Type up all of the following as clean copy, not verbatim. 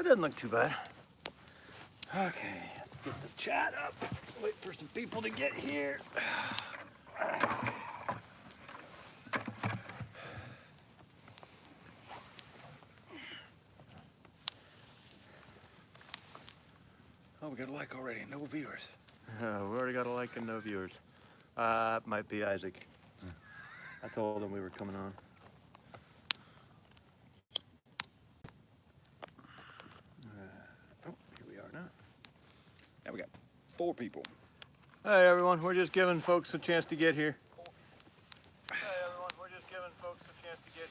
it doesn't look too bad. Okay, get the chat up. Wait for some people to get here. Oh, we got a like already, no viewers. We already got a like and no viewers. Might be Isaac. I told him we were coming on. Oh, here we are now. Now we got 4 people. Hey everyone, we're just giving folks a chance to get here. Hey everyone, we're just giving folks a chance to get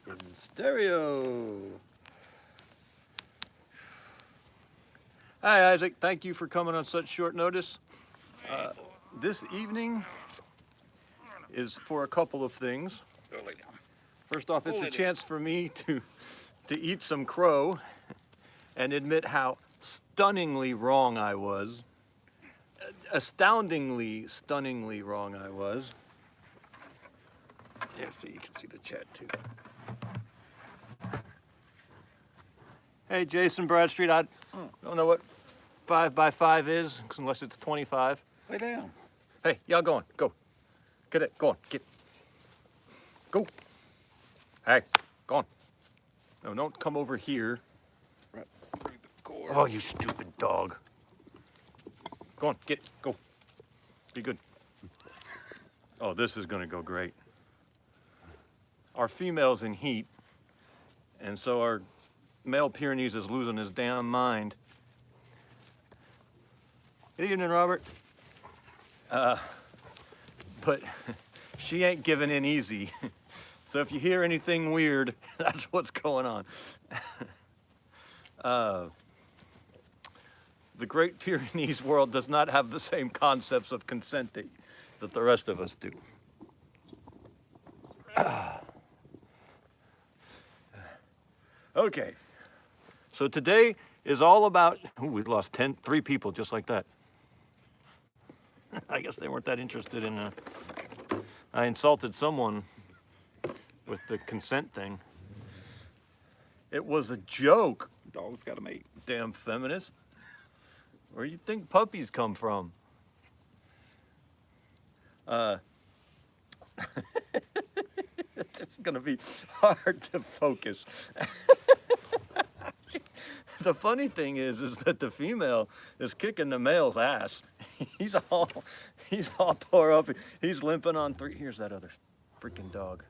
here. In stereo. Hi Isaac, thank you for coming on such short notice. This evening is for a couple of things. Go lay down. First off, it's a chance for me to eat some crow and admit how stunningly wrong I was. Astoundingly, stunningly wrong I was. Yeah, so you can see the chat too. Hey, Jason Bradstreet, I don't know what 5 by 5 is, unless it's 25. Lay down. Hey, y'all going, go. Get it, go on, get. Go. Hey, go on. No, don't come over here. Right through the cords. Oh, you stupid dog. Go on, get, go. Be good. Oh, this is gonna go great. Our female's in heat, and so our male Pyrenees is losing his damn mind. Good evening, Robert. But she ain't giving in easy. So if you hear anything weird, that's what's going on. The Great Pyrenees world does not have the same concepts of consent that the rest of us do. Okay, so today is all about, we lost 3 people just like that. I guess they weren't that interested in, I insulted someone with the consent thing. It was a joke. Dog's got a mate. Damn feminist. Where do you think puppies come from? It's gonna be hard to focus. The funny thing is that the female is kicking the male's ass. He's all tore up. He's limping on 3. Here's that other freaking dog.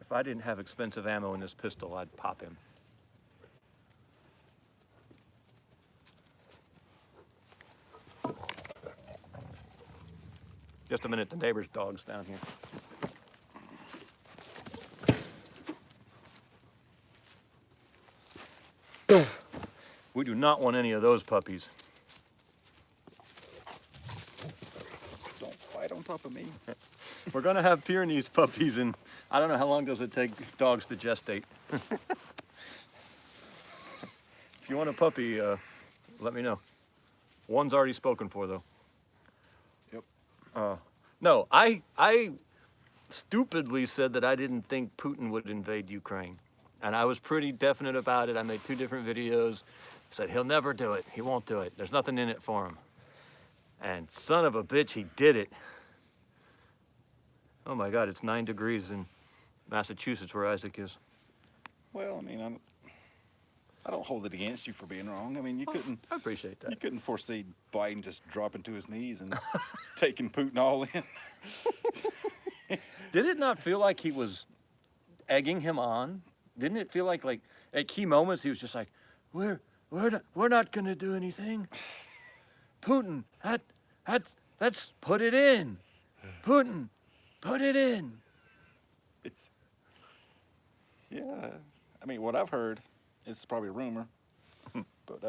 If I didn't have expensive ammo in this pistol, I'd pop him. Just a minute, the neighbor's dog's down here. We do not want any of those puppies. Don't fight on top of me. We're gonna have Pyrenees puppies, and I don't know how long does it take dogs to gestate. If you want a puppy, let me know. One's already spoken for, though. Yep. No, I stupidly said that I didn't think Putin would invade Ukraine. And I was pretty definite about it. I made 2 different videos. Said he'll never do it. He won't do it. There's nothing in it for him. And son of a bitch, he did it. Oh my God, it's 9 degrees in Massachusetts where Isaac is. Well, I mean, I don't hold it against you for being wrong. I mean, you couldn't. I appreciate that. You couldn't foresee Biden just dropping to his knees and taking Putin all in. Did it not feel like he was egging him on? Didn't it feel like at key moments he was just like, we're not gonna do anything. Putin, let's put it in. Putin, put it in. It's, yeah. I mean, what I've heard, it's probably a rumor, but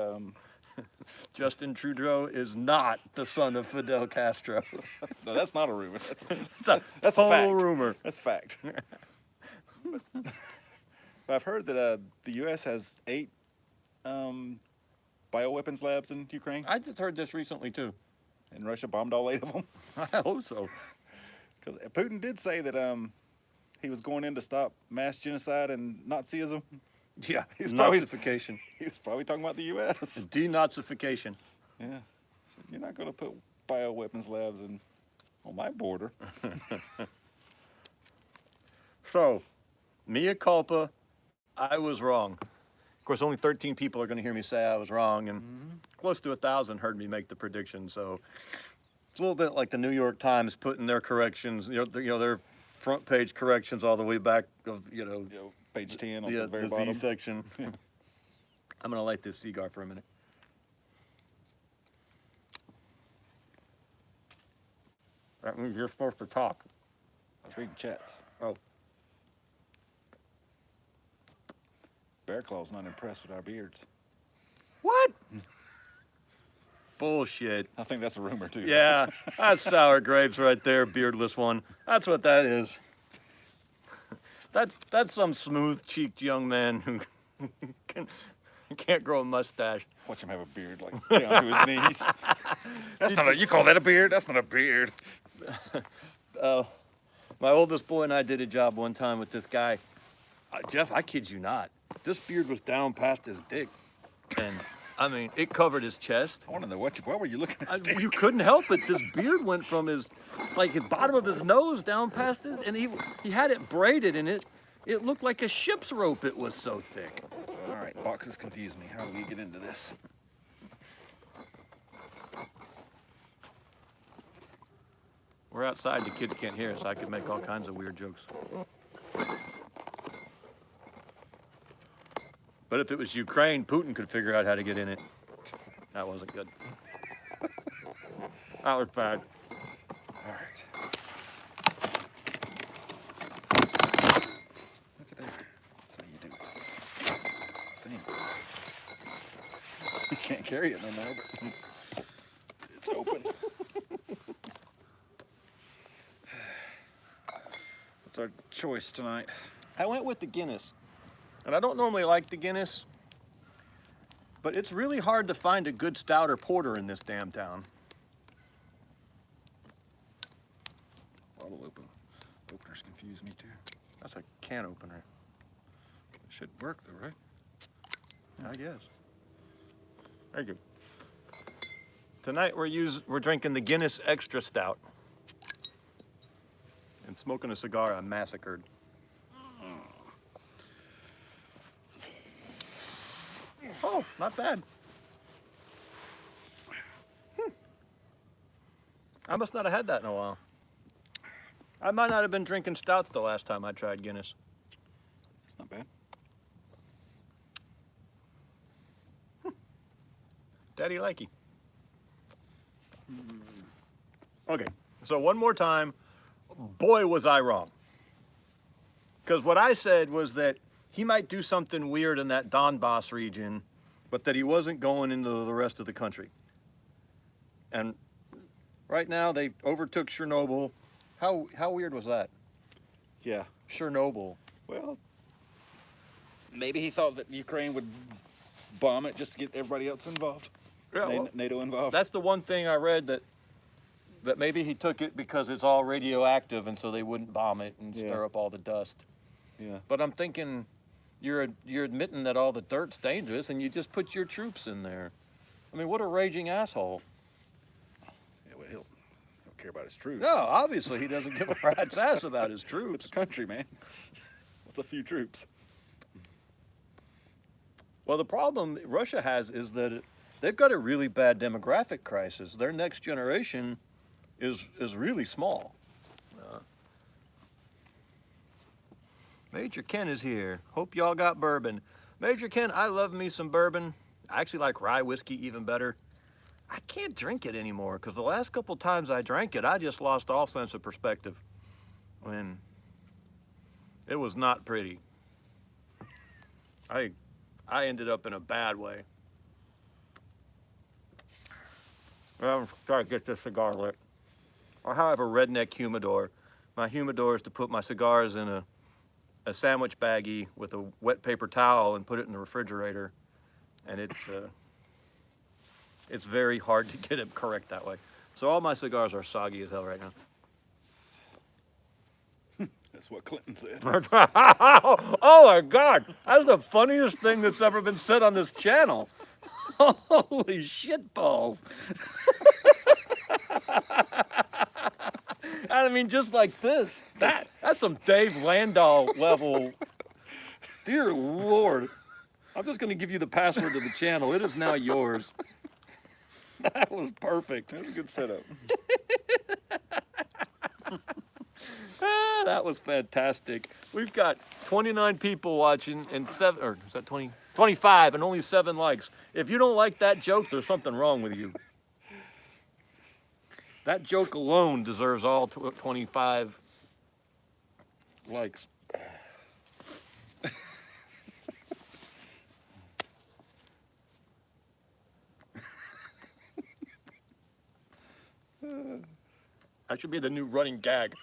Justin Trudeau is not the son of Fidel Castro. no, that's not a rumor. That's a a fact. total rumor. That's a fact. But I've heard that the U.S. has 8 bioweapons labs in Ukraine, I just heard this recently too. and Russia bombed all 8 of them. I hope so. Because Putin did say that he was going in to stop mass genocide and Nazism. Yeah, He's probably- Nazification. He was probably talking about the U.S. Denazification. Yeah. So you're not going to put bioweapons labs on my border. So, mea culpa, I was wrong. Of course, only 13 people are going to hear me say I was wrong, and close to 1,000 heard me make the prediction. So, it's a little bit like the New York Times putting their corrections, their front page corrections all the way back of, Page 10 on the very the bottom. Z section. I'm going to light this cigar for a minute. That means you're supposed to talk. I was reading chats. Oh. Bear Claw's not impressed with our beards. What? Bullshit. I think that's a rumor too. Yeah, that's sour grapes right there, beardless one. That's what that is. That's some smooth-cheeked young man who can't grow a mustache. Watch him have a beard like down to his knees. That's not you call that a beard? That's not a beard. My oldest boy and I did a job one time with this guy. Jeff, I kid you not. This beard was down past his dick. And, I mean, it covered his chest. I want to know what were you looking at? Steve? You couldn't help it. This beard went from the bottom of his nose down past his, and he had it braided, and it looked like a ship's rope. It was so thick. All right, boxes confuse me. How do we get into this? We're outside. The kids can't hear us. I could make all kinds of weird jokes. But if it was Ukraine, Putin could figure out how to get in it. That wasn't good. That was bad. All right. Look at there. That's how you do it. Thing. You can't carry it no more, but it's open. What's our choice tonight? I went with the Guinness. And I don't normally like the Guinness, but it's really hard to find a good stout or porter in this damn town. Bottle openers confuse me too. That's a can opener. It should work though, right? I guess. Very good. Tonight we're drinking the Guinness Extra Stout and smoking a cigar I massacred. Oh, not bad. I must not have had that in a while. I might not have been drinking stouts the last time I tried Guinness. It's not bad. Daddy likey. Okay, so one more time, boy was I wrong. Because what I said was that he might do something weird in that Donbass region, but that he wasn't going into the rest of the country. And right now they overtook Chernobyl. How weird was that? Yeah. Chernobyl. Well, maybe he thought that Ukraine would bomb it just to get everybody else involved. Yeah, well, NATO involved. that's the one thing I read, that maybe he took it because it's all radioactive and so they wouldn't bomb it and stir up all the dust. Yeah. But I'm thinking you're admitting that all the dirt's dangerous and you just put your troops in there. I mean, what a raging asshole. Yeah, well, he'll care about his troops. No, obviously he doesn't give a rat's ass about his It's troops. a country, man. It's a few troops. Well, the problem Russia has is that they've got a really bad demographic crisis. Their next generation is really small. Major Ken is here. Hope y'all got bourbon. Major Ken, I love me some bourbon. I actually like rye whiskey even better. I can't drink it anymore because the last couple times I drank it, I just lost all sense of perspective. I mean, it was not pretty. I ended up in a bad way. Well, I'm trying to get this cigar lit. I have a redneck humidor. My humidor is to put my cigars in a sandwich baggie with a wet paper towel and put it in the refrigerator. And it's very hard to get it correct that way. So all my cigars are soggy as hell right now. That's what Clinton said. Oh my God, that's the funniest thing that's ever been said on this channel. Holy shit balls. I mean, just like this. That's some Dave Landau level. Dear Lord. I'm just going to give you the password to the channel. It is now yours. That was perfect. That was a good setup. That was fantastic. We've got 29 people watching and 7, or is that 20? 25 and only 7 likes. If you don't like that joke, there's something wrong with you. That joke alone deserves all 25 likes. That should be the new running gag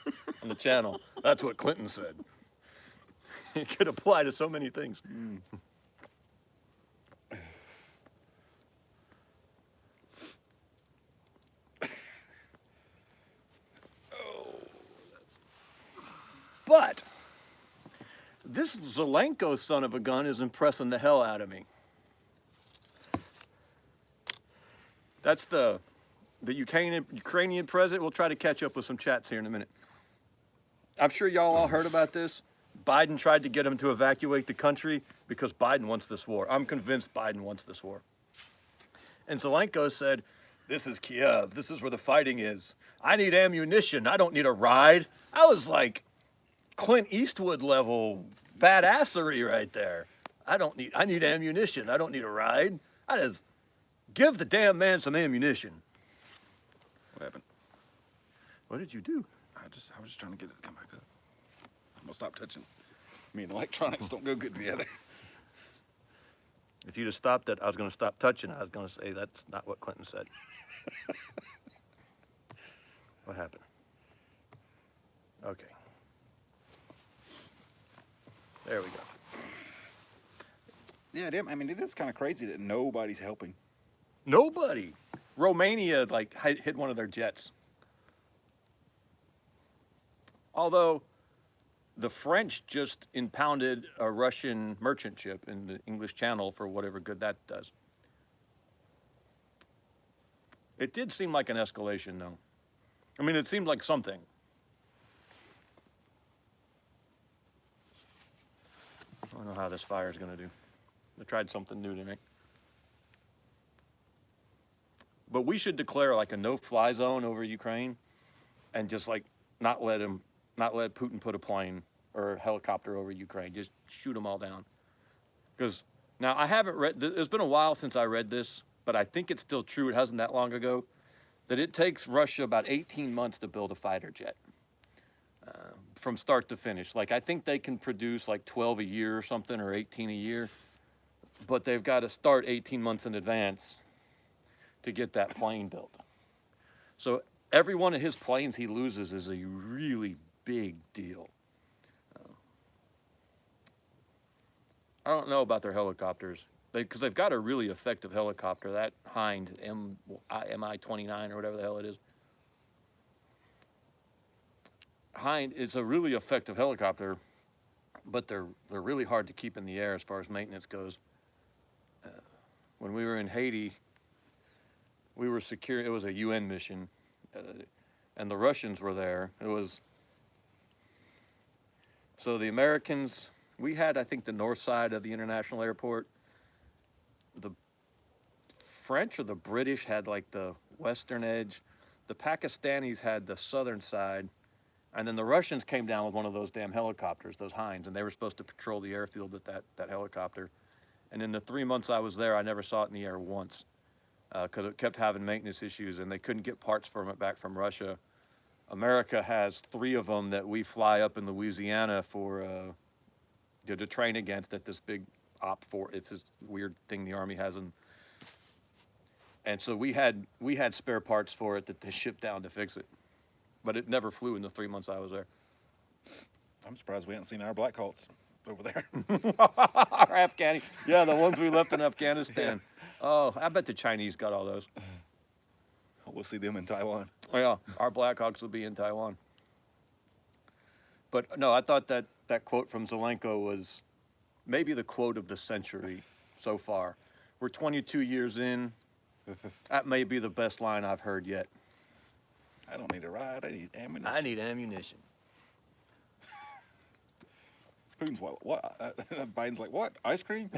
on the channel. That's what Clinton said. It could apply to so many things. But this Zelenko son of a gun is impressing the hell out of me. That's the Ukrainian president. We'll try to catch up with some chats here in a minute. I'm sure y'all all heard about this. Biden tried to get him to evacuate the country because Biden wants this war. I'm convinced Biden wants this war. And Zelenko said, "This is Kiev. This is where the fighting is. I need ammunition. I don't need a ride." I was like Clint Eastwood level badassery right there. I need ammunition. I don't need a ride. I just give the damn man some ammunition. What happened? What did you do? I was just trying to get it to come back up. I'm gonna stop touching. Me and electronics don't go good together. If you'd have stopped it, I was going to stop touching. I was going to say that's not what Clinton said. What happened? Okay. There we go. Yeah, I mean, it is kind of crazy that nobody's helping. Nobody. Romania hit one of their jets. Although the French just impounded a Russian merchant ship in the English Channel for whatever good that does. It did seem like an escalation, though. I mean, it seemed like something. I don't know how this fire is going to do. I tried something new tonight. But we should declare like a no-fly zone over Ukraine and just like not let Putin put a plane or a helicopter over Ukraine. Just shoot them all down. Because now I haven't read, it's been a while since I read this, but I think it's still true, it hasn't that long ago, that it takes Russia about 18 months to build a fighter jet from start to finish. Like I think they can produce like 12 a year or something, or 18 a year, but they've got to start 18 months in advance to get that plane built. So every one of his planes he loses is a really big deal. I don't know about their helicopters, because they've got a really effective helicopter, that Hind Mi-29 or whatever the hell it is. Hind, it's a really effective helicopter, but they're really hard to keep in the air as far as maintenance goes. When we were in Haiti, we were secure. It was a UN mission, and the Russians were there. So the Americans, we had, I think, the north side of the international airport. The French or the British had like the western edge. The Pakistanis had the southern side. And then the Russians came down with one of those damn helicopters, those Hinds, and they were supposed to patrol the airfield with that helicopter. And in the 3 months I was there, I never saw it in the air once because it kept having maintenance issues and they couldn't get parts from it back from Russia. America has 3 of them that we fly up in Louisiana for to train against at this big OP4. It's this weird thing the Army has. And so we had spare parts for it that they shipped down to fix it. But it never flew in the 3 months I was there. I'm surprised we haven't seen our Black Hawks over there. Our Afghani. Yeah, the ones we left in Afghanistan. Yeah. Oh, I bet the Chinese got all those. We'll see them in Taiwan. Oh, yeah, our Blackhawks will be in Taiwan. But no, I thought that quote from Zelenko was maybe the quote of the century so far. We're 22 years in. That may be the best line I've heard yet. I don't need a ride. I need ammunition. I need ammunition. Putin's what? Biden's like, what? Ice cream?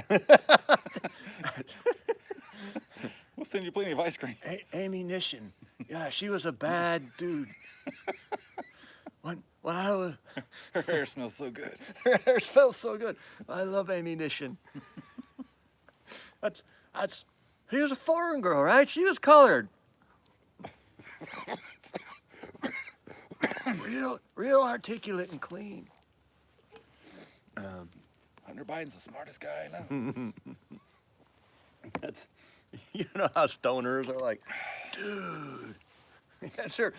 We'll send you plenty of ice cream. Ammunition. Yeah, she was a bad dude. When I was, Her hair smells so good. her hair smells so good. I love ammunition. That's. She was a foreign girl, right? She was colored. real articulate and clean. Hunter Biden's the smartest guy I know. That's, you know how stoners are like, dude. Yeah, sure.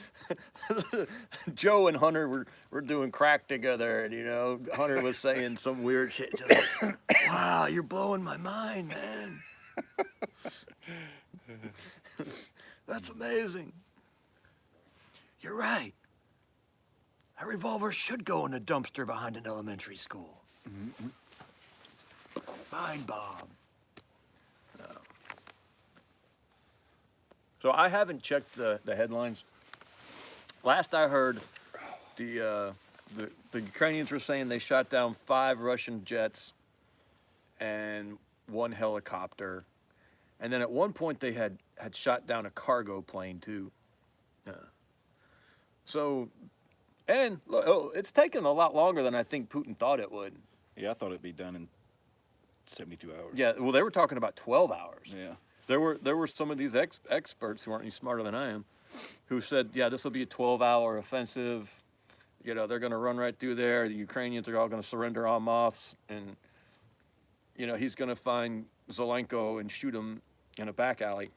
Joe and Hunter were doing crack together, and Hunter was saying some weird shit. Just like, wow, you're blowing my mind, man. That's amazing. You're right. That revolver should go in a dumpster behind an elementary school. Mm-hmm. Mind bomb. No. So I haven't checked the headlines. Last I heard, the Ukrainians were saying they shot down 5 Russian jets and 1 helicopter. And then at one point they had shot down a cargo plane too. And look, it's taken a lot longer than I think Putin thought it would. Yeah, I thought it'd be done in 72 hours. Yeah, well, they were talking about 12 hours. Yeah. There were some of these experts who aren't any smarter than I am, who said, yeah, this will be a 12-hour offensive. They're going to run right through there. The Ukrainians are all going to surrender en masse, and he's going to find Zelenko and shoot him in a back alley.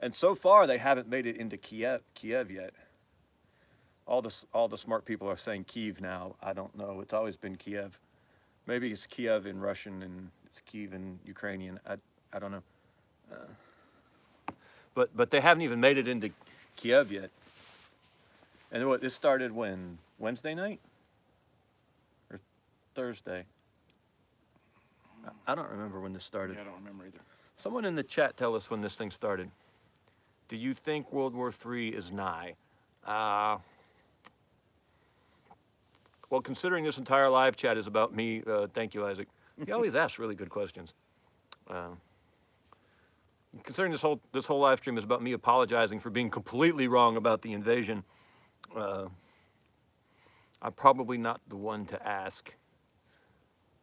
And so far, they haven't made it into Kiev yet. All the smart people are saying Kyiv now. I don't know. It's always been Kiev. Maybe it's Kiev in Russian and it's Kyiv in Ukrainian. I don't know. But they haven't even made it into Kiev yet. And this started when? Wednesday night? Or Thursday? I don't remember when this started. Yeah, I don't remember either. Someone in the chat tell us when this thing started. Do you think World War III is nigh? Well, considering this entire live chat is about me, thank you, Isaac. He always asks really good questions. Considering this whole live stream is about me apologizing for being completely wrong about the invasion, I'm probably not the one to ask.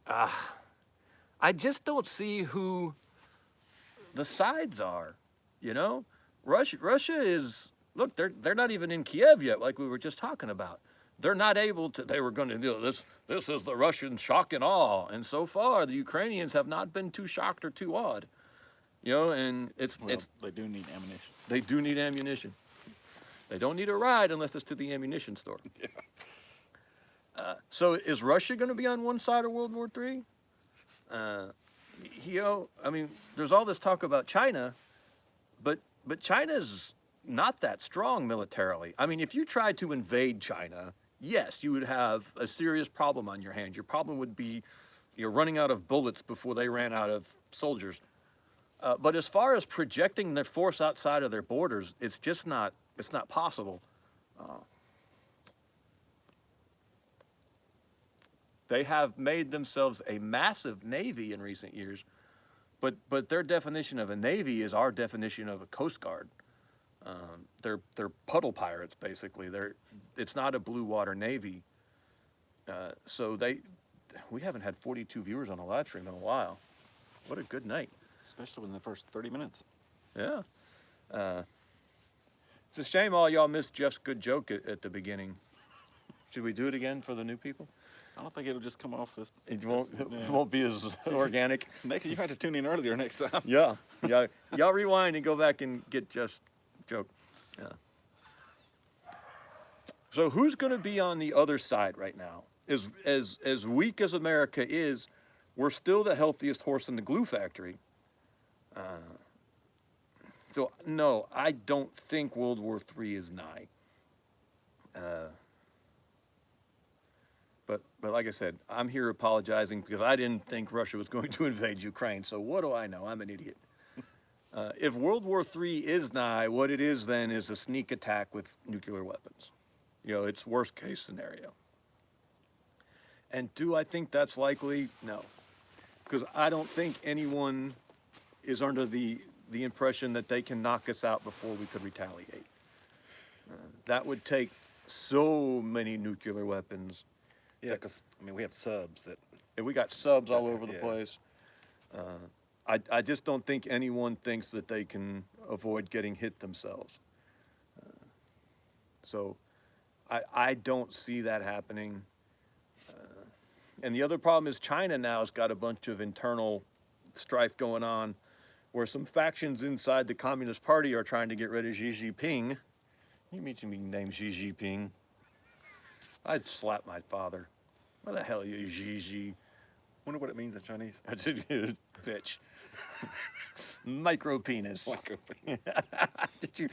I just don't see who the sides are. Russia is, look, they're not even in Kiev yet, like we were just talking about. They're not able to, they were going to do this. This is the Russian shock and awe. And so far, the Ukrainians have not been too shocked or too awed. And they do need ammunition. They do need ammunition. They don't need a ride unless it's to the ammunition store. Yeah. So is Russia going to be on one side of World War III? There's all this talk about China, but China's not that strong militarily. If you tried to invade China, yes, you would have a serious problem on your hands. Your problem would be you're running out of bullets before they ran out of soldiers. But as far as projecting their force outside of their borders, it's not possible. They have made themselves a massive navy in recent years, but their definition of a navy is our definition of a Coast Guard. They're puddle pirates, basically. It's not a blue water navy. So we haven't had 42 viewers on a live stream in a while. What a good night. Especially in the first 30 minutes. Yeah. It's a shame all y'all missed Jeff's good joke at the beginning. Should we do it again for the new people? I don't think it'll just come off as... It won't be as organic. Nick, you had to tune in earlier next time. Yeah. Y'all rewind and go back and get Jeff's joke. Yeah. So who's going to be on the other side right now? As weak as America is, we're still the healthiest horse in the glue factory. So no, I don't think World War III is nigh. But like I said, I'm here apologizing because I didn't think Russia was going to invade Ukraine. So what do I know? I'm an idiot. If World War III is nigh, what it is then is a sneak attack with nuclear weapons. It's worst case scenario. And do I think that's likely? No. Because I don't think anyone is under the impression that they can knock us out before we could retaliate. That would take so many nuclear weapons. Yeah, because we have subs that. And we got subs all over the Yeah. place. I just don't think anyone thinks that they can avoid getting hit themselves. So I don't see that happening. And the other problem is China now has got a bunch of internal strife going on where some factions inside the Communist Party are trying to get rid of Xi Jinping. You mentioned me named Xi Jinping. I'd slap my father. What the hell are you, Xi? Wonder what it means in Chinese. I said, bitch. Micro penis. Did you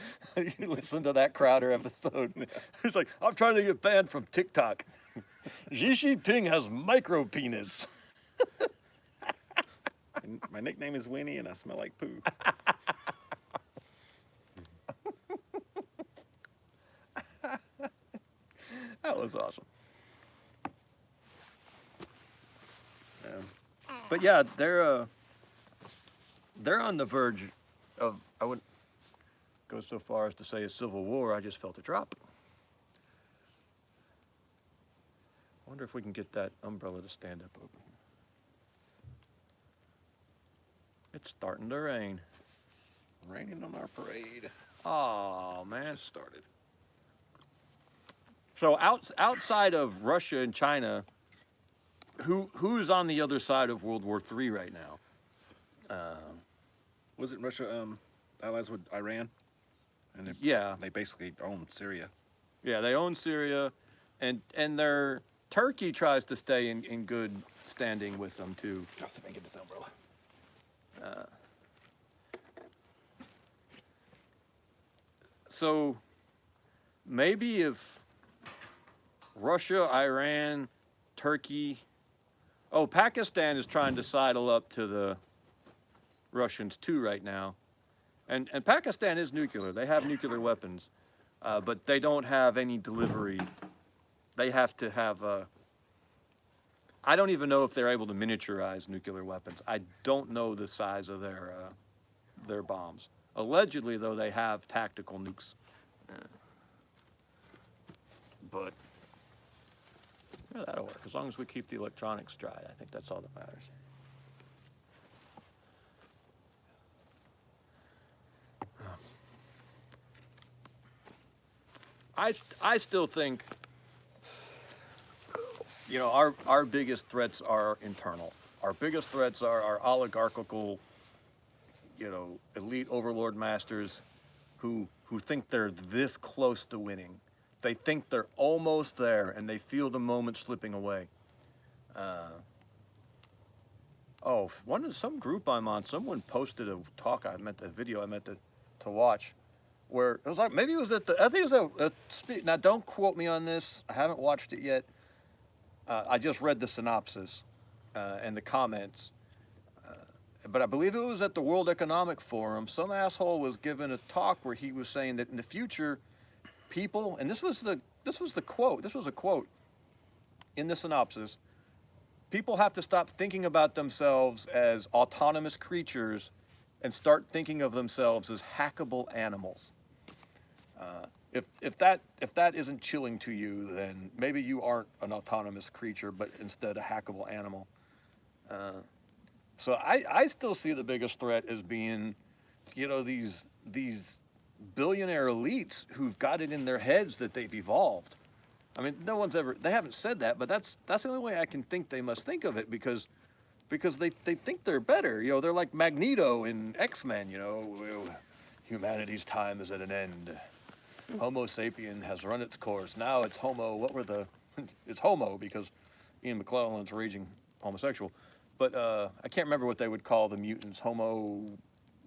listen to that Crowder episode? It's like, I'm trying to get banned from TikTok. Xi Jinping has micro penis. And my nickname is Winnie, and I smell like poo. That was awesome. But yeah, they're on the verge of, I wouldn't go so far as to say a civil war. I just felt a drop. I wonder if we can get that umbrella to stand up over here. It's starting to rain. Raining on our parade. Oh man, it started. So outside of Russia and China, who's on the other side of World War III right now? Wasn't Russia allies with Iran? And Yeah. they basically own Syria. Yeah, they own Syria, and their Turkey tries to stay in good standing with them too. I'll see if I can get this umbrella. So maybe if Russia, Iran, Turkey, Pakistan is trying to sidle up to the Russians too right now. And Pakistan is nuclear. They have nuclear weapons, but they don't have any delivery. They have to have I don't even know if they're able to miniaturize nuclear weapons. I don't know the size of their bombs. Allegedly, though, they have tactical nukes. But yeah, that'll work. As long as we keep the electronics dry, I think that's all that matters. I still think, our biggest threats are internal. Our biggest threats are our oligarchical, elite overlord masters who think they're this close to winning. They think they're almost there, and they feel the moment slipping away. Some group I'm on, someone posted a video I meant to watch, where it was like, maybe it was I think it was now don't quote me on this, I haven't watched it yet. I just read the synopsis and the comments. But I believe it was at the World Economic Forum. Some asshole was giving a talk where he was saying that in the future, people, and this was a quote in the synopsis, people have to stop thinking about themselves as autonomous creatures and start thinking of themselves as hackable animals. If that isn't chilling to you, then maybe you aren't an autonomous creature, but instead a hackable animal. So I still see the biggest threat as being, these billionaire elites who've got it in their heads that they've evolved. I mean, they haven't said that, but that's the only way I can think they must think of it, because they think they're better. They're like Magneto in X-Men, humanity's time is at an end. Homo sapien has run its course. Now it's Homo, it's Homo because Ian McClellan's raging homosexual. But I can't remember what they would call the mutants, Homo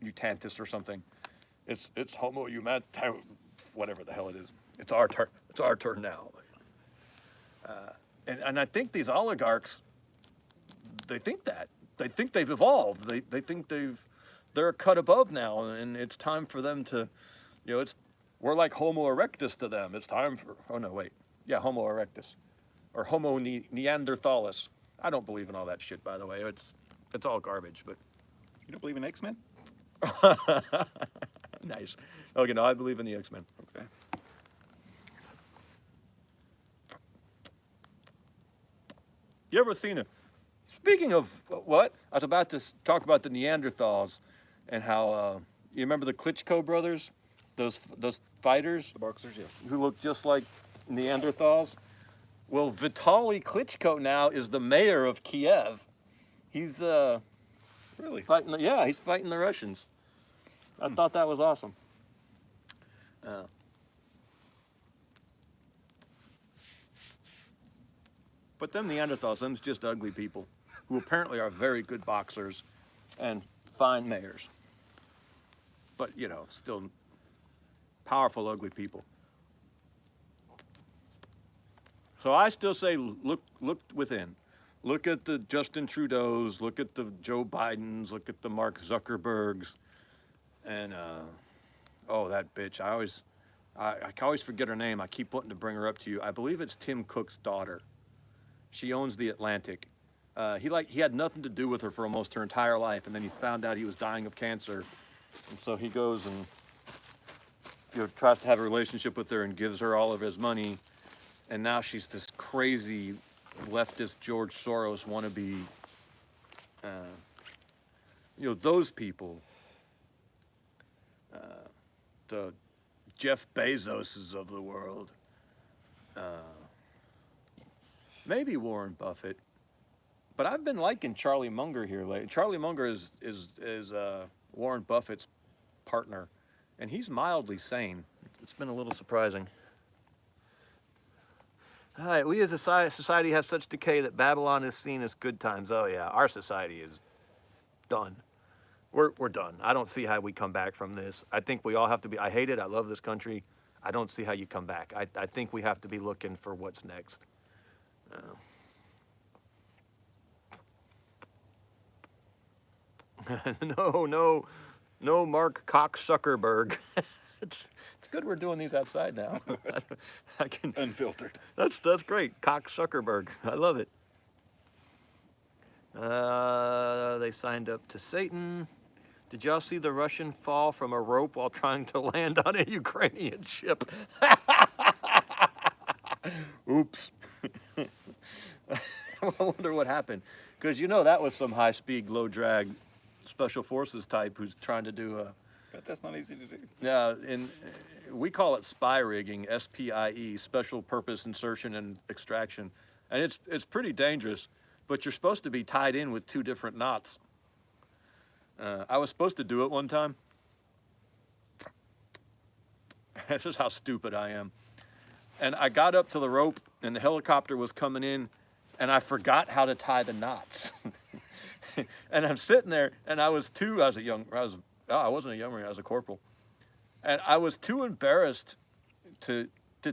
mutantis or something. It's Homo whatever the hell it is. It's our turn now. and I think these oligarchs, they think that. They think they've evolved. They think they're a cut above now, and it's time for them to, we're like Homo erectus to them. It's time for, oh no, wait. Yeah, Homo erectus. Or Homo neanderthalis. I don't believe in all that shit, by the way. It's all garbage, but. You don't believe in X-Men? Nice. Okay, no, I believe in the X-Men. Okay. You ever seen speaking of what? I was about to talk about the Neanderthals and how, you remember the Klitschko brothers? Those fighters? The boxers, yeah. Who look just like Neanderthals? Well, Vitaly Klitschko now is the mayor of Kiev. He's Really? fighting. He's fighting the Russians. I thought that was awesome. But them Neanderthals, them's just ugly people who apparently are very good boxers and fine mayors. But still powerful, ugly people. So I still say look within. Look at the Justin Trudeaus, look at the Joe Bidens, look at the Mark Zuckerbergs, and that bitch. I always forget her name. I keep wanting to bring her up to you. I believe it's Tim Cook's daughter. She owns the Atlantic. He had nothing to do with her for almost her entire life, and then he found out he was dying of cancer, and so he goes and tries to have a relationship with her and gives her all of his money, and now she's this crazy leftist George Soros wannabe. Those people, the Jeff Bezoses of the world, maybe Warren Buffett, but I've been liking Charlie Munger here lately. Charlie Munger is Warren Buffett's partner, and he's mildly sane. It's been a little surprising. All right, we as a society have such decay that Babylon is seen as good times. Oh yeah, our society is done. We're done. I don't see how we come back from this. I think we all have to be, I hate it, I love this country. I don't see how you come back. I think we have to be looking for what's next. No, Mark Cox Zuckerberg. It's good we're doing these outside now. I can Unfiltered. That's great. Cox Zuckerberg. I love it. They signed up to Satan. Did y'all see the Russian fall from a rope while trying to land on a Ukrainian ship? Oops. I wonder what happened. Because that was some high-speed, low-drag special forces type who's trying to do a... But that's not easy to do. Yeah, we call it spy rigging, SPIE, special purpose insertion and extraction. And it's pretty dangerous, but you're supposed to be tied in with 2 different knots. I was supposed to do it one time. This is how stupid I am. And I got up to the rope, and the helicopter was coming in, and I forgot how to tie the knots. And I'm sitting there, and I wasn't a young Marine, I was a corporal. And I was too embarrassed to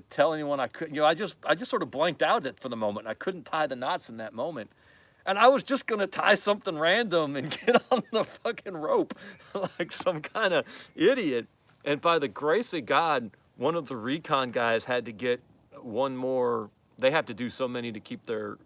tell anyone I couldn't. I just sort of blanked out for the moment. I couldn't tie the knots in that moment. And I was just gonna tie something random and get on the fucking rope like some kind of idiot. And by the grace of God, one of the recon guys had to get one more. They have to do so many to keep their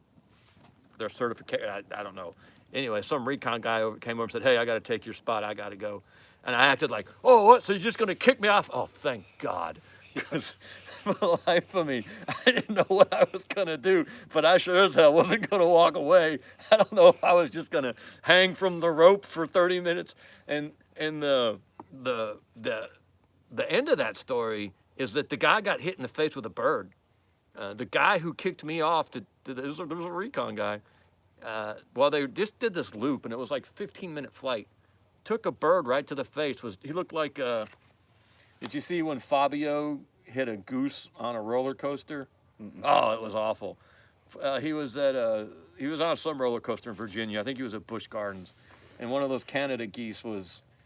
certification. I don't know. Anyway, some recon guy came over and said, "Hey, I got to take your spot. I got to go." And I acted like, "Oh, what? So you're just going to kick me off?" Oh, thank God. Because for the life of me, I didn't know what I was going to do, but I sure as hell wasn't going to walk away. I don't know if I was just going to hang from the rope for 30 minutes. And the end of that story is that the guy got hit in the face with a bird. The guy who kicked me off, there was a recon guy. Well, they just did this loop, and it was like 15-minute flight. Took a bird right to the face. He looked like, did you see when Fabio hit a goose on a roller coaster? Mm-mm. Oh, it was awful. He was on some roller coaster in Virginia. I think he was at Busch Gardens. And one of those Canada geese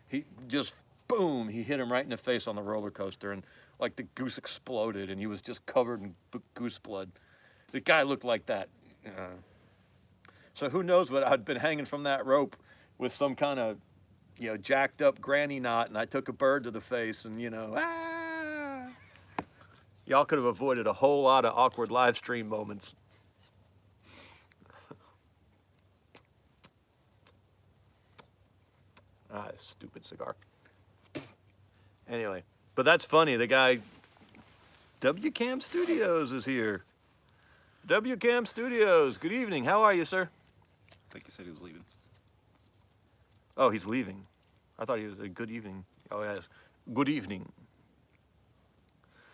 he hit him right in the face on the roller coaster. And like the goose exploded, and he was just covered in goose blood. The guy looked like that. So who knows what I'd been hanging from that rope with some kind of, jacked up granny knot, and I took a bird to the face, and y'all could have avoided a whole lot of awkward live stream moments. Stupid cigar. Anyway, but that's funny. The guy, WCAM Studios is here. WCAM Studios, good evening. How are you, sir? I think he said he was leaving. Oh, he's leaving. I thought he was a good evening. Oh, yes. Good evening.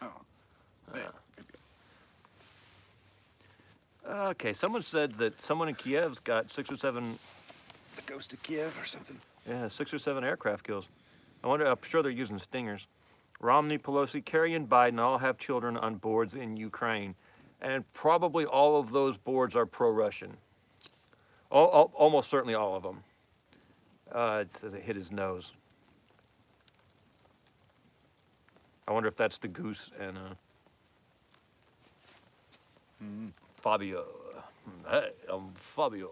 Oh. Yeah. Okay, someone said that someone in Kiev's got 6 or 7, The ghost of Kiev or something. 6 or 7 aircraft kills. I'm sure they're using Stingers. Romney, Pelosi, Kerry, and Biden all have children on boards in Ukraine. And probably all of those boards are pro-Russian. Almost certainly all of them. It says it hit his nose. I wonder if that's the goose and Fabio. Hey, I'm Fabio.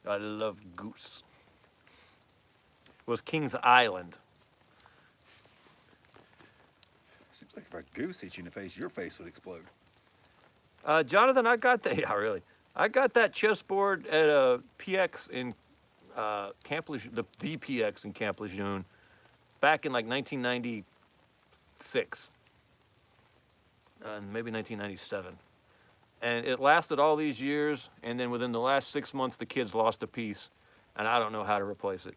I love goose. It was King's Island. Seems like if a goose hit you in the face, your face would explode. Jonathan, I got that. Yeah, really. I got that chessboard at a PX in Camp Lejeune, the PX in Camp Lejeune, back in like 1996, maybe 1997. And it lasted all these years, and then within the last 6 months, the kids lost a piece, and I don't know how to replace it.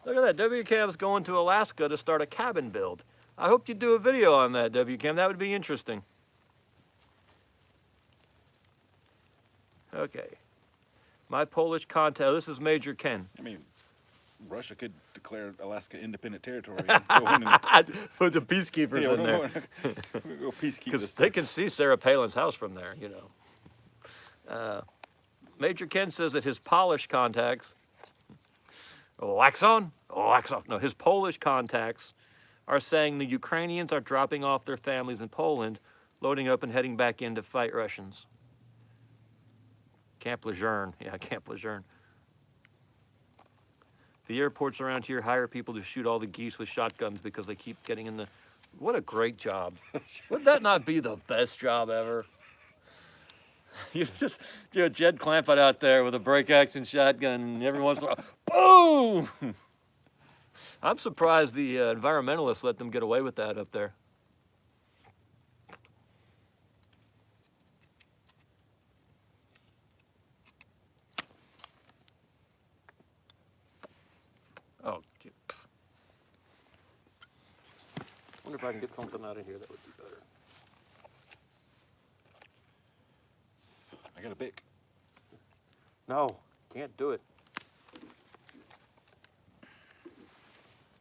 Look at that. WCAM's going to Alaska to start a cabin build. I hope you do a video on that, WCAM. That would be interesting. Okay. My Polish contact. This is Major Ken. I mean, Russia could declare Alaska independent territory and go in and Put the peacekeepers in there. We'll go peacekeep Because this they can place. see Sarah Palin's house from there, Major Ken says that his Polish contacts, his Polish contacts are saying the Ukrainians are dropping off their families in Poland, loading up and heading back in to fight Russians. Camp Lejeune. Yeah, Camp Lejeune. The airports around here hire people to shoot all the geese with shotguns because they keep getting in the... What a great job. Would that not be the best job ever? You just, Jed Clampett out there with a break action shotgun, and every once in a while, boom! I'm surprised the environmentalists let them get away with that up there. Oh, wonder if I can get something out of here that would be better. I got a Bic. No, can't do it.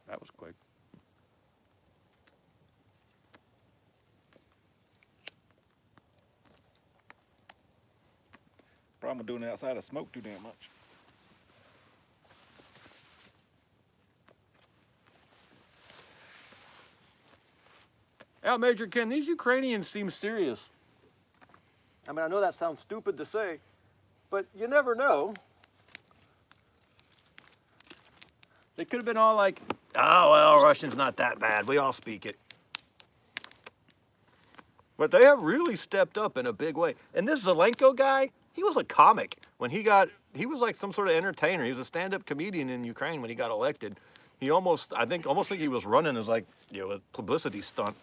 That was quick. Problem with doing it outside, I smoke too damn much. Yeah, Major Ken, these Ukrainians seem serious. I mean, I know that sounds stupid to say, but you never know. They could have been all like, oh, well, Russian's not that bad. We all speak it. But they have really stepped up in a big way. And this Zelenko guy, he was a comic. When he was like some sort of entertainer. He was a stand-up comedian in Ukraine when he got elected. He almost think he was running as like, a publicity stunt.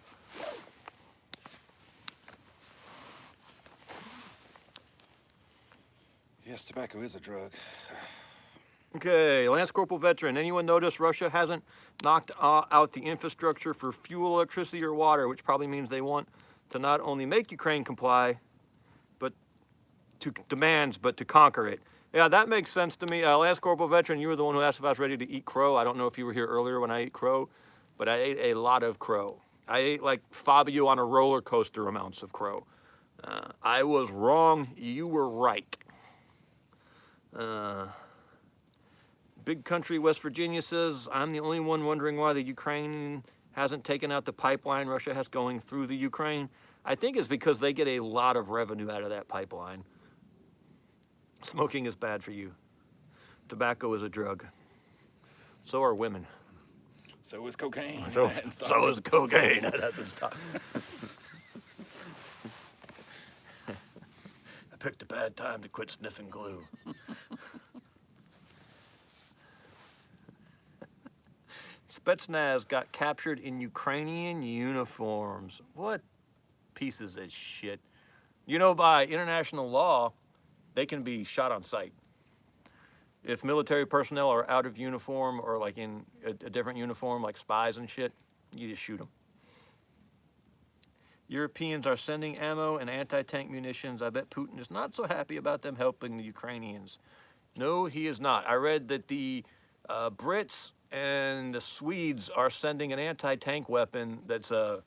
Yes, tobacco is a drug. Okay, Lance Corporal veteran. Anyone notice Russia hasn't knocked out the infrastructure for fuel, electricity, or water, which probably means they want to not only make Ukraine comply, but to demands, but to conquer it. Yeah, that makes sense to me. Lance Corporal veteran, you were the one who asked if I was ready to eat crow. I don't know if you were here earlier when I ate crow, but I ate a lot of crow. I ate like Fabio on a roller coaster amounts of crow. I was wrong. You were right. Big Country, West Virginia says, I'm the only one wondering why the Ukraine hasn't taken out the pipeline Russia has going through the Ukraine. I think it's because they get a lot of revenue out of that pipeline. Smoking is bad for you. Tobacco is a drug. So are women. So is cocaine. So, That hadn't stopped so it. is cocaine. That hasn't stopped. I picked a bad time to quit sniffing glue. Spetsnaz got captured in Ukrainian uniforms. What pieces of shit. You know, by international law, they can be shot on sight. If military personnel are out of uniform or like in a different uniform, like spies and shit, you just shoot them. Europeans are sending ammo and anti-tank munitions. I bet Putin is not so happy about them helping the Ukrainians. No, he is not. I read that the Brits and the Swedes are sending an anti-tank weapon that's a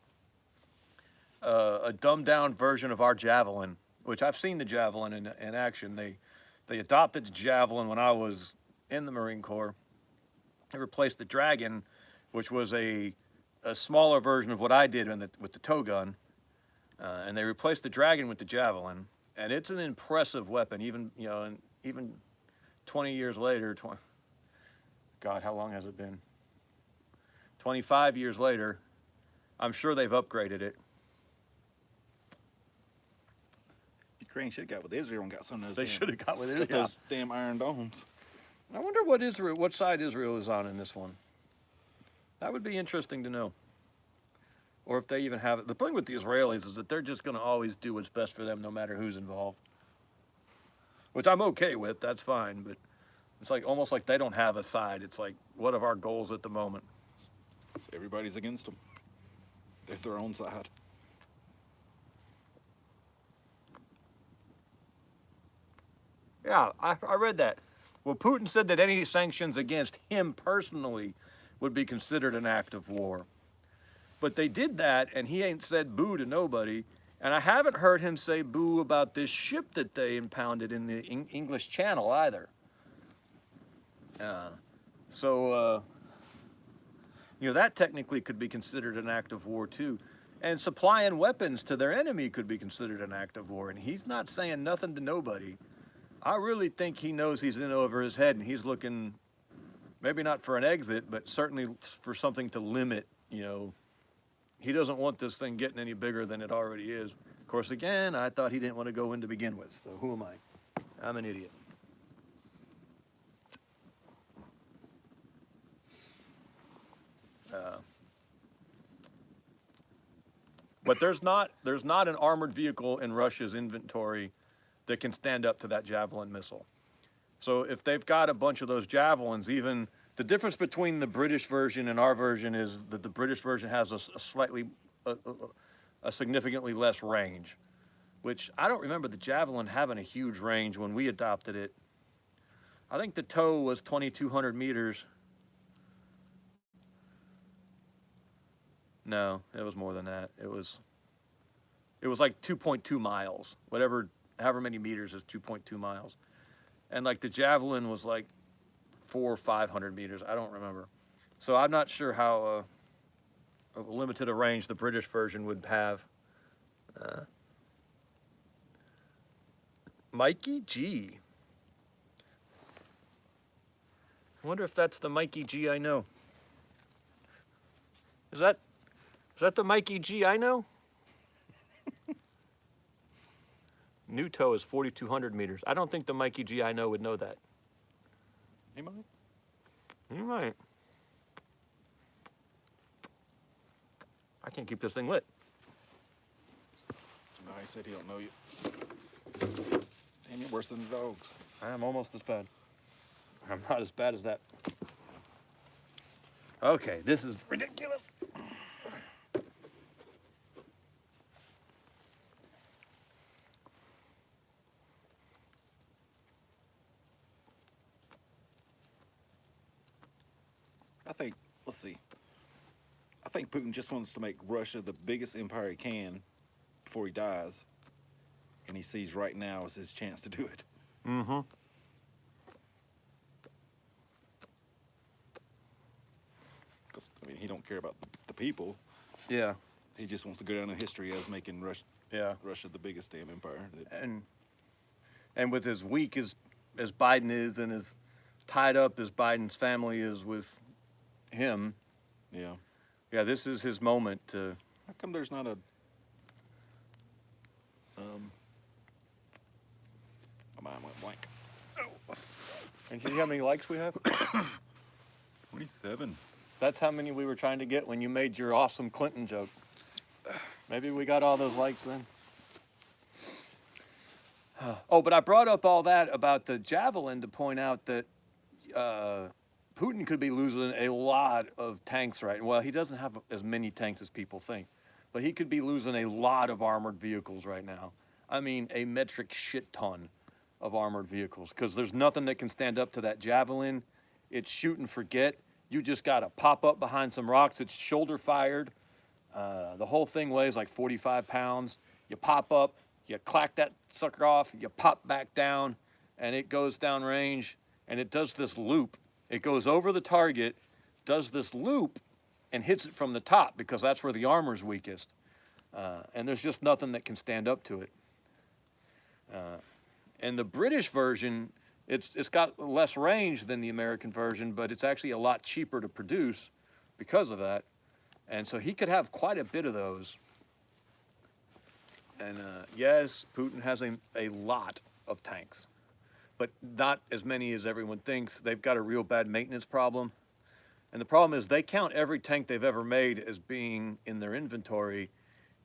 dumbed-down version of our Javelin, which I've seen the Javelin in action. They adopted the Javelin when I was in the Marine Corps. They replaced the Dragon, which was a smaller version of what I did with the tow gun, and they replaced the Dragon with the Javelin, and it's an impressive weapon. Even 20 years later, God, how long has it been? 25 years later, I'm sure they've upgraded it. Ukraine should have got with Israel and got some of those. They should have got with it. Those damn iron domes. I wonder what side Israel is on in this one. That would be interesting to know. Or if they even have it. The thing with the Israelis is that they're just going to always do what's best for them no matter who's involved. Which I'm okay with, that's fine, but it's like almost like they don't have a side. It's like, what are our goals at the moment? So everybody's against them. They're their own side. Yeah, I read that. Well, Putin said that any sanctions against him personally would be considered an act of war. But they did that, and he ain't said boo to nobody. And I haven't heard him say boo about this ship that they impounded in the English Channel either. That technically could be considered an act of war too. And supplying weapons to their enemy could be considered an act of war. And he's not saying nothing to nobody. I really think he knows he's in over his head, and he's looking, maybe not for an exit, but certainly for something to limit, He doesn't want this thing getting any bigger than it already is. Of course, again, I thought he didn't want to go in to begin with, so who am I? I'm an idiot. But there's not an armored vehicle in Russia's inventory that can stand up to that Javelin missile. So if they've got a bunch of those Javelins, even the difference between the British version and our version is that the British version has a significantly less range, which I don't remember the Javelin having a huge range when we adopted it. I think the tow was 2,200 meters. No, it was more than that. It was like 2.2 miles, however many meters is 2.2 miles. And like the Javelin was like 400 or 500 meters. I don't remember. So I'm not sure how limited a range the British version would have. Mikey G. I wonder if that's the Mikey G I know. Is that the Mikey G I know? New tow is 4,200 meters. I don't think the Mikey G I know would know that. He might. He might. I can't keep this thing lit. No, he said he don't know you. Damn, you're worse than the dogs. I am almost as bad. I'm not as bad as that. Okay, this is ridiculous. Let's see. I think Putin just wants to make Russia the biggest empire he can before he dies. And he sees right now as his chance to do it. Mm-hmm. I mean, he don't care about the people. Yeah, He just wants to go down in history as making yeah. Russia the biggest damn empire. And with as weak as Biden is, and as tied up as Biden's family is with him, Yeah. yeah, this is his moment to. How come there's not a my mind went blank. And can you see how many likes we have? 27. That's how many we were trying to get when you made your awesome Clinton joke. Maybe we got all those likes then. Oh, but I brought up all that about the javelin to point out that Putin could be losing a lot of tanks right now. Well, he doesn't have as many tanks as people think, but he could be losing a lot of armored vehicles right now. I mean, a metric shit ton of armored vehicles, because there's nothing that can stand up to that javelin. It's shoot and forget. You just got to pop up behind some rocks. It's shoulder fired. The whole thing weighs like 45 pounds. You pop up, you clack that sucker off, you pop back down, and it goes down range, and it does this loop. It goes over the target, does this loop, and hits it from the top, because that's where the armor's weakest. And there's just nothing that can stand up to it. And the British version, it's got less range than the American version, but it's actually a lot cheaper to produce because of that. And so he could have quite a bit of those. And yes, Putin has a lot of tanks, but not as many as everyone thinks. They've got a real bad maintenance problem. And the problem is they count every tank they've ever made as being in their inventory.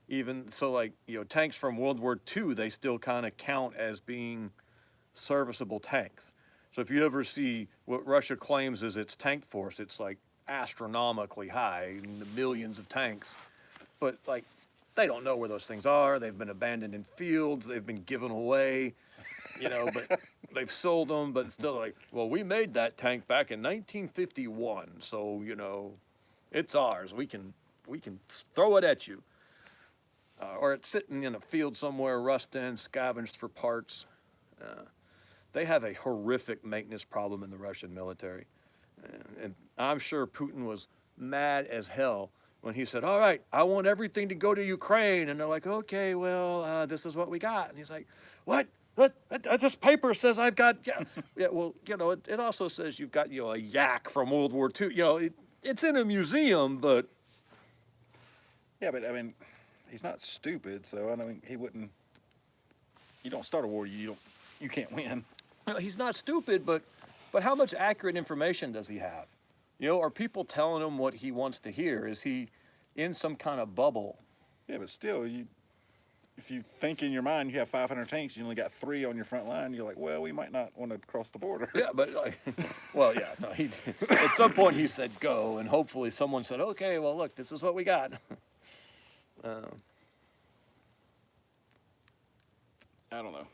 Even so, like, you know, tanks from World War II, they still kind of count as being serviceable tanks. So if you ever see what Russia claims is its tank force, it's like astronomically high, in the millions of tanks. But like, they don't know where those things are. They've been abandoned in fields. They've been given away, you know, but they've sold them, but still like, well, we made that tank back in 1951. So, you know, it's ours. We can throw it at you. Or it's sitting in a field somewhere, rusting, scavenged for parts. They have a horrific maintenance problem in the Russian military. And I'm sure Putin was mad as hell when he said, all right, I want everything to go to Ukraine. And they're like, okay, well, this is what we got. And he's like, what? This paper says I've got, yeah. Yeah, well, you know, it also says you've got, you know, a yak from World War II. You know, it's in a museum, but. Yeah, but I mean, he's not stupid, so I mean, he wouldn't. You don't start a war, you can't win. He's not stupid, but how much accurate information does he have? You know, are people telling him what he wants to hear? Is he in some kind of bubble? Yeah, but still, if you think in your mind you have 500 tanks, you only got 3 on your front line, you're like, well, we might not want to cross the border. Yeah, but like, well, yeah, no, he at some point he said go, and hopefully someone said, okay, well, look, this is what we got. I don't know.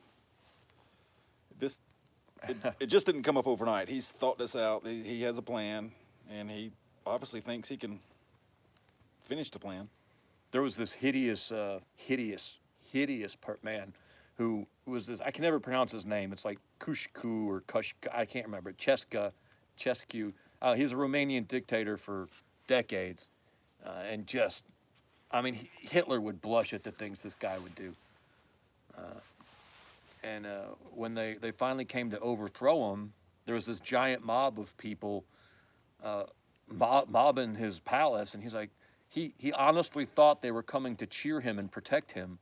It just didn't come up overnight. He's thought this out. He has a plan, and he obviously thinks he can finish the plan. There was this hideous man who was this, I can never pronounce his name. It's like Kushku or Kushka, I can't remember. Chescu. He's a Romanian dictator for decades. And just, I mean, Hitler would blush at the things this guy would do. And when they finally came to overthrow him, there was this giant mob of people mobbing his palace, and he's like, he honestly thought they were coming to cheer him and protect him,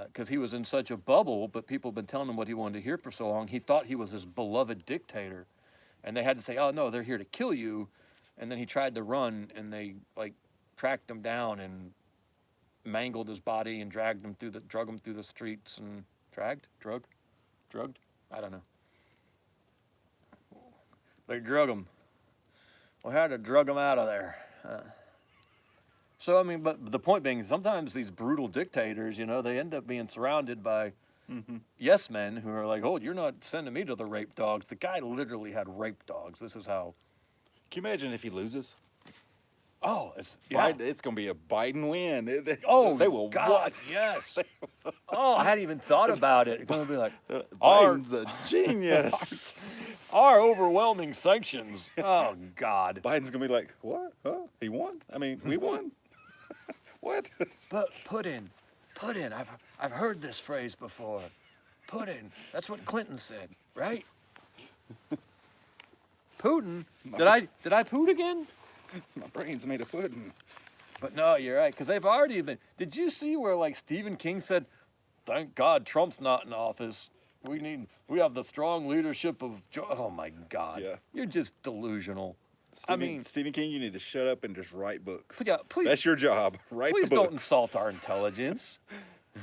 because he was in such a bubble, but people have been telling him what he wanted to hear for so long. He thought he was this beloved dictator, and they had to say, oh no, they're here to kill you. And then he tried to run, and they like tracked him down and mangled his body and drug him through the streets and drugged? I don't know. They drug him. We had to drug him out of there. So, I mean, but the point being, sometimes these brutal dictators, you know, they end up being surrounded by yes men who are like, oh, you're not sending me to the rape dogs. The guy literally had rape dogs. This is how. Can you imagine if he loses? Oh, it's going to be a Biden win. They will. God, yes. Oh, I hadn't even thought about it. It's going to be like, Biden's a genius. our overwhelming sanctions. Oh God. Biden's gonna be like, what? Huh? He won? I mean, we won? What? But Putin. I've heard this phrase before. Putin. That's what Clinton said, right? Putin. Did I poot again? My brain's made of pudding. But no, you're right, because they've already been. Did you see where like Stephen King said, "Thank God Trump's not in office. We have the strong leadership of." Oh my God. Yeah. You're just delusional. I mean, Stephen King, you need to shut up and just write books. yeah, please. That's your job. Write Please the book. don't insult our intelligence.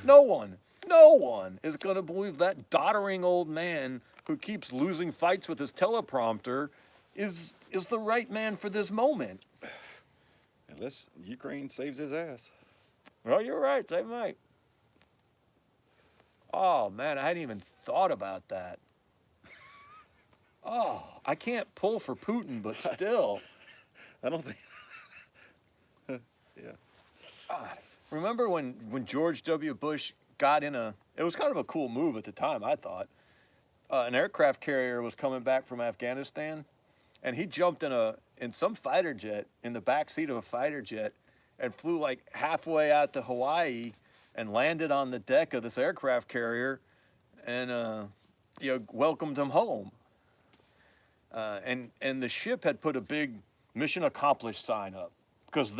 No one is going to believe that doddering old man who keeps losing fights with his teleprompter is the right man for this moment. Unless Ukraine saves his ass. Well, you're right. They might. Oh, man, I hadn't even thought about that. Oh, I can't pull for Putin, but still. I don't think. Yeah. God. Remember when George W. Bush got in it was kind of a cool move at the time, I thought. An aircraft carrier was coming back from Afghanistan, and he jumped in some fighter jet, in the back seat of a fighter jet, and flew like halfway out to Hawaii and landed on the deck of this aircraft carrier and welcomed him home. And the ship had put a big mission accomplished sign up, because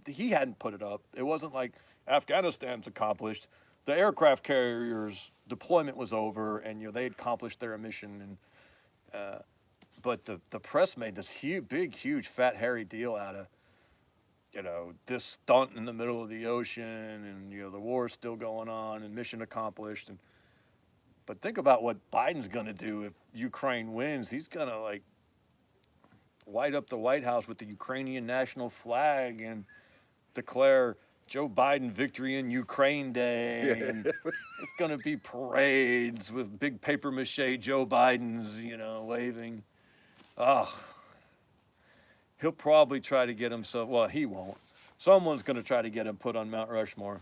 he hadn't put it up. It wasn't like Afghanistan's accomplished. The aircraft carrier's deployment was over, and they had accomplished their mission. And but the press made this huge fat hairy deal out of this stunt in the middle of the ocean, and the war's still going on, and mission accomplished. But think about what Biden's gonna do if Ukraine wins. He's gonna light up the White House with the Ukrainian national flag and declare Joe Biden victory in Ukraine Day. Yeah. And it's gonna be parades with big paper mache Joe Biden's, waving. Oh, he'll probably try to get himself. Well, he won't. Someone's gonna try to get him put on Mount Rushmore.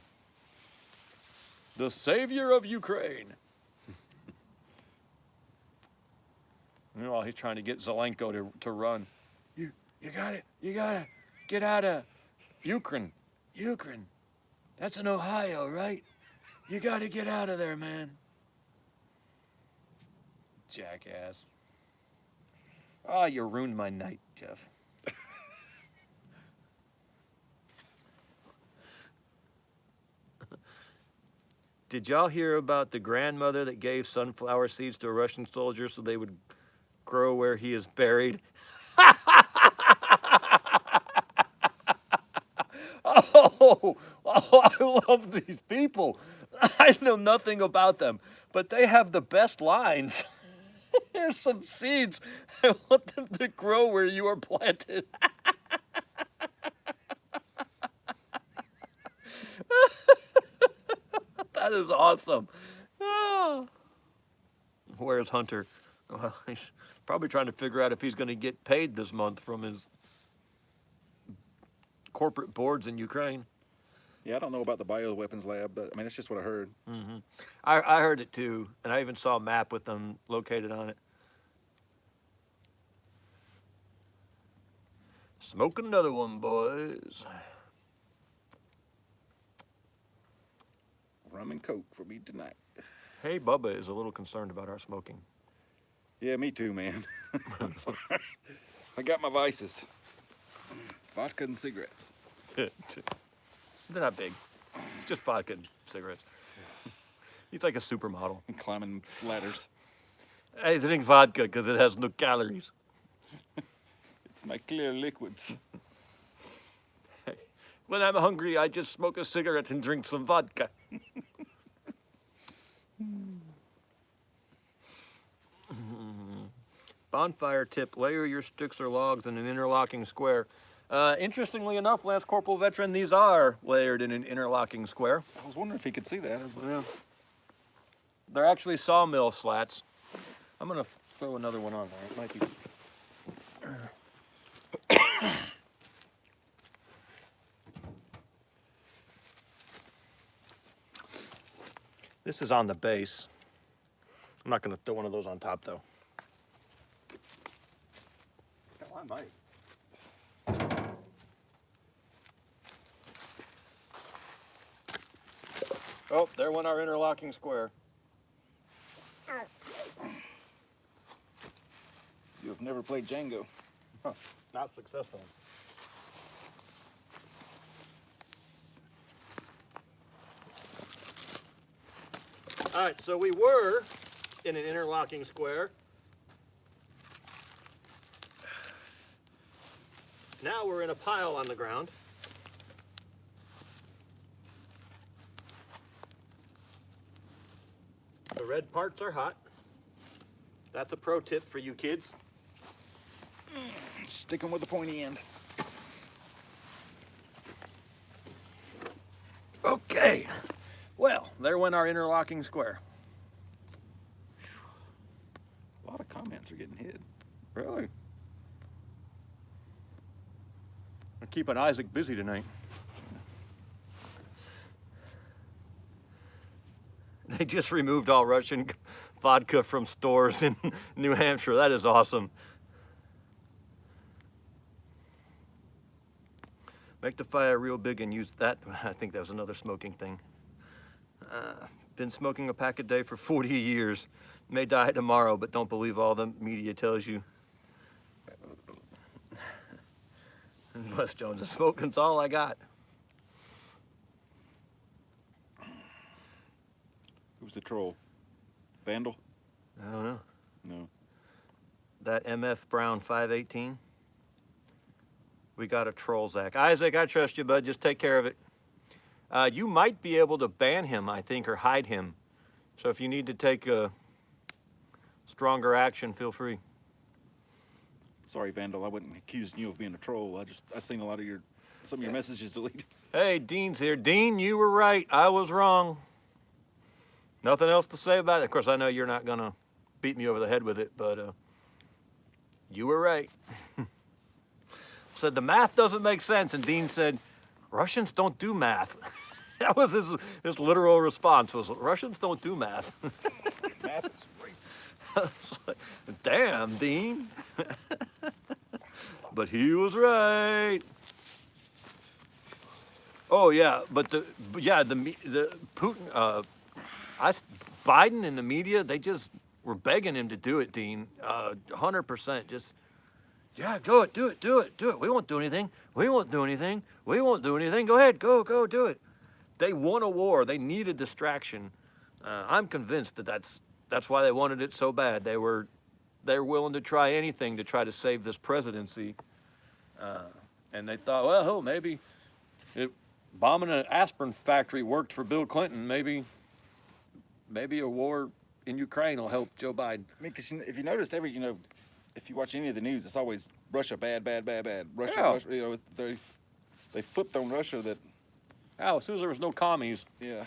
The savior of Ukraine. While he's trying to get Zelenko to run. You got it. You gotta get out of Ukraine. That's in Ohio, right? You gotta get out of there, man. Jackass. Oh, you ruined my night, Jeff. Did y'all hear about the grandmother that gave sunflower seeds to a Russian soldier so they would grow where he is buried? Oh, I love these people. I know nothing about them, but they have the best lines. Here's some seeds. I want them to grow where you are planted. That is awesome. Oh. Where's Hunter? Well, he's probably trying to figure out if he's going to get paid this month from his corporate boards in Ukraine. Yeah, I don't know about the bioweapons lab, but I mean, it's just what I heard. Mm-hmm. I heard it too, and I even saw a map with them located on it. Smoke another one, boys. Rum and Coke for me tonight. Hey, Bubba is a little concerned about our smoking. Yeah, me too, man. I'm sorry. I got my vices. Vodka and cigarettes. They're not big. It's just vodka and cigarettes. He's like a supermodel. And climbing ladders. I drink vodka because it has no calories. It's my clear liquids. When I'm hungry, I just smoke a cigarette and drink some vodka. Bonfire tip, layer your sticks or logs in an interlocking square. Interestingly enough, Lance Corporal Veteran, these are layered in an interlocking square. I was wondering if he could see that. I was like, Yeah. They're actually sawmill slats. I'm going to throw another one on there. It might be... This is on the base. I'm not going to throw one of those on top, though. I might. Oh, there went our interlocking square. You have never played Django. Not successful. All right, so we were in an interlocking square. Now we're in a pile on the ground. The red parts are hot. That's a pro tip for you kids. Stick 'em with the pointy end. Okay. Well, there went our interlocking square. A lot of comments are getting hit. Really? I'm keeping Isaac busy tonight. They just removed all Russian vodka from stores in New Hampshire. That is awesome. Make the fire real big and use that. I think that was another smoking thing. Been smoking a pack a day for 40 years. May die tomorrow, but don't believe all the media tells you. Les Jones, the smoking's all I got. Who's the troll? Vandal? I don't know. No. That MF Brown 518. We got a troll, Zach. Isaac, I trust you, bud. Just take care of it. You might be able to ban him, I think, or hide him. So if you need to take a stronger action, feel free. Sorry, Vandal. I wasn't accusing you of being a troll. I seen a lot of some of your messages deleted. Hey, Dean's here. Dean, you were right. I was wrong. Nothing else to say about it. Of course, I know you're not going to beat me over the head with it, but you were right. Said the math doesn't make sense, and Dean said, Russians don't do math. That was his literal response was, Russians don't do math. Math is racist. Damn, Dean. But he was right. Oh yeah, but the Putin, Biden and the media, they just were begging him to do it, Dean. 100%. Just, yeah, do it. We won't do anything. We won't do anything. Go ahead, go, do it. They won a war. They needed distraction. I'm convinced that's why they wanted it so bad. They're willing to try anything to try to save this presidency. And they thought, well, maybe bombing an aspirin factory worked for Bill Clinton. Maybe a war in Ukraine will help Joe Biden. I mean, because if you noticed, if you watch any of the news, it's always Russia bad. Russia, Yeah. Russia, they flipped on Russia that. Oh, as soon as there was no commies. Yeah.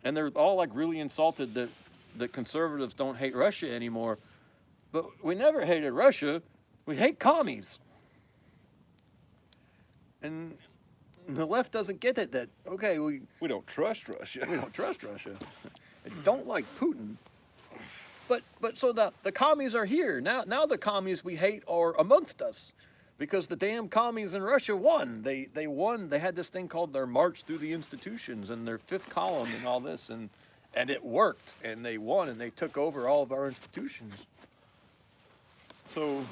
And they're all like really insulted that conservatives don't hate Russia anymore. But we never hated Russia. We hate commies. And the left doesn't get it that, okay, we don't trust Russia. We don't trust Russia. I don't like Putin. But so the commies are here. Now the commies we hate are amongst us. Because the damn commies in Russia won. They won. They had this thing called their March Through the Institutions and their fifth column and all this. And it worked. And they won. And they took over all of our institutions. So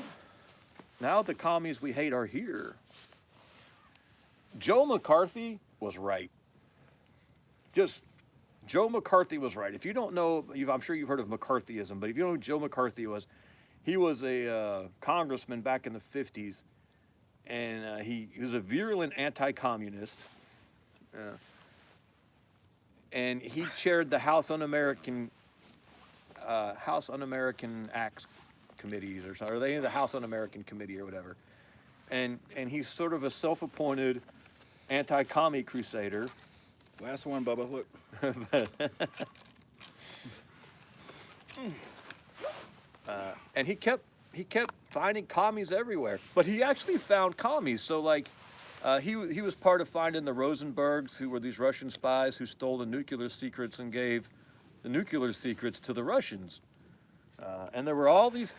now the commies we hate are here. Joe McCarthy was right. Joe McCarthy was right. If you don't know, I'm sure you've heard of McCarthyism, but if you don't know who Joe McCarthy was, he was a congressman back in the 50s, and he was a virulent anti-communist, and he chaired the House Un-American Acts committees or something, or they in the House Un-American Committee or whatever, and he's sort of a self-appointed anti-commie crusader. Last one, Bubba. Look. And he kept finding commies everywhere, but he actually found commies. So like, he was part of finding the Rosenbergs, who were these Russian spies who stole the nuclear secrets and gave the nuclear secrets to the Russians. And there were all these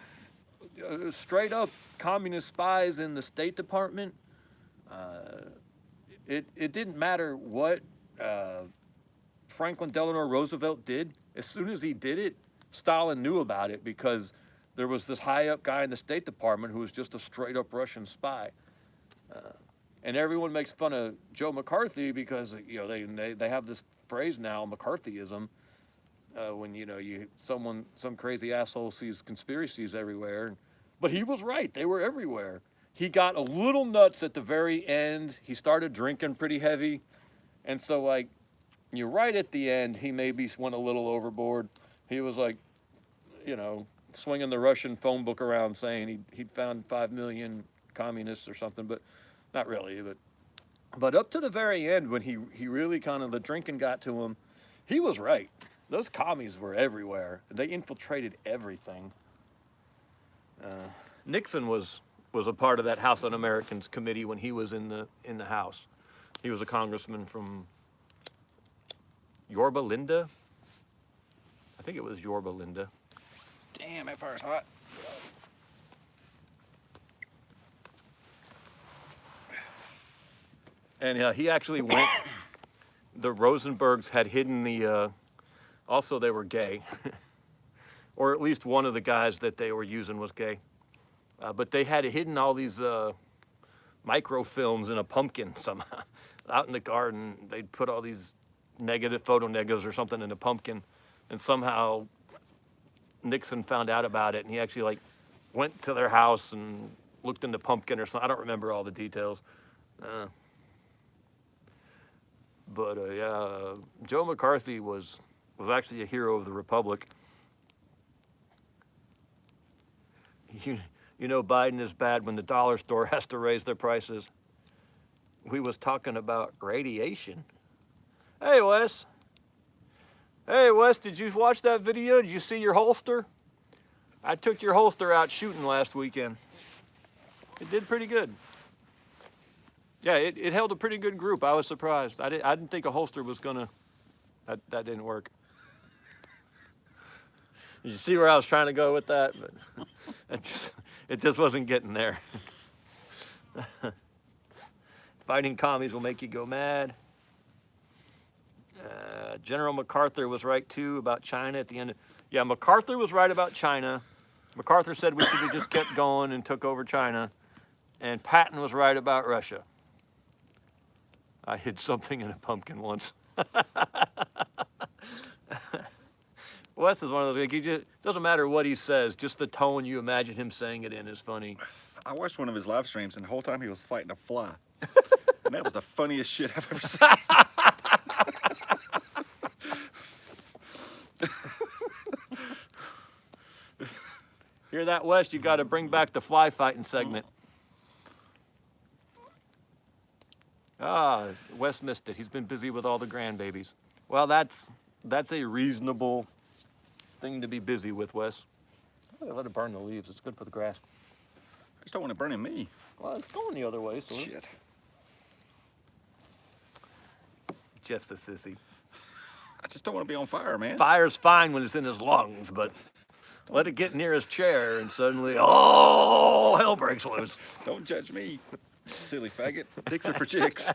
straight up communist spies in the State Department. It didn't matter what Franklin Delano Roosevelt did. As soon as he did it, Stalin knew about it because there was this high up guy in the State Department who was just a straight up Russian spy. And everyone makes fun of Joe McCarthy because they have this phrase now, McCarthyism, when some crazy asshole sees conspiracies everywhere. But he was right; they were everywhere. He got a little nuts at the very end. He started drinking pretty heavy, and so right at the end, he maybe went a little overboard. He was swinging the Russian phone book around saying he'd found 5 million communists or something, but not really. But up to the very end, when he really kind of, the drinking got to him, he was right. Those commies were everywhere. They infiltrated everything. Nixon was a part of that House Un-Americans committee when he was in the House. He was a congressman from Yorba Linda. I think it was Yorba Linda. Damn, that fire's hot. And he actually went, the Rosenbergs had hidden also they were gay. Or at least one of the guys that they were using was gay. But they had hidden all these microfilms in a pumpkin somehow. Out in the garden, they'd put all these photo negatives or something in a pumpkin. And somehow Nixon found out about it, and he actually went to their house and looked in the pumpkin or something. I don't remember all the details. But Joe McCarthy was actually a hero of the Republic. You know Biden is bad when the dollar store has to raise their prices. We was talking about radiation. Hey, Wes. Hey, Wes, did you watch that video? Did you see your holster? I took your holster out shooting last weekend. It did pretty good. Yeah, it held a pretty good group. I was surprised. I didn't think a holster was gonna. That didn't work. Did you see where I was trying to go with that? But it just wasn't getting there. Fighting commies will make you go mad. General MacArthur was right too about China at the end. Yeah, MacArthur was right about China. MacArthur said we should have just kept going and took over China. And Patton was right about Russia. I hid something in a pumpkin once. Wes is one of those, it doesn't matter what he says, just the tone you imagine him saying it in is funny. I watched one of his live streams, and the whole time he was fighting a fly. And that was the funniest shit I've ever seen. Hear that, Wes? You got to bring back the fly fighting segment. Wes missed it. He's been busy with all the grandbabies. Well, that's a reasonable thing to be busy with, Wes. Let it burn the leaves. It's good for the grass. I just don't want it burning me. Well, it's going the other way, so. Shit. Jeff's a sissy. I just don't want to be on fire, man. Fire's fine when it's in his lungs, but let it get near his chair and suddenly, oh, hell breaks loose. Don't judge me, silly faggot. Dicks are for chicks.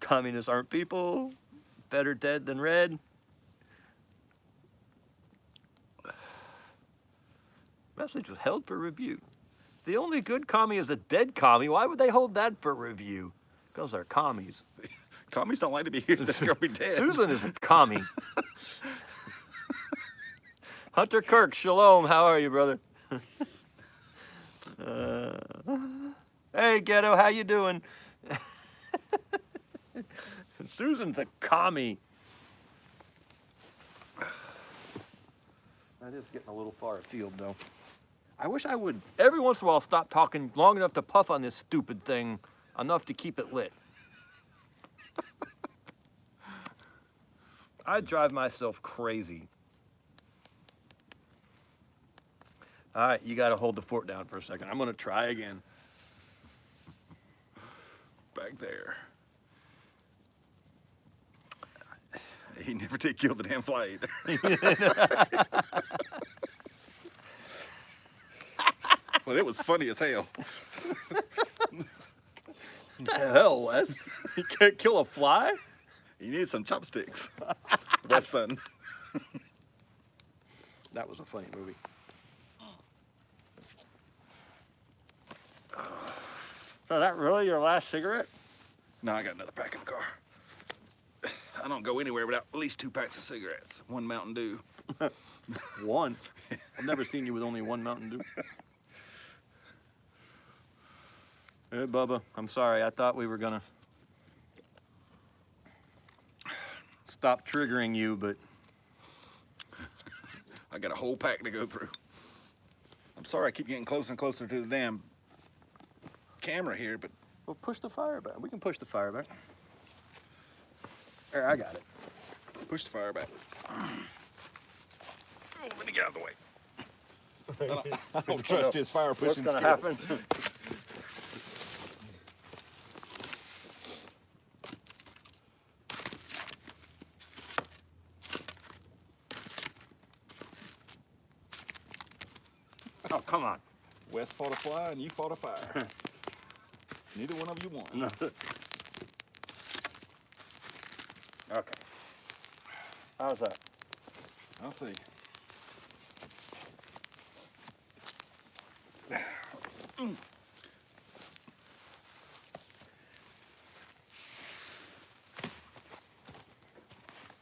Communists aren't people. Better dead than red. Message was held for review. The only good commie is a dead commie. Why would they hold that for review? Because they're commies. Commies don't like to be here. They're going to be dead. Susan is a commie. Hunter Kirk, shalom. How are you, brother? Hey, Ghetto, how you doing? Susan's a commie. That is getting a little far afield, though. I wish I would, every once in a while, stop talking long enough to puff on this stupid thing, enough to keep it lit. I drive myself crazy. All right, you got to hold the fort down for a second. I'm going to try again. Back there. He never did kill the damn fly either. Well, it was funny as hell. What the hell, Wes? You can't kill a fly? He needed some chopsticks. Wes' son. That was a funny movie. So is that really your last cigarette? No, I got another pack in the car. I don't go anywhere without at least 2 packs of cigarettes. 1 Mountain Dew. One. I've never seen you with only 1 Mountain Dew. Hey, Bubba, I'm sorry. I thought we were gonna stop triggering you, but I got a whole pack to go through. I'm sorry I keep getting closer and closer to the damn camera here, but we'll push the fire back. We can push the fire back. There, I got it. push the fire back. Let me get out of the way. I don't trust his fire pushing What's skills. gonna happen? Oh, come on. Wes fought a fly and you fought a fire. Neither one of you won. No. Okay. How's that? I'll see.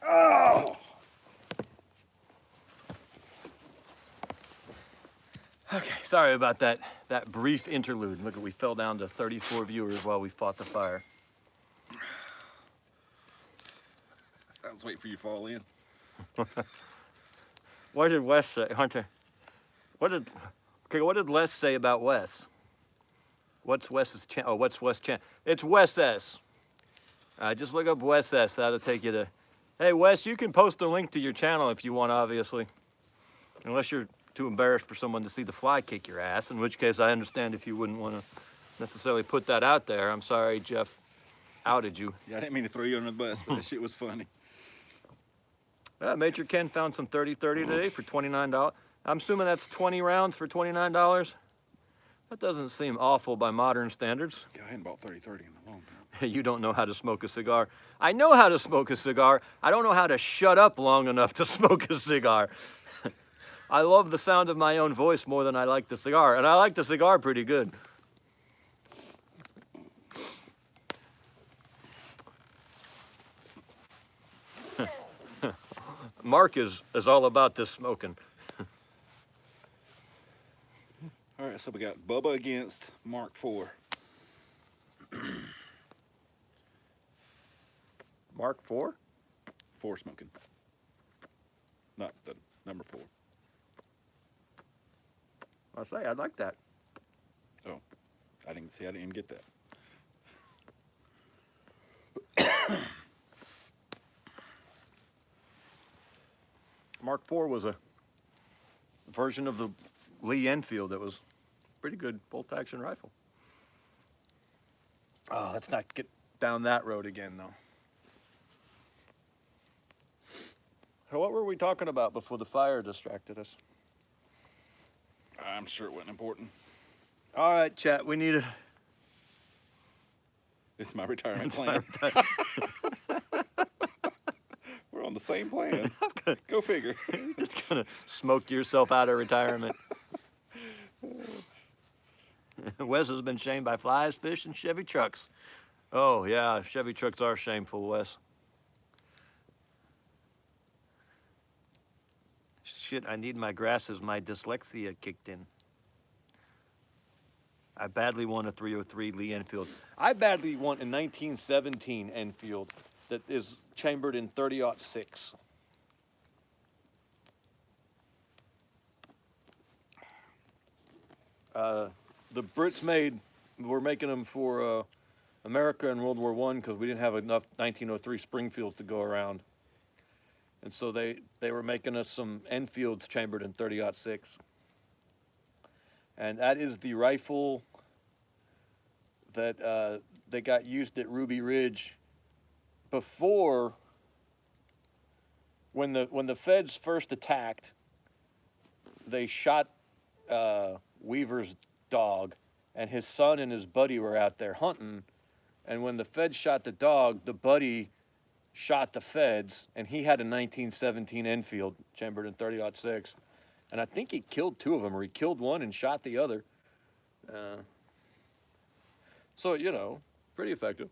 Oh! Okay, sorry about that brief interlude. Look, we fell down to 34 viewers while we fought the fire. I was waiting for you to fall in. What did Wes say, Hunter? What did Les say about Wes? What's Wes's channel? Oh, what's Wes' channel? It's Wes S. Just look up Wes S. That'll take you to. Hey Wes, you can post a link to your channel if you want, obviously, unless you're too embarrassed for someone to see the fly kick your ass. In which case, I understand if you wouldn't want to necessarily put that out there. I'm sorry, Jeff outed you. Yeah, I didn't mean to throw you under the bus, but that shit was funny. Major Ken found some 30-30 today for $29. I'm assuming that's 20 rounds for $29. That doesn't seem awful by modern standards. God, I hadn't bought 30-30 in a long time. You don't know how to smoke a cigar. I know how to smoke a cigar. I don't know how to shut up long enough to smoke a cigar. I love the sound of my own voice more than I like the cigar, and I like the cigar pretty good. Mark is all about this smoking. All right, so we got Bubba against Mark IV. Mark IV? 4 smoking. Not the number 4. I'll say, I'd like that. Oh, I didn't even get that. Mark IV was a version of the Lee Enfield that was pretty good bolt-action rifle. Oh, let's not get down that road again, though. So what were we talking about before the fire distracted us? I'm sure it wasn't important. All right, chat, we need a... It's my retirement plan. We're on the same plan. Go figure. You're just gonna smoke yourself out of retirement. Wes has been shamed by flies, fish, and Chevy trucks. Oh, yeah, Chevy trucks are shameful, Wes. Shit, I need my glasses. My dyslexia kicked in. I badly want a 303 Lee Enfield. I badly want a 1917 Enfield that is chambered in 30-06. The Brits were making them for America in World War I because we didn't have enough 1903 Springfields to go around. And so they were making us some Enfields chambered in 30-06. And that is the rifle that they got used at Ruby Ridge before when the feds first attacked, they shot Weaver's dog, and his son and his buddy were out there hunting. And when the feds shot the dog, the buddy shot the feds, and he had a 1917 Enfield chambered in 30-06, and I think he killed two of them, or he killed one and shot the other. So you know, pretty effective.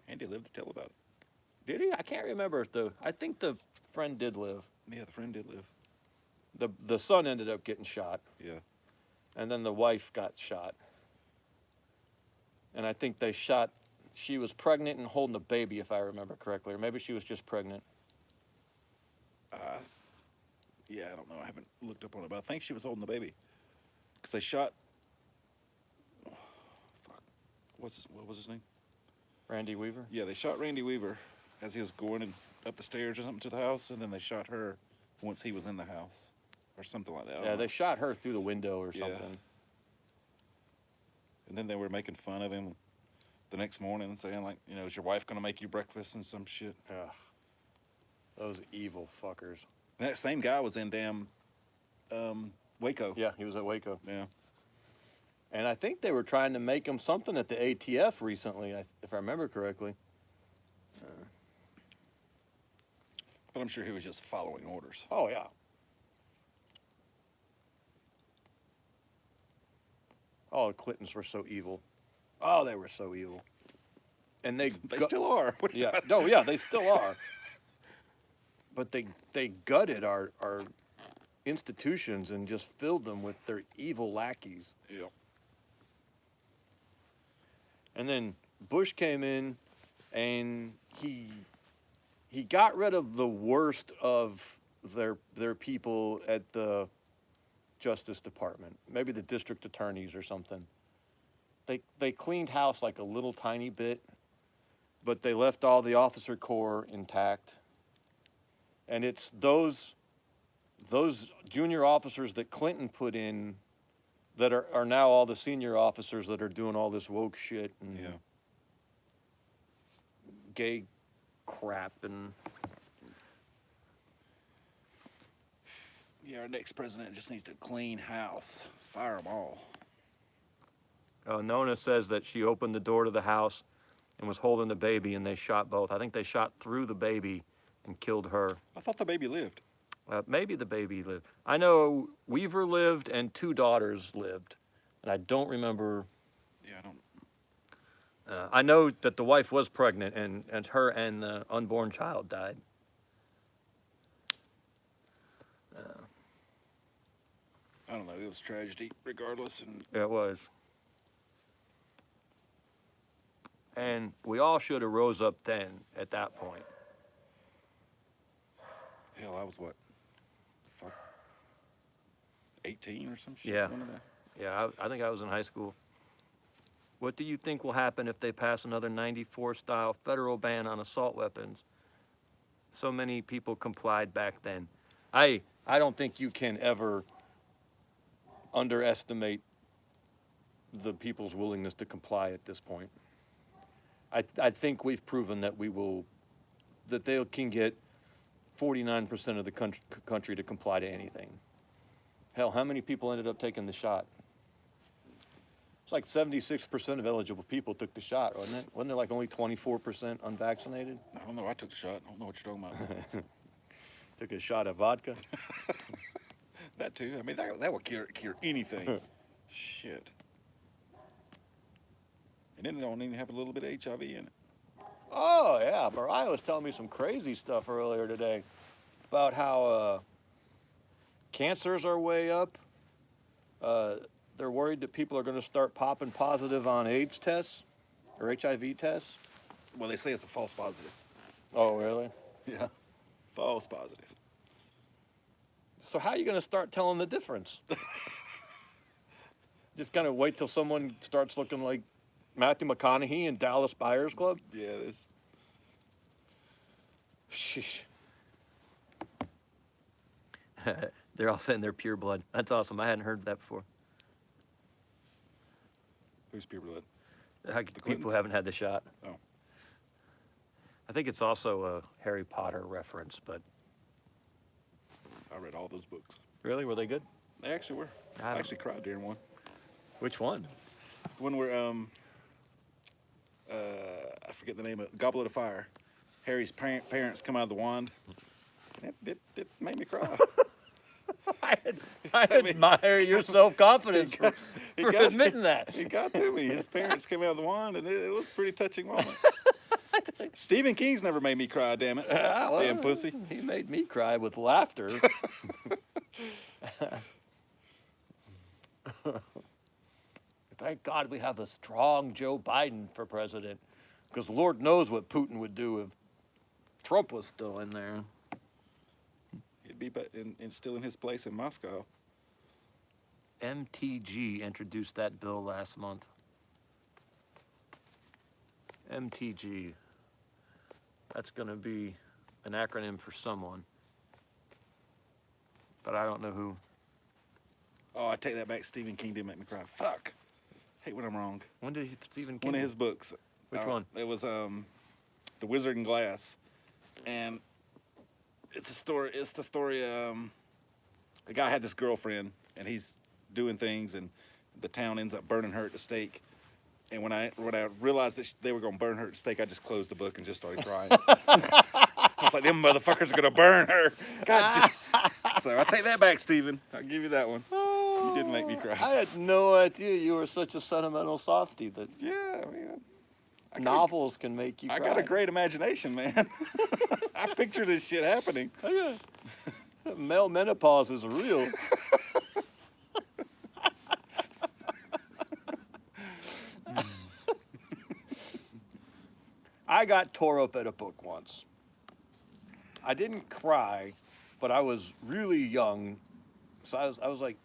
Andy lived to tell about it. Did he? I can't remember if I think the friend did live. Yeah, the friend did live. The son ended up getting shot, Yeah. and then the wife got shot. And I think she was pregnant and holding a baby, if I remember correctly, or maybe she was just pregnant. Yeah, I don't know. I haven't looked up on it, but I think she was holding the baby. Because they shot. Oh, fuck. What was his name? Randy Weaver? Yeah, they shot Randy Weaver as he was going up the stairs or something to the house, and then they shot her once he was in the house, or something like that. I don't Yeah, know. they shot her through the window or Yeah. something. And then they were making fun of him the next morning, saying like, you know, is your wife gonna make you breakfast and some shit? Ugh. Those evil fuckers. And that same guy was in damn Waco. Yeah, he was at Waco. Yeah. And I think they were trying to make him something at the ATF recently, if I remember correctly. But I'm sure he was just following orders. Oh, yeah. Oh, the Clintons were so evil. Oh, they were so evil. And they Still are. What are you yeah. talking- No, yeah, they still are. But they gutted our institutions and just filled them with their evil lackeys. Yeah. And then Bush came in, and he got rid of the worst of their people at the Justice Department, maybe the district attorneys or something. They cleaned house like a little tiny bit, but they left all the officer corps intact. And it's those junior officers that Clinton put in that are now all the senior officers that are doing all this woke shit and Yeah. gay crap and Yeah, our next president just needs to clean house. Fire them all. Nona says that she opened the door to the house and was holding the baby, and they shot both. I think they shot through the baby and killed her. I thought the baby lived. Maybe the baby lived. I know Weaver lived and two daughters lived, and I don't remember. Yeah, I don't. I know that the wife was pregnant, and her and the unborn child died. I don't know. It was tragedy, regardless. And It was. And we all should have rose up then at that point. hell, I was what? Fuck. 18 or some shit. Yeah. One of that. Yeah, I think I was in high school. What do you think will happen if they pass another 94-style federal ban on assault weapons? So many people complied back then. I don't think you can ever underestimate the people's willingness to comply at this point. I think we've proven that that they can get 49% of the country to comply to anything. Hell, how many people ended up taking the shot? It's like 76% of eligible people took the shot, wasn't it? Wasn't there like only 24% unvaccinated? I don't know. I took the shot. I don't know what you're talking about. Took a shot of vodka. That too. I mean, that would cure anything. Shit. And then it don't even have a little bit of HIV in it. Oh, yeah. Mariah was telling me some crazy stuff earlier today about how cancers are way up. They're worried that people are going to start popping positive on AIDS tests or HIV tests. Well, they say it's a false positive. Oh, really? Yeah. False positive. So how are you going to start telling the difference? Just kind of wait till someone starts looking like Matthew McConaughey in Dallas Buyers Club? Yeah, this. Sheesh. They're all saying they're pure blood. That's awesome. I hadn't heard that before. Who's pure blood? People Clintons? haven't had the shot. Oh. I think it's also a Harry Potter reference, but I read all those books. really, were they good? They actually were. I I don't- actually cried during one. Which one? When we're I forget the name of it, Goblet of Fire. Harry's parents come out of the wand. It made me cry. I admire your self-confidence for He got- admitting that. It got to me. His parents came out of the wand, and it was a pretty touching moment. Stephen King's never made me cry, damn it. Damn pussy. He made me cry with laughter. Thank God we have a strong Joe Biden for president, because Lord knows what Putin would do if Trump was still in there. He'd be still in his place in Moscow. MTG introduced that bill last month. MTG. That's going to be an acronym for someone, but I don't know who. Oh, I take that back. Stephen King did make me cry. Fuck. Hate when I'm wrong. When did Stephen King? One of his books. Which one? It was The Wizard in Glass, and it's a story. It's the story. A guy had this girlfriend, and he's doing things, and the town ends up burning her at the stake. And when I realized that they were gonna burn her at the stake, I just closed the book and just started crying. I was like, them motherfuckers are gonna burn her. God. So I take that back, Stephen. I'll give you that one. You didn't make me cry. I had no idea you were such a sentimental softie that Yeah, I mean, novels can make you cry. I got a great imagination, man. I picture this shit happening. Oh, yeah. Male menopause is real. I got tore up at a book once. I didn't cry, but I was really young. So I was like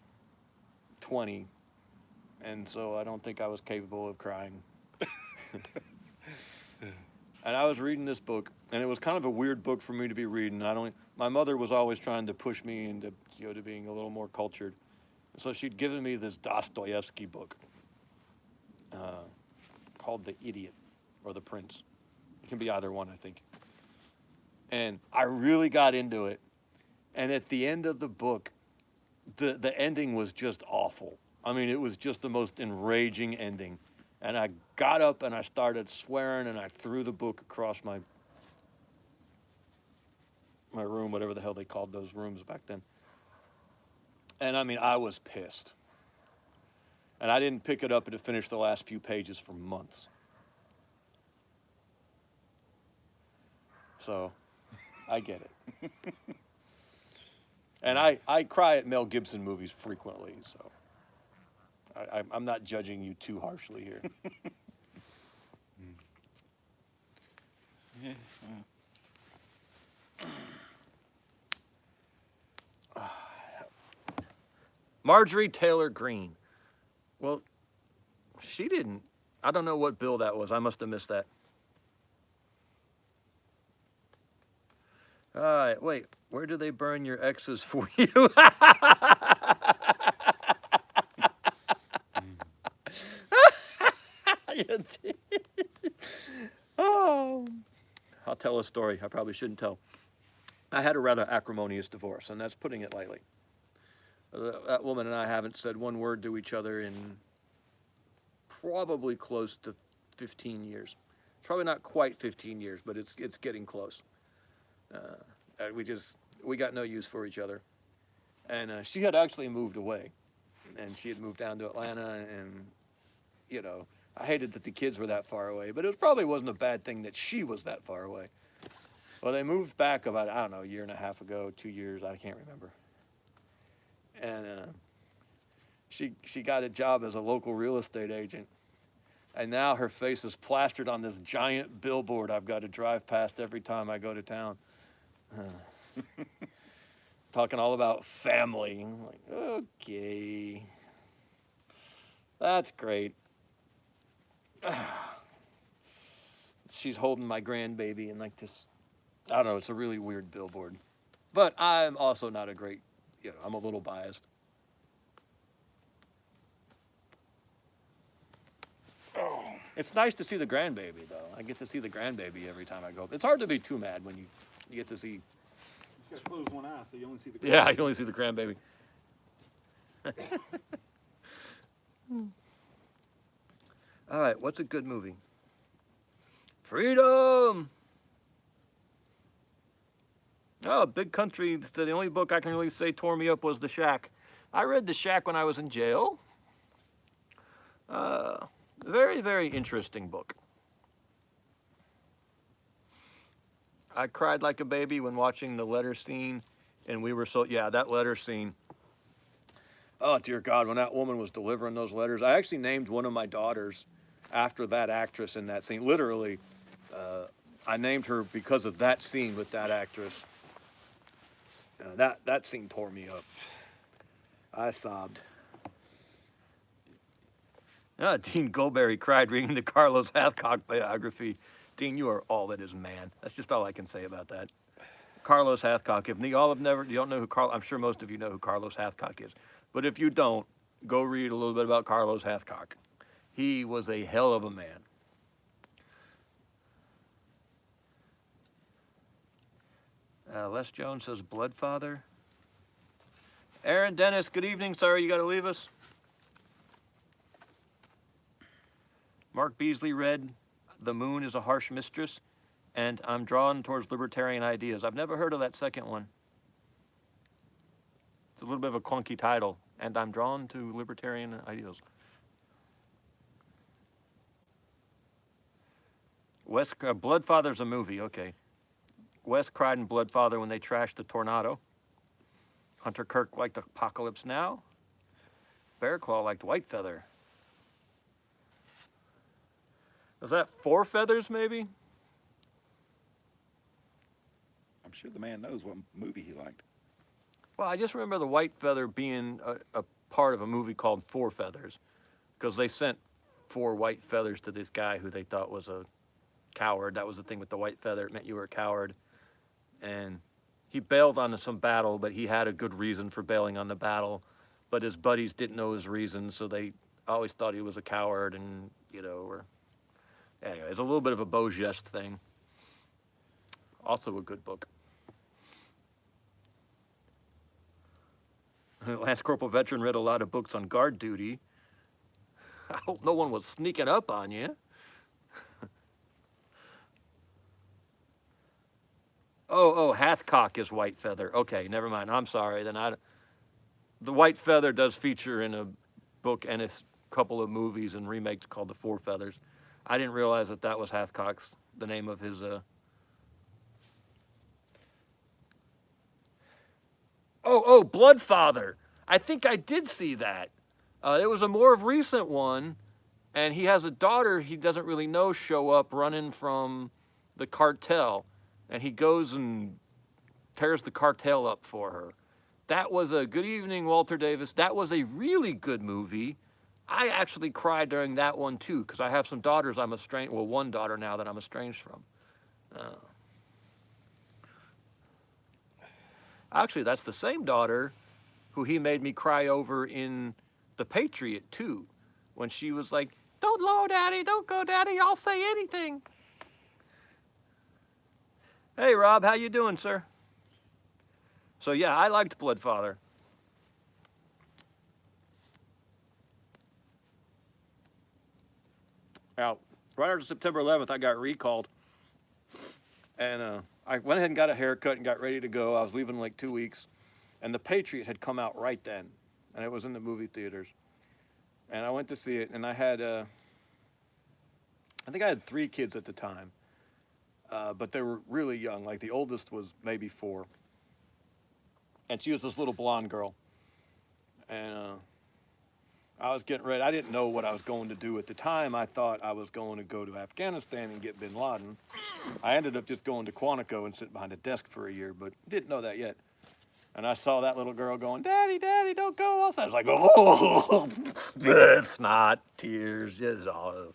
20. And so I don't think I was capable of crying. And I was reading this book, and it was kind of a weird book for me to be reading. My mother was always trying to push me into, to being a little more cultured. So she'd given me this Dostoevsky book called The Idiot or The Prince. It can be either one, I think. And I really got into it. And at the end of the book, the ending was just awful. I mean, it was just the most enraging ending. And I got up and I started swearing, and I threw the book across my room, whatever the hell they called those rooms back then. And I mean, I was pissed. And I didn't pick it up and to finish the last few pages for months. So, I get it. And I cry at Mel Gibson movies frequently, so I'm not judging you too harshly here. Yeah. Marjorie Taylor Greene. Well, she didn't. I don't know what bill that was. I must have missed that. All right, wait. Where do they burn your exes for you? Oh. I'll tell a story I probably shouldn't tell. I had a rather acrimonious divorce, and that's putting it lightly. That woman and I haven't said one word to each other in probably close to 15 years. Probably not quite 15 years, but it's getting close. We got no use for each other. And she had actually moved away, and she had moved down to Atlanta, and, I hated that the kids were that far away, but it probably wasn't a bad thing that she was that far away. Well, they moved back about, I don't know, a year and a half ago, 2 years, I can't remember. And she got a job as a local real estate agent. And now her face is plastered on this giant billboard I've got to drive past every time I go to town. Talking all about family. I'm like, okay. That's great. She's holding my grandbaby and like this, I don't know, it's a really weird billboard. But I'm also not a great, I'm a little biased. Oh. It's nice to see the grandbaby, though. I get to see the grandbaby every time I go. It's hard to be too mad when you get to see. You gotta close one eye so you only see the. Yeah, you only see the grandbaby. All right, what's a good movie? Freedom! Oh, Big Country. The only book I can really say tore me up was The Shack. I read The Shack when I was in jail. Very, very interesting book. I cried like a baby when watching the letter scene, and we were so, yeah, that letter scene. Oh, dear God, when that woman was delivering those letters, I actually named one of my daughters after that actress in that scene. Literally, I named her because of that scene with that actress. That scene tore me up. I sobbed. Dean Goldberry cried reading the Carlos Hathcock biography. Dean, you are all that is man. That's just all I can say about that. Carlos Hathcock. If you don't know who Carlos, I'm sure most of you know who Carlos Hathcock is. But if you don't, go read a little bit about Carlos Hathcock. He was a hell of a man. Les Jones says, Bloodfather. Aaron Dennis, good evening. Sorry you got to leave us. Mark Beasley read The Moon is a Harsh Mistress, and I'm drawn towards libertarian ideas. I've never heard of that second one. It's a little bit of a clunky title, and I'm drawn to libertarian ideals. Bloodfather's a movie, okay. Wes cried in Bloodfather when they trashed the Tornado. Hunter Kirk liked Apocalypse Now. Bear Claw liked Whitefeather. Is that Four Feathers, maybe? I'm sure the man knows what movie he liked. Well, I just remember the Whitefeather being a part of a movie called Four Feathers, because they sent 4 white feathers to this guy who they thought was a coward. That was the thing with the white feather. It meant you were a coward. And he bailed on some battle, but he had a good reason for bailing on the battle. But his buddies didn't know his reason, so they always thought he was a coward, and, or... Anyway, it's a little bit of a Beau Geste thing. Also a good book. Lance Corporal Veteran read a lot of books on guard duty. I hope no one was sneaking up on you. Oh, Hathcock is Whitefeather. Okay, never mind. I'm sorry. Then the Whitefeather does feature in a book and a couple of movies and remakes called The Four Feathers. I didn't realize that was Hathcock's, the name of his... Oh, Bloodfather. I think I did see that. It was a more recent one, and he has a daughter he doesn't really know show up running from the cartel, and he goes and tears the cartel up for her. That was a good evening, Walter Davis. That was a really good movie. I actually cried during that one, too, because I have some daughters I'm estranged, well, one daughter now that I'm estranged from. Actually, that's the same daughter who he made me cry over in The Patriot, too, when she was like, "Don't lower, Daddy, don't go, Daddy, I'll say anything." Hey, Rob, how you doing, sir? So, yeah, I liked Bloodfather. Now, right after September 11th, I got recalled, and I went ahead and got a haircut and got ready to go. I was leaving in like 2 weeks, and The Patriot had come out right then, and it was in the movie theaters. And I went to see it, and I had, I think I had 3 kids at the time, but they were really young. Like the oldest was maybe 4, and she was this little blonde girl, and I was getting ready. I didn't know what I was going to do at the time. I thought I was going to go to Afghanistan and get bin Laden. I ended up just going to Quantico and sitting behind a desk for a year, but didn't know that yet. And I saw that little girl going, "Daddy, Daddy, don't go." I was like, oh, it's not tears. It's all.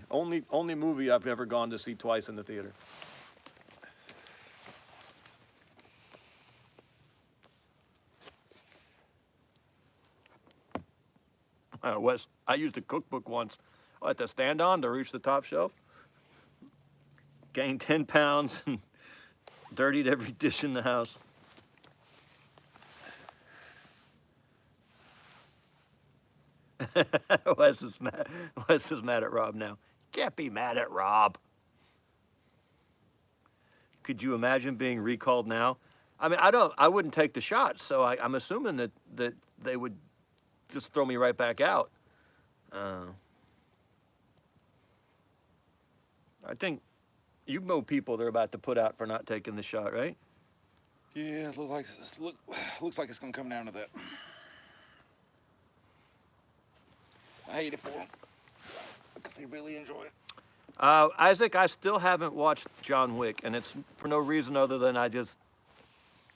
Only movie I've ever gone to see twice in the theater. Wes, I used a cookbook once. What, to stand on to reach the top shelf? Gained 10 pounds and dirtied every dish in the house. Wes is mad at Rob now. Can't be mad at Rob. Could you imagine being recalled now? I mean, I wouldn't take the shot, so I'm assuming that they would just throw me right back out. I think you know people they're about to put out for not taking the shot, right? Yeah, it looks like it's gonna come down to that. I hate it for them because they really enjoy it. Isaac, I still haven't watched John Wick, and it's for no reason other than I just,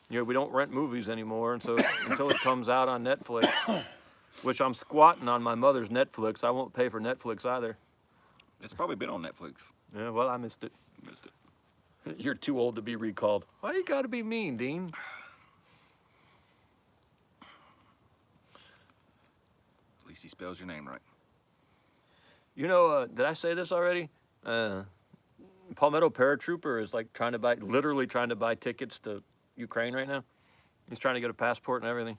we don't rent movies anymore, and so until it comes out on Netflix, which I'm squatting on my mother's Netflix, I won't pay for Netflix either. It's probably been on Netflix. Yeah, well, I missed it. You're too old to be recalled. Why you gotta be mean, Dean? At least he spells your name right. You know, did I say this already? Palmetto Paratrooper is like literally trying to buy tickets to Ukraine right now. He's trying to get a passport and everything.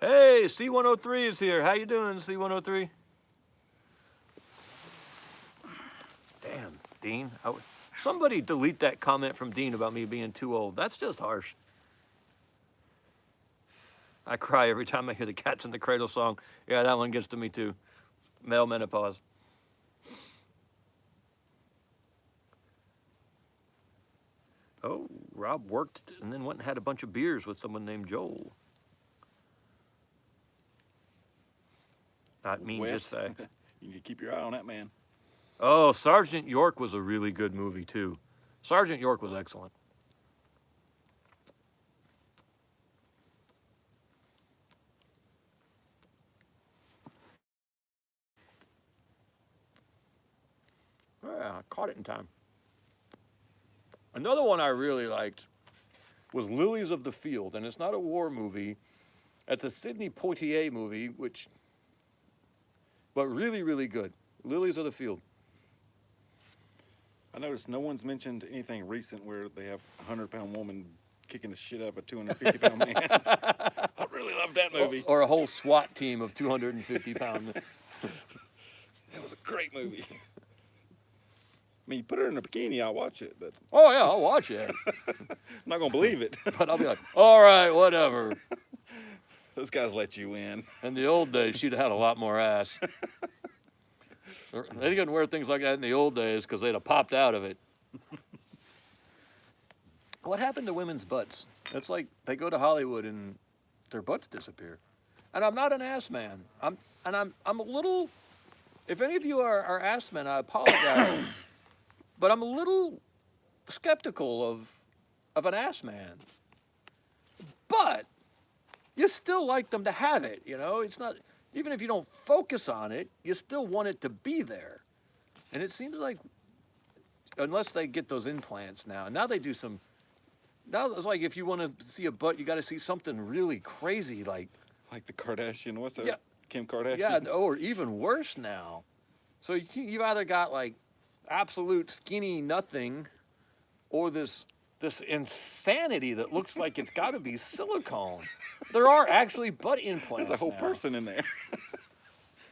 Hey, C-103 is here. How you doing, C-103? Damn, Dean. Somebody delete that comment from Dean about me being too old. That's just harsh. I cry every time I hear the Cats in the Cradle song. Yeah, that one gets to me too. Male menopause. Oh, Rob worked and then went and had a bunch of beers with someone named Joel. Not mean, Wes, just facts. You need to keep your eye on that man. Oh, Sergeant York was a really good movie too. Sergeant York was excellent. Yeah, I caught it in time. Another one I really liked was Lilies of the Field, and it's not a war movie. It's a Sidney Poitier movie, but really, really good. Lilies of the Field. I noticed no one's mentioned anything recent where they have a 100-pound woman kicking the shit out of a 250-pound man. I really love that movie. Or a whole SWAT team of 250 pounds. It was a great movie. I mean, you put her in a bikini, I'll watch it, but Oh yeah, I'll watch it. I'm not gonna believe it. But I'll be like, all right, whatever. Those guys let you in. In the old days, she'd have had a lot more ass. They didn't wear things like that in the old days because they'd have popped out of it. What happened to women's butts? It's like they go to Hollywood and their butts disappear. And I'm not an ass man. I'm a little. If any of you are ass men, I apologize. But I'm a little skeptical of an ass man. But you still like them to have it, It's not, even if you don't focus on it, you still want it to be there. And it seems like, unless they get those implants now they do some, now it's like if you want to see a butt, you got to see something really crazy like the Kardashian, what's that? Yeah. Kim Kardashian? Yeah, or even worse now. So you've either got like absolute skinny nothing or this insanity that looks like it's got to be silicone. There are actually butt implants. There's a whole now. person in there.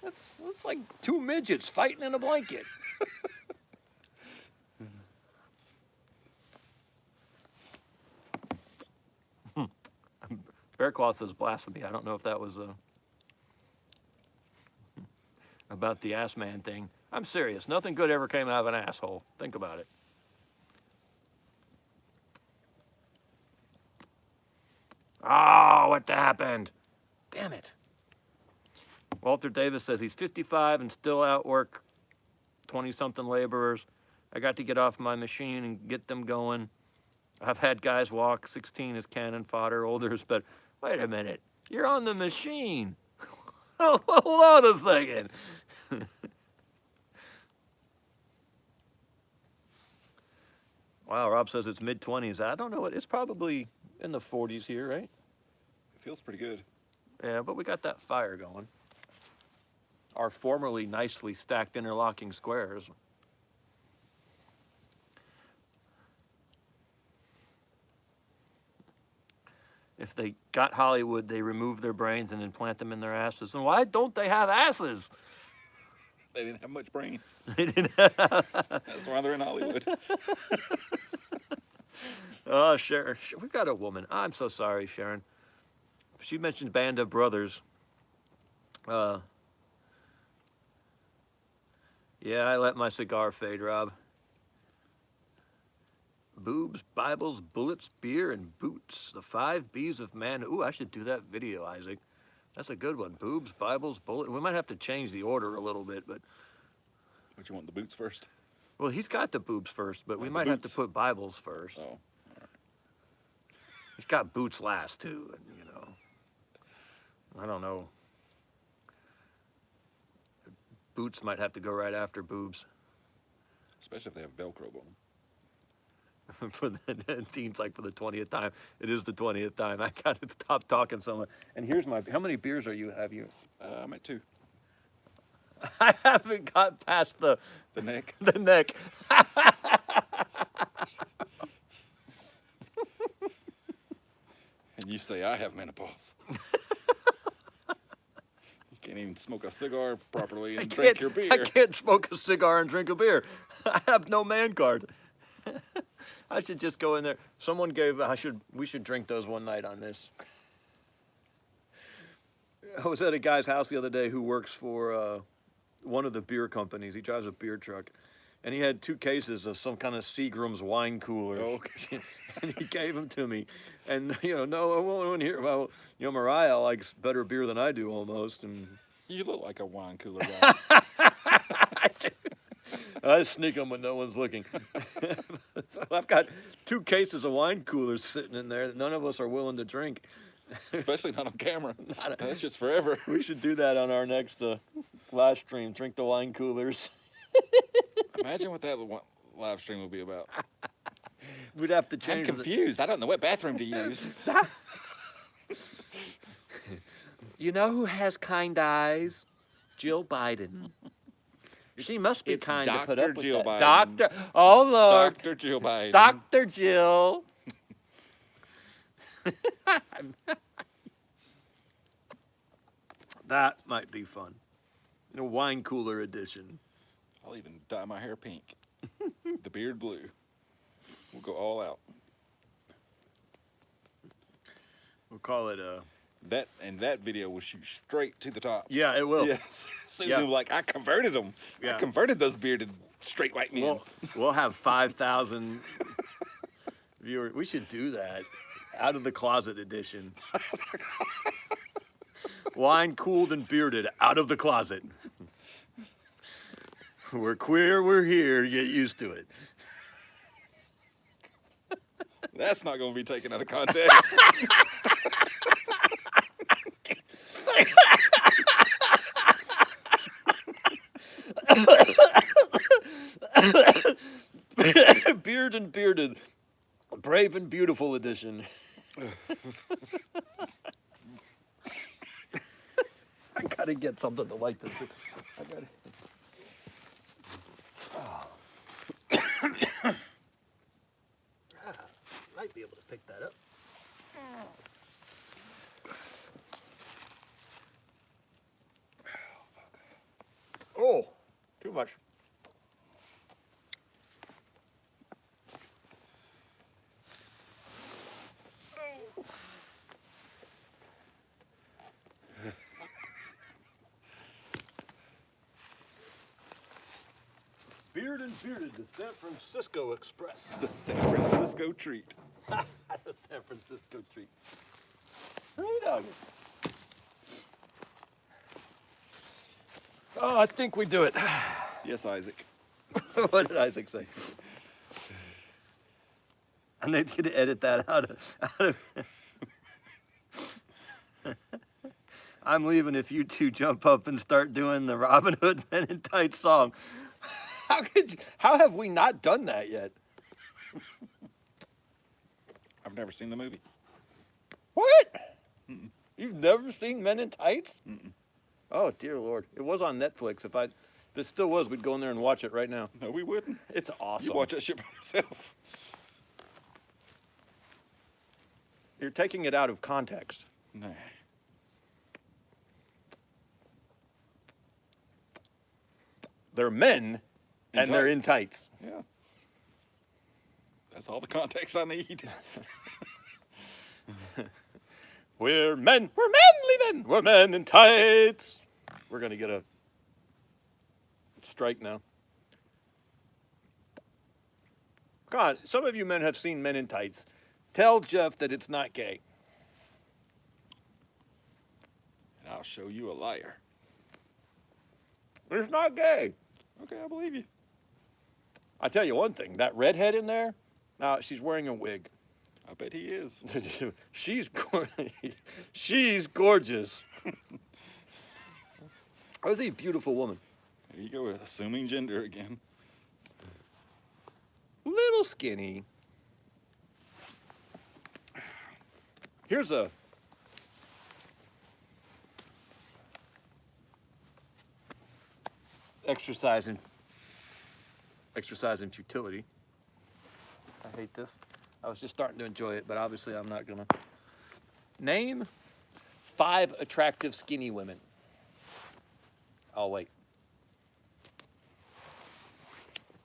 That's like two midgets fighting in a blanket. Bearclaw says blasphemy. I don't know if that was about the ass man thing. I'm serious. Nothing good ever came out of an asshole. Think about it. Oh, what happened? Damn it. Walter Davis says he's 55 and still outwork 20-something laborers. I got to get off my machine and get them going. I've had guys walk 16 as cannon fodder, olders, but wait a minute. You're on the machine. Hold on a second. Wow, Rob says it's mid-20s. I don't know. It's probably in the 40s here, right? It feels pretty good. Yeah, but we got that fire going. are formerly nicely stacked interlocking squares. If they got Hollywood, they remove their brains and implant them in their asses. And why don't they have asses? They didn't have much brains. They didn't That's why they're in Hollywood. Oh, Sharon, we've got a woman. I'm so sorry, Sharon. She mentioned Band of Brothers. Yeah, I let my cigar fade, Rob. Boobs, Bibles, bullets, beer, and boots. The 5 B's of man. Ooh, I should do that video, Isaac. That's a good one. Boobs, Bibles, bullets. We might have to change the order a little bit, but But you want the boots first? well, he's got the boobs first, but we the might have to boots. put Bibles first. Oh. He's got boots last too, and you know, I don't know. Boots might have to go right after boobs. Especially if they have Velcro on them. For the it seems like for the 20th time. It is the 20th time. I gotta stop talking so much. And here's my. How many beers have you? I'm at 2. I haven't got past the neck. the neck. And you say I have menopause. You can't even smoke a cigar properly and drink your beer. I can't smoke a cigar and drink a beer. I have no man card. I should just go in there. Someone gave. We should drink those one night on this. I was at a guy's house the other day who works for one of the beer companies. He drives a beer truck, and he had 2 cases of some kind of Seagram's wine cooler. Okay. And he gave them to me, and no, I won't hear about. Mariah likes better beer than I do almost, and You look like a wine cooler guy. I sneak them when no one's looking. So I've got 2 cases of wine coolers sitting in there that none of us are willing to drink. Especially not on camera. That's just forever. We should do that on our next live stream. Drink the wine coolers. Imagine what that live stream will be about. We'd have to I'm change. confused. I don't know what bathroom to use. You know who has kind eyes? Jill Biden. She must be It's kind to put Dr. up with Jill that. Biden. Doctor. Oh Lord. Dr. Jill Biden. Dr. Jill. That might be fun. A wine cooler edition. I'll even dye my hair pink. The beard blue. We'll go all out. We'll call it That video will shoot straight to the top. Yeah, it will. Yes. Susan Yeah. was like, I converted them. Yeah. I converted those bearded straight white men. We'll have 5,000 viewers. We should do that. Out of the closet edition. Wine cooled and bearded out of the closet. We're queer, we're here, get used to it. That's not going to be taken out of context. Beard and bearded. Brave and beautiful edition. I gotta get something to light this. I gotta. Might be able to pick that up. Oh, too much. Beard and bearded, the San Francisco Express. The San Francisco treat. The San Francisco treat. Hey, dog. Oh, I think we do it. Yes, Isaac. What did Isaac say? I need to edit that out of I'm leaving if you two jump up and start doing the Robin Hood Men in Tights song. How have we not done that yet? I've never seen the movie. What? Mm-mm. You've never seen Men in Tights? Mm-mm. Oh dear Lord! It was on Netflix. If it still was, we'd go in there and watch it right now. No, we wouldn't. It's awesome. You watch that shit by yourself. You're taking it out of context. Nah. They're men, and they're in tights. Yeah. That's all the context I need. We're men. We're manly men. We're men in tights. We're gonna get a strike now. God, some of you men have seen Men in Tights. Tell Jeff that it's not gay. And I'll show you a liar. It's not gay. Okay, I believe you. I tell you one thing. That redhead in there. Now she's wearing a wig. I bet he is. She's gorgeous. Oh, the beautiful woman. There you go with assuming gender again. Little skinny. Here's a exercise in futility. I hate this. I was just starting to enjoy it, but obviously I'm not gonna. Name 5 attractive skinny women. Oh wait.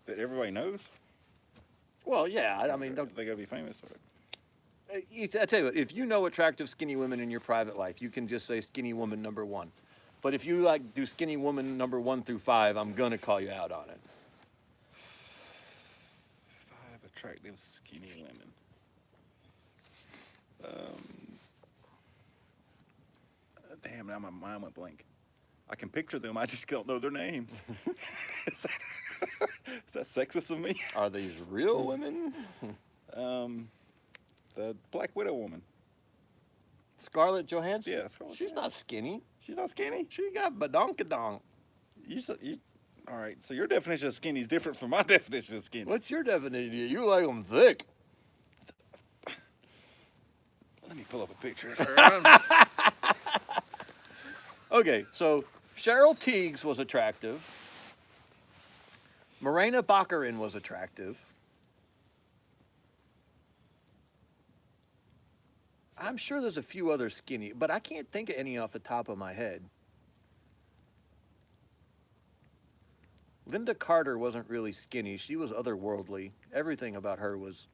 That everybody knows? Well, yeah. I mean, They gotta be famous for it. I tell you what. If you know attractive skinny women in your private life, you can just say skinny woman number 1. But if you like do skinny woman number 1 through 5, I'm gonna call you out on it. 5 attractive skinny women. Damn, now my mind went blank. I can picture them, I just don't know their names. Is that sexist of me? Are these real women? The Black Widow woman. Scarlett Johansson? Yeah, Scarlett She's not skinny. She's not skinny. She got badonkadonk. All right, so your definition of skinny is different from my definition of skinny. What's your definition? You like them thick. Let me pull up a picture of her. Okay, so Cheryl Tiegs was attractive. Morena Baccarin was attractive. I'm sure there's a few other skinny, but I can't think of any off the top of my head. Linda Carter wasn't really skinny. She was otherworldly. Everything about her was...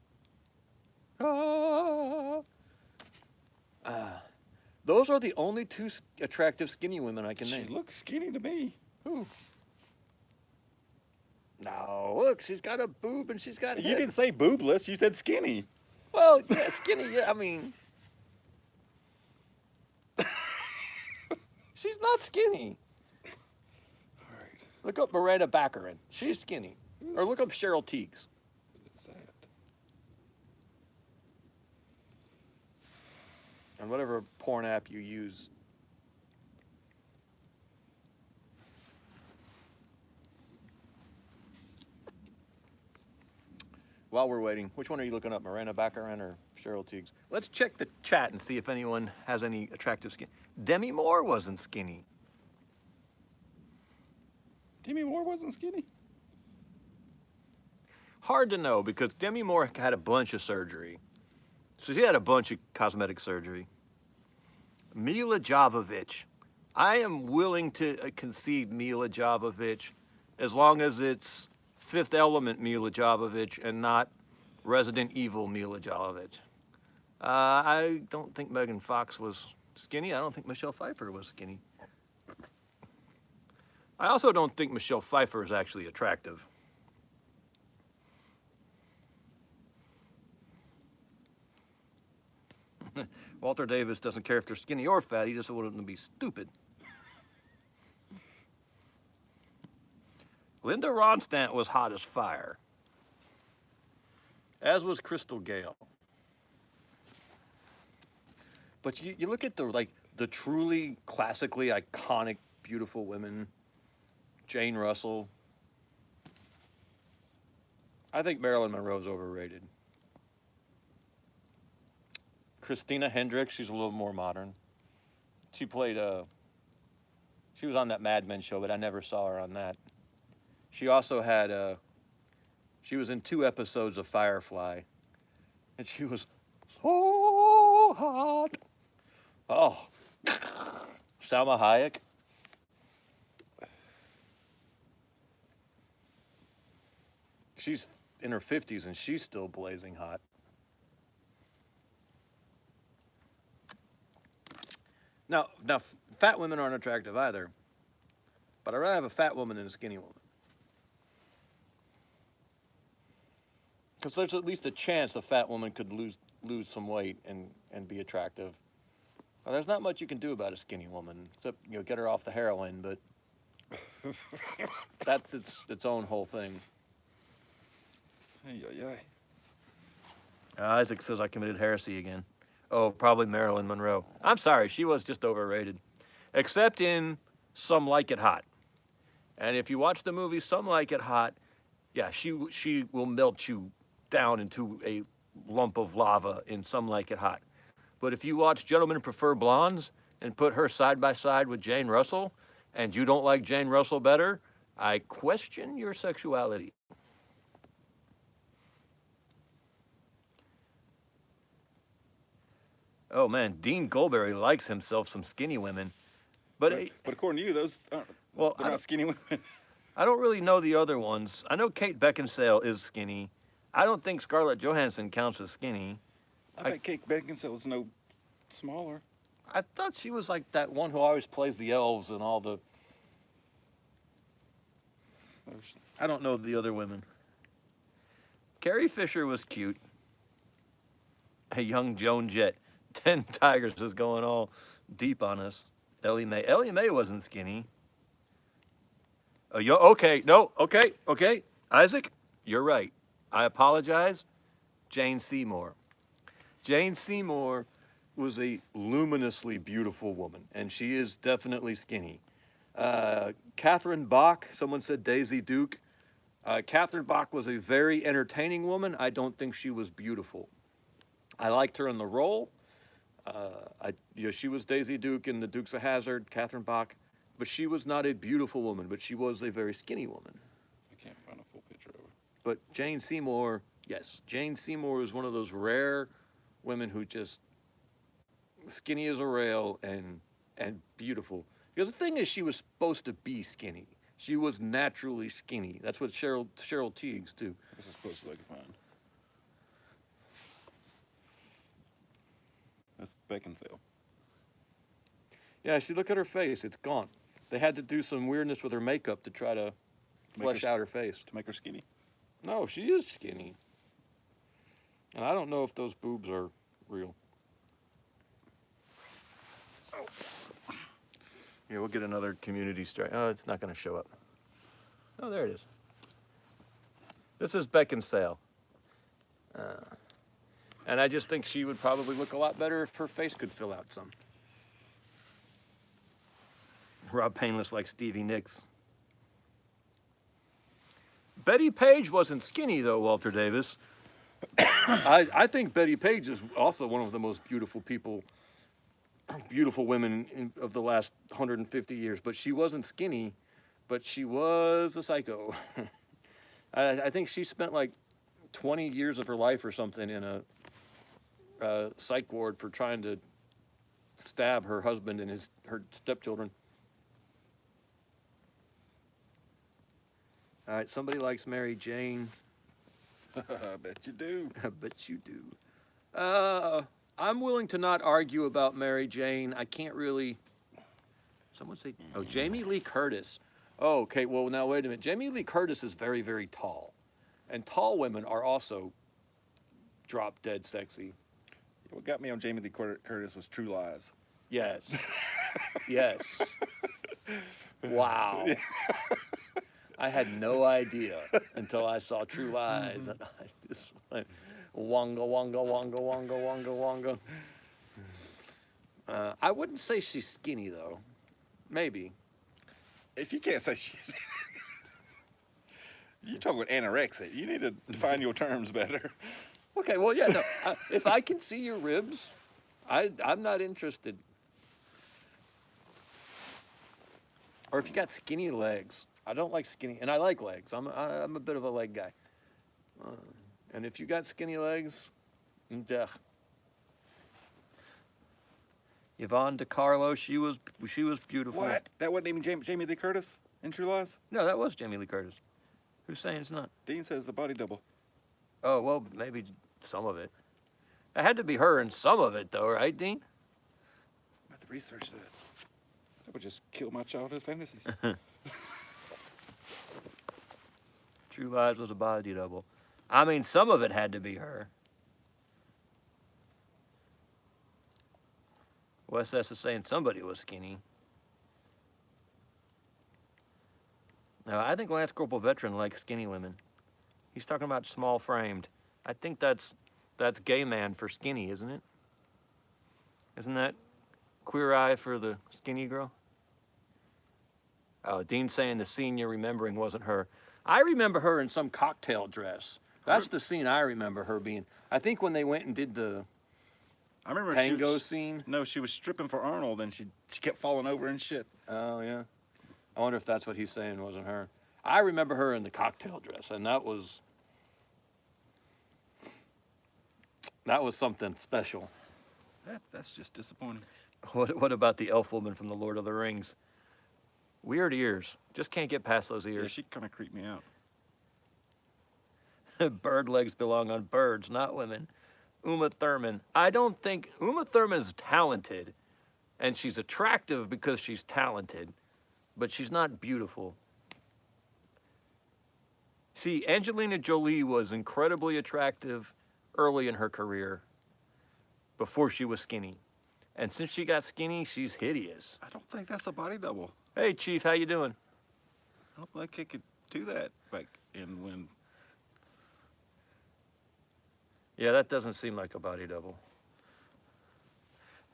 those are the only 2 attractive skinny women I can She name. looks skinny to me. Who? No, look, she's got a boob and she's got a You hip. didn't say boobless, you said skinny. Well, yeah, skinny, yeah, I mean... She's not skinny. All right, Look up Morena Baccarin. She's skinny. Or look up Cheryl Tiegs. what is that? On whatever porn app you use. While we're waiting, which one are you looking up, Morena Baccarin or Cheryl Tiegs? Let's check the chat and see if anyone has any attractive skin. Demi Moore wasn't skinny. Demi Moore wasn't skinny? Hard to know because Demi Moore had a bunch of surgery. So she had a bunch of cosmetic surgery. Mila Jovovich. I am willing to concede Mila Jovovich as long as it's Fifth Element Mila Jovovich and not Resident Evil Mila Jovovich. I don't think Megan Fox was skinny. I don't think Michelle Pfeiffer was skinny. I also don't think Michelle Pfeiffer is actually attractive. Walter Davis doesn't care if they're skinny or fat. He just wants them to be stupid. Linda Ronstadt was hot as fire, as was Crystal Gale. But you look at the truly classically iconic, beautiful women. Jane Russell. I think Marilyn Monroe's overrated. Christina Hendricks, she's a little more modern. She played She was on that Mad Men show, but I never saw her on that. She also had she was in 2 episodes of Firefly, and she was so hot. Oh, Salma Hayek. She's in her 50s and she's still blazing hot. Now, fat women aren't attractive either, but I'd rather have a fat woman than a skinny woman. Because there's at least a chance a fat woman could lose some weight and be attractive. Well, there's not much you can do about a skinny woman, except get her off the heroin, but that's its own whole thing. Ay, ay, ay. Isaac says I committed heresy again. Oh, probably Marilyn Monroe. I'm sorry, she was just overrated. Except in Some Like It Hot. And if you watch the movie Some Like It Hot, yeah, she will melt you down into a lump of lava in Some Like It Hot. But if you watch Gentlemen Prefer Blondes and put her side by side with Jane Russell, and you don't like Jane Russell better, I question your sexuality. Oh man, Dean Goldberry likes himself some skinny women, but according to you, those aren't, well, they're not skinny women. I don't really know the other ones. I know Kate Beckinsale is skinny. I don't think Scarlett Johansson counts as skinny. I bet Kate Beckinsale is no smaller. I thought she was like that one who always plays the elves and all the. I don't know the other women. Carrie Fisher was cute. A young Joan Jett. 10 Tigers was going all deep on us. Ellie Mae. Ellie Mae wasn't skinny. Okay, no, okay. Isaac, you're right. I apologize. Jane Seymour. Jane Seymour was a luminously beautiful woman, and she is definitely skinny. Catherine Bach, someone said Daisy Duke. Catherine Bach was a very entertaining woman. I don't think she was beautiful. I liked her in the role. She was Daisy Duke in The Dukes of Hazzard, Catherine Bach, but she was not a beautiful woman, but she was a very skinny woman. I can't find a full picture of her. But Jane Seymour, yes, Jane Seymour is one of those rare women who just skinny as a rail and beautiful. Because the thing is, she was supposed to be skinny. She was naturally skinny. That's what Cheryl Tiegs too. This is close as I can find. That's Beckinsale. Yeah, see, look at her face. It's gone. They had to do some weirdness with her makeup to try to flesh out her face. To make her skinny. No, she is skinny. And I don't know if those boobs are real. Here, we'll get another community strike. Oh, it's not going to show up. Oh, there it is. This is Beckinsale. And I just think she would probably look a lot better if her face could fill out some. Rob Painless like Stevie Nicks. Betty Page wasn't skinny, though, Walter Davis. I think Betty Page is also one of the most beautiful women of the last 150 years. But she wasn't skinny, but she was a psycho. I think she spent like 20 years of her life or something in a psych ward for trying to stab her husband and her stepchildren. All right, somebody likes Mary Jane. I bet you do. I bet you do. I'm willing to not argue about Mary Jane. I can't really. Someone say, oh, Jamie Lee Curtis. Oh, okay, well, now wait a minute. Jamie Lee Curtis is very, very tall. And tall women are also drop dead sexy. What got me on Jamie Lee Curtis was True Lies. Yes. Yes. Wow. I had no idea until I saw True Lies. And I just went, wonga, wonga, wonga, wonga, wonga, wonga. I wouldn't say she's skinny, though. Maybe. If you can't say she's... You're talking about anorexic. You need to define your terms better. Okay, well, yeah, no. If I can see your ribs, I'm not interested. Or if you got skinny legs. I don't like skinny, and I like legs. I'm a bit of a leg guy. And if you got skinny legs, duh. Yvonne DiCarlo, she was beautiful. What? That wasn't even Jamie Lee Curtis in True Lies? No, that was Jamie Lee Curtis. Who's saying it's not? Dean says it's a body double. Oh, well, maybe some of it. It had to be her in some of it, though, right, Dean? I have to research that. That would just kill my childhood fantasies. True Lies was a body double. I mean, some of it had to be her. Wes S is saying somebody was skinny. Now, I think Lance Corporal Veteran likes skinny women. He's talking about small framed. I think that's gay man for skinny, isn't it? Isn't that queer eye for the skinny girl? Oh, Dean's saying the scene you're remembering wasn't her. I remember her in some cocktail dress. That's the scene I remember her being. I think when they went and did the I remember tango scene. No, she was stripping for Arnold and she kept falling over and shit. Oh, yeah. I wonder if that's what he's saying wasn't her. I remember her in the cocktail dress, and that was something special. That's just disappointing. What about the elf woman from the Lord of the Rings? Weird ears. Just can't get past those Yeah, ears. she kind of creeped me out. Bird legs belong on birds, not women. Uma Thurman. I don't think Uma Thurman is talented, and she's attractive because she's talented, but she's not beautiful. See, Angelina Jolie was incredibly attractive early in her career before she was skinny. And since she got skinny, she's hideous. I don't think that's a body double. Hey, Chief, how you doing? I don't think I could do that back in when. Yeah, that doesn't seem like a body double.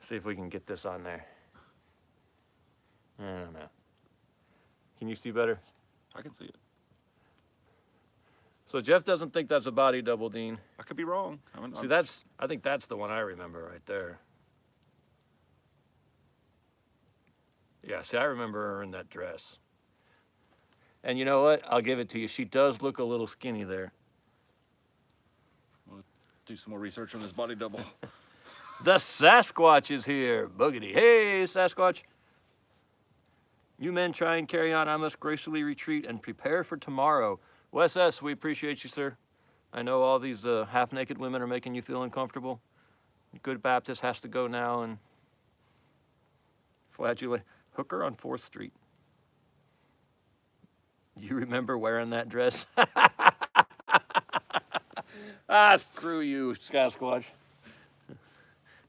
See if we can get this on there. I don't know. Can you see better? I can see it. So Jeff doesn't think that's a body double, Dean. I could be wrong. See, I think that's the one I remember right there. Yeah, see, I remember her in that dress. And you know what? I'll give it to you. She does look a little skinny there. We'll do some more research on this body double. The Sasquatch is here. Boogity. Hey, Sasquatch. You men try and carry on. I must gracefully retreat and prepare for tomorrow. Wes S., we appreciate you, sir. I know all these half-naked women are making you feel uncomfortable. Good Baptist has to go now and flagellate. Hooker on 4th Street. You remember wearing that dress? Ah, screw you, Sasquatch.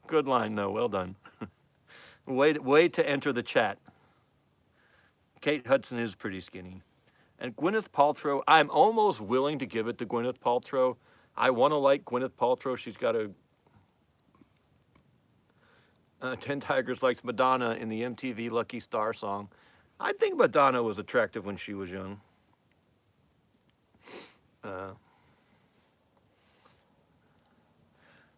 Good line, though. Well done. Way to enter the chat. Kate Hudson is pretty skinny. And Gwyneth Paltrow, I'm almost willing to give it to Gwyneth Paltrow. I want to like Gwyneth Paltrow. She's got a 10 Tigers Likes Madonna in the MTV Lucky Star song. I think Madonna was attractive when she was young. But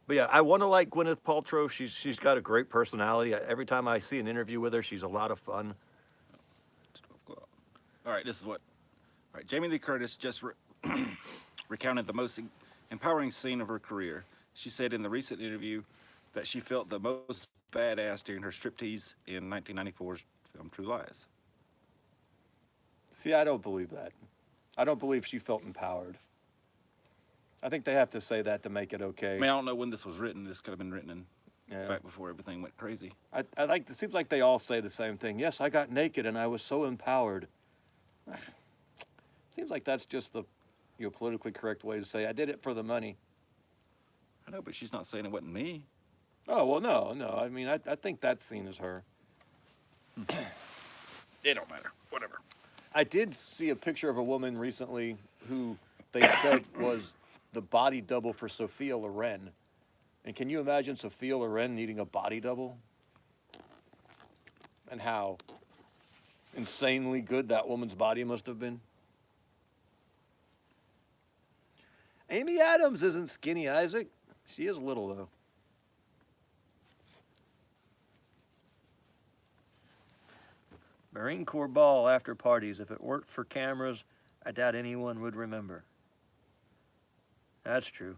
yeah, I want to like Gwyneth Paltrow. She's got a great personality. Every time I see an interview with her, she's a lot of fun. All right, this is what. All right, Jamie Lee Curtis just recounted the most empowering scene of her career. She said in the recent interview that she felt the most badass during her striptease in 1994's film True Lies. See, I don't believe that. I don't believe she felt empowered. I think they have to say that to make it okay. I mean, I don't know when this was written. This could have been written Yeah. back before everything went crazy. I like. It seems like they all say the same thing. Yes, I got naked and I was so empowered. Seems like that's just the, politically correct way to say I did it for the money. I know, but she's not saying it wasn't me. Oh well, no. I mean, I think that scene is her. It don't matter. Whatever. I did see a picture of a woman recently who they said was the body double for Sophia Loren. And can you imagine Sophia Loren needing a body double? And how insanely good that woman's body must have been? Amy Adams isn't skinny, Isaac. She is little, though. Marine Corps ball after parties. If it weren't for cameras, I doubt anyone would remember. That's true.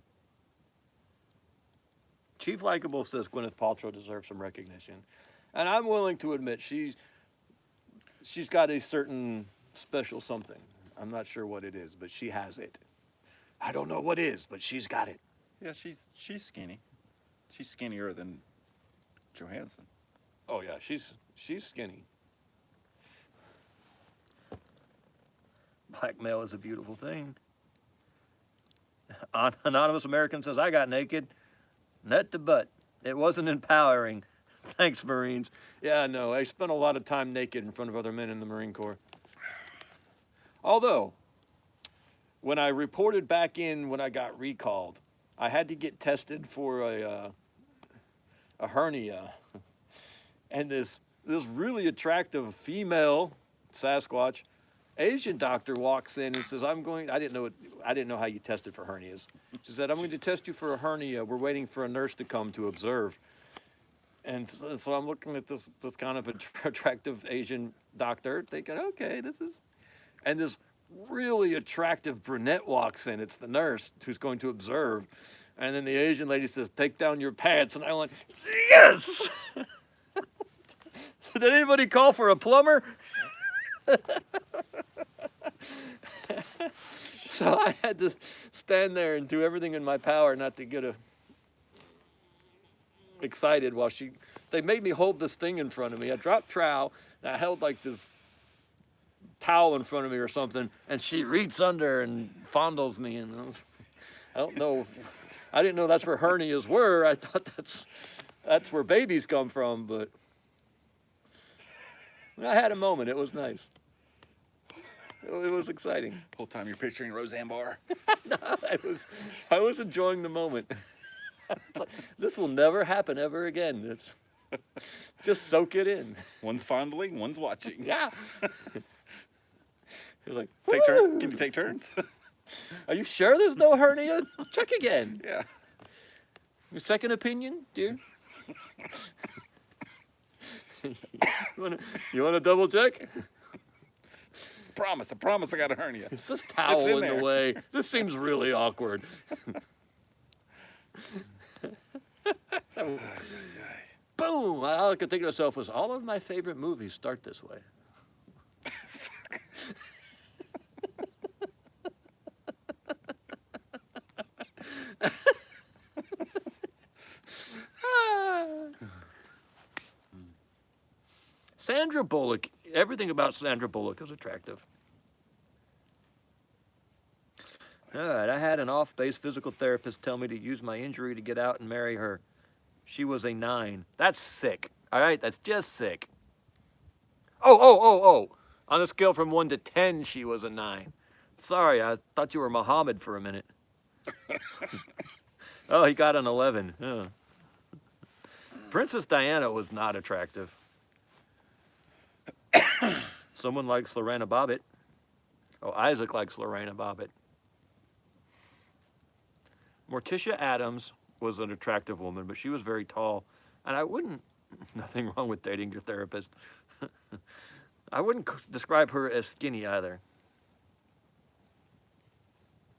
Chief Likeable says Gwyneth Paltrow deserves some recognition. And I'm willing to admit she's got a certain special something. I'm not sure what it is, but she has it. I don't know what is, but she's got it. Yeah, she's skinny. She's skinnier than Johansson. Oh yeah, she's skinny. Blackmail is a beautiful thing. Anonymous American says, I got naked, net to butt. It wasn't empowering. Thanks, Marines. Yeah, no, I spent a lot of time naked in front of other men in the Marine Corps. Although, when I reported back in when I got recalled, I had to get tested for a hernia. And this really attractive female Sasquatch Asian doctor walks in and says, I didn't know how you tested for hernias. She said, I'm going to test you for a hernia. We're waiting for a nurse to come to observe. And so I'm looking at this kind of attractive Asian doctor thinking, okay, and this really attractive brunette walks in. It's the nurse who's going to observe. And then the Asian lady says, take down your pants. And I went, yes! Did anybody call for a plumber? So I had to stand there and do everything in my power not to get excited while they made me hold this thing in front of me. I dropped trowel and I held like this towel in front of me or something, and she reaches under and fondles me, and I don't know, I didn't know that's where hernias were. I thought that's where babies come from, but I had a moment. It was nice. It was exciting. Whole time you're picturing Roseanne Barr. No, I was enjoying the moment. Like, this will never happen ever again. Just soak it in. One's fondling, one's watching. Yeah. You're like, Can you take turns? Are you sure there's no hernia? Check again. Yeah. Your second opinion, dear? You want to double check? I promise I got a hernia. Is this towel in the there. way? This seems really awkward. Boom! All I could think of myself was, all of my favorite movies start this way. Sandra Bullock, everything about Sandra Bullock is attractive. All right, I had an off-base physical therapist tell me to use my injury to get out and marry her. She was a 9. That's sick. All right, that's just sick. Oh. On a scale from 1 to 10, she was a 9. Sorry, I thought you were Muhammad for a minute. Oh, he got an 11. Yeah. Princess Diana was not attractive. Someone likes Lorena Bobbitt. Oh, Isaac likes Lorena Bobbitt. Morticia Adams was an attractive woman, but she was very tall. And I wouldn't, nothing wrong with dating your therapist. I wouldn't describe her as skinny either.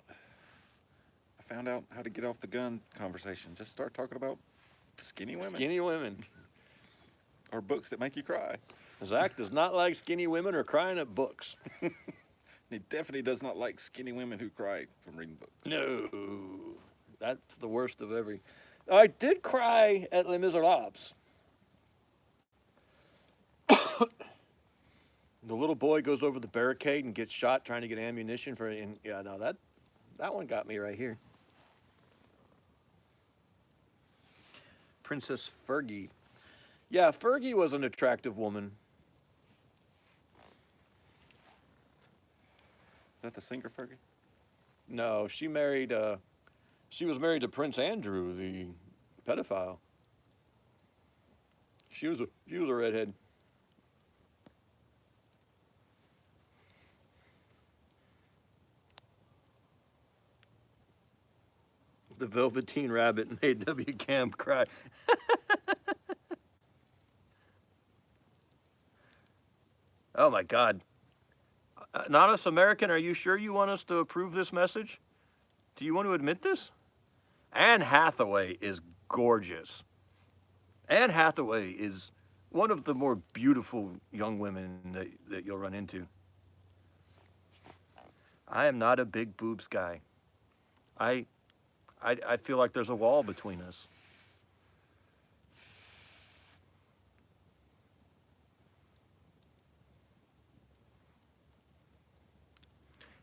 I found out how to get off the gun conversation. Just start talking about skinny women. Skinny women. Or books that make you cry. Zach does not like skinny women or crying at books. He definitely does not like skinny women who cry from reading books. No. That's the worst of every. I did cry at Les Miserables. The little boy goes over the barricade and gets shot trying to get ammunition for. And yeah, no, that one got me right here. Princess Fergie. Yeah, Fergie was an attractive woman. Is that the singer Fergie? No, she was married to Prince Andrew, the pedophile. She was a redhead. The Velveteen Rabbit made W. Camp cry. Oh my God. Anonymous American, are you sure you want us to approve this message? Do you want to admit this? Anne Hathaway is gorgeous. Anne Hathaway is one of the more beautiful young women that you'll run into. I am not a big boobs guy. I feel like there's a wall between us.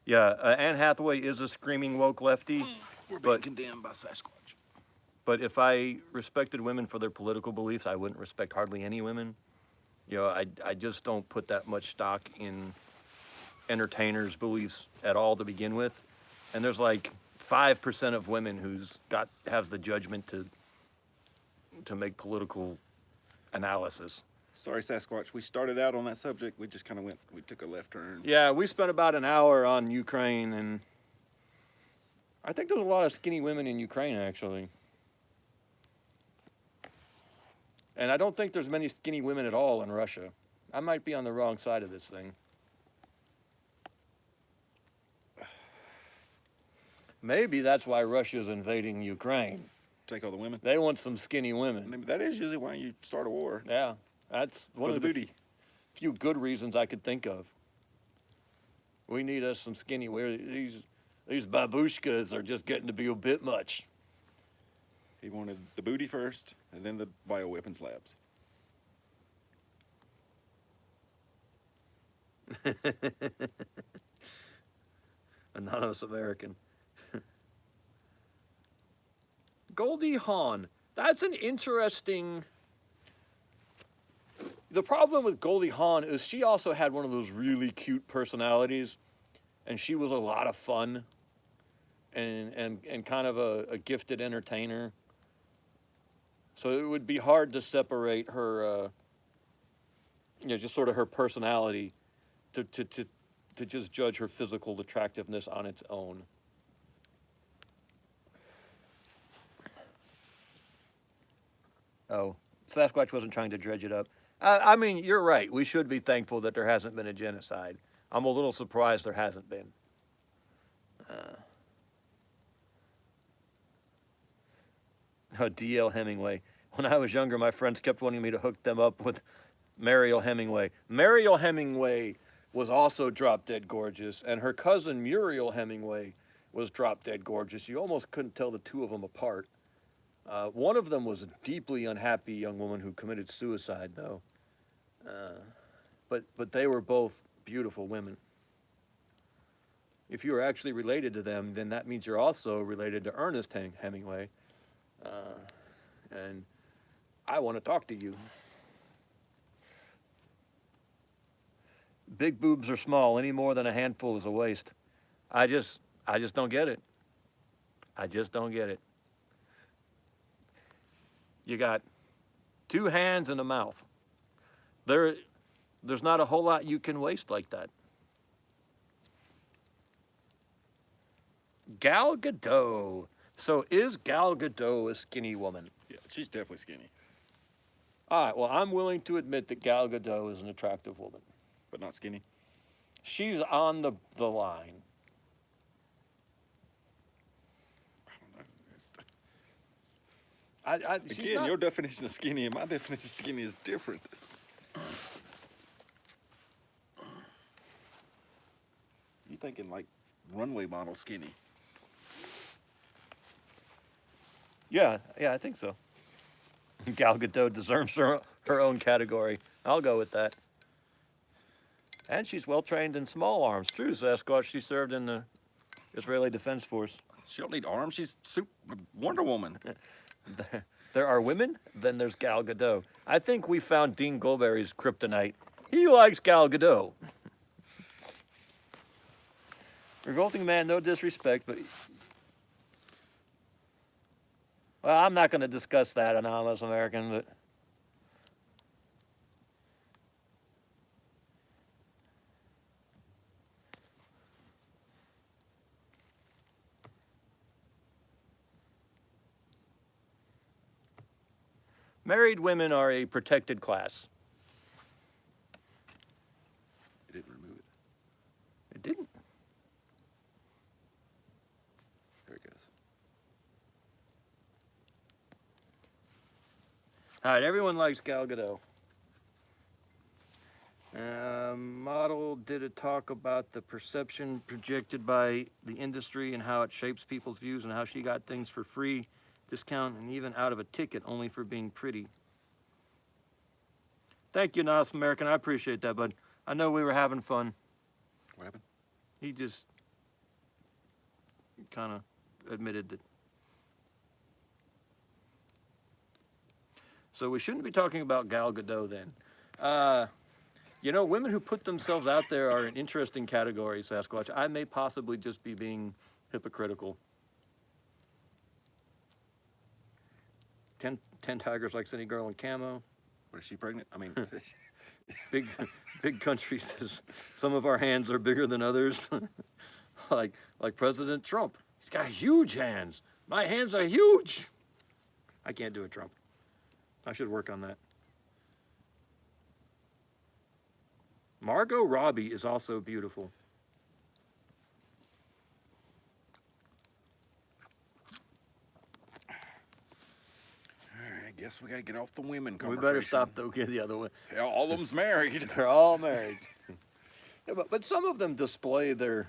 Yeah, Anne Hathaway is a screaming woke lefty, We're being but condemned by Sasquatch. but if I respected women for their political beliefs, I wouldn't respect hardly any women. You know, I just don't put that much stock in entertainers' beliefs at all to begin with. And there's like 5% of women has the judgment to make political analysis. Sorry, Sasquatch. We started out on that subject. We just kind of we took a left turn. Yeah, we spent about an hour on Ukraine, and I think there's a lot of skinny women in Ukraine, actually. And I don't think there's many skinny women at all in Russia. I might be on the wrong side of this thing. Maybe that's why Russia's invading Ukraine. Take all the women. They want some skinny I women. mean, that is usually why you start a war. Yeah, that's one For of the the booty. few good reasons I could think of. We need us some skinny. These babushkas are just getting to be a bit much. He wanted the booty first, and then the bioweapons labs. Anonymous American. Goldie Hawn. That's an interesting. The problem with Goldie Hawn is she also had one of those really cute personalities, and she was a lot of fun, and kind of a gifted entertainer. So it would be hard to separate her, just sort of her personality, to just judge her physical attractiveness on its own. Oh, Sasquatch wasn't trying to dredge it up. I mean, you're right. We should be thankful that there hasn't been a genocide. I'm a little surprised there hasn't been. D.L. Hemingway. When I was younger, my friends kept wanting me to hook them up with Mariel Hemingway. Mariel Hemingway was also drop dead gorgeous, and her cousin Muriel Hemingway was drop dead gorgeous. You almost couldn't tell the two of them apart. One of them was a deeply unhappy young woman who committed suicide, though. But they were both beautiful women. If you were actually related to them, then that means you're also related to Ernest Hemingway. And I want to talk to you. Big boobs are small. Any more than a handful is a waste. I just don't get it. I just don't get it. You got 2 hands and a mouth. There's not a whole lot you can waste like that. Gal Gadot. So is Gal Gadot a skinny woman? Yeah, she's definitely skinny, All right, well, I'm willing to admit that Gal Gadot is an attractive woman. but not skinny. She's on the line. I don't know. She's Again, not, your definition of skinny and my definition of skinny is different. You thinking like runway model skinny? Yeah, I think so. Gal Gadot deserves her own category. I'll go with that. And she's well trained in small arms. True, Sasquatch. She served in the Israeli Defense Force. She don't need arms. She's super Wonder Woman. There are women, then there's Gal Gadot. I think we found Dean Goldberry's kryptonite. He likes Gal Gadot. Revolting man, no disrespect, but... Well, I'm not going to discuss that, Anonymous American, but... Married women are a protected class. All right, everyone likes Gal Gadot. Model did a talk about the perception projected by the industry and how it shapes people's views and how she got things for free, discount, and even out of a ticket only for being pretty. Thank you, North American. I appreciate that, bud. I know we were having fun. What happened? He just kind of admitted that. So we shouldn't be talking about Gal Gadot then. You know, women who put themselves out there are an interesting category, Sasquatch. I may possibly just be being hypocritical. 10 tigers likes any girl in camo. What, is she pregnant? I mean, Big country says some of our hands are bigger than others. like President Trump. He's got huge hands. My hands are huge. I can't do it, Trump. I should work on that. Margot Robbie is also beautiful. all right, I guess we gotta get off the women We conversation. better stop though. Get the other one. Yeah, all of them's married. They're all married. Yeah, but some of them display their.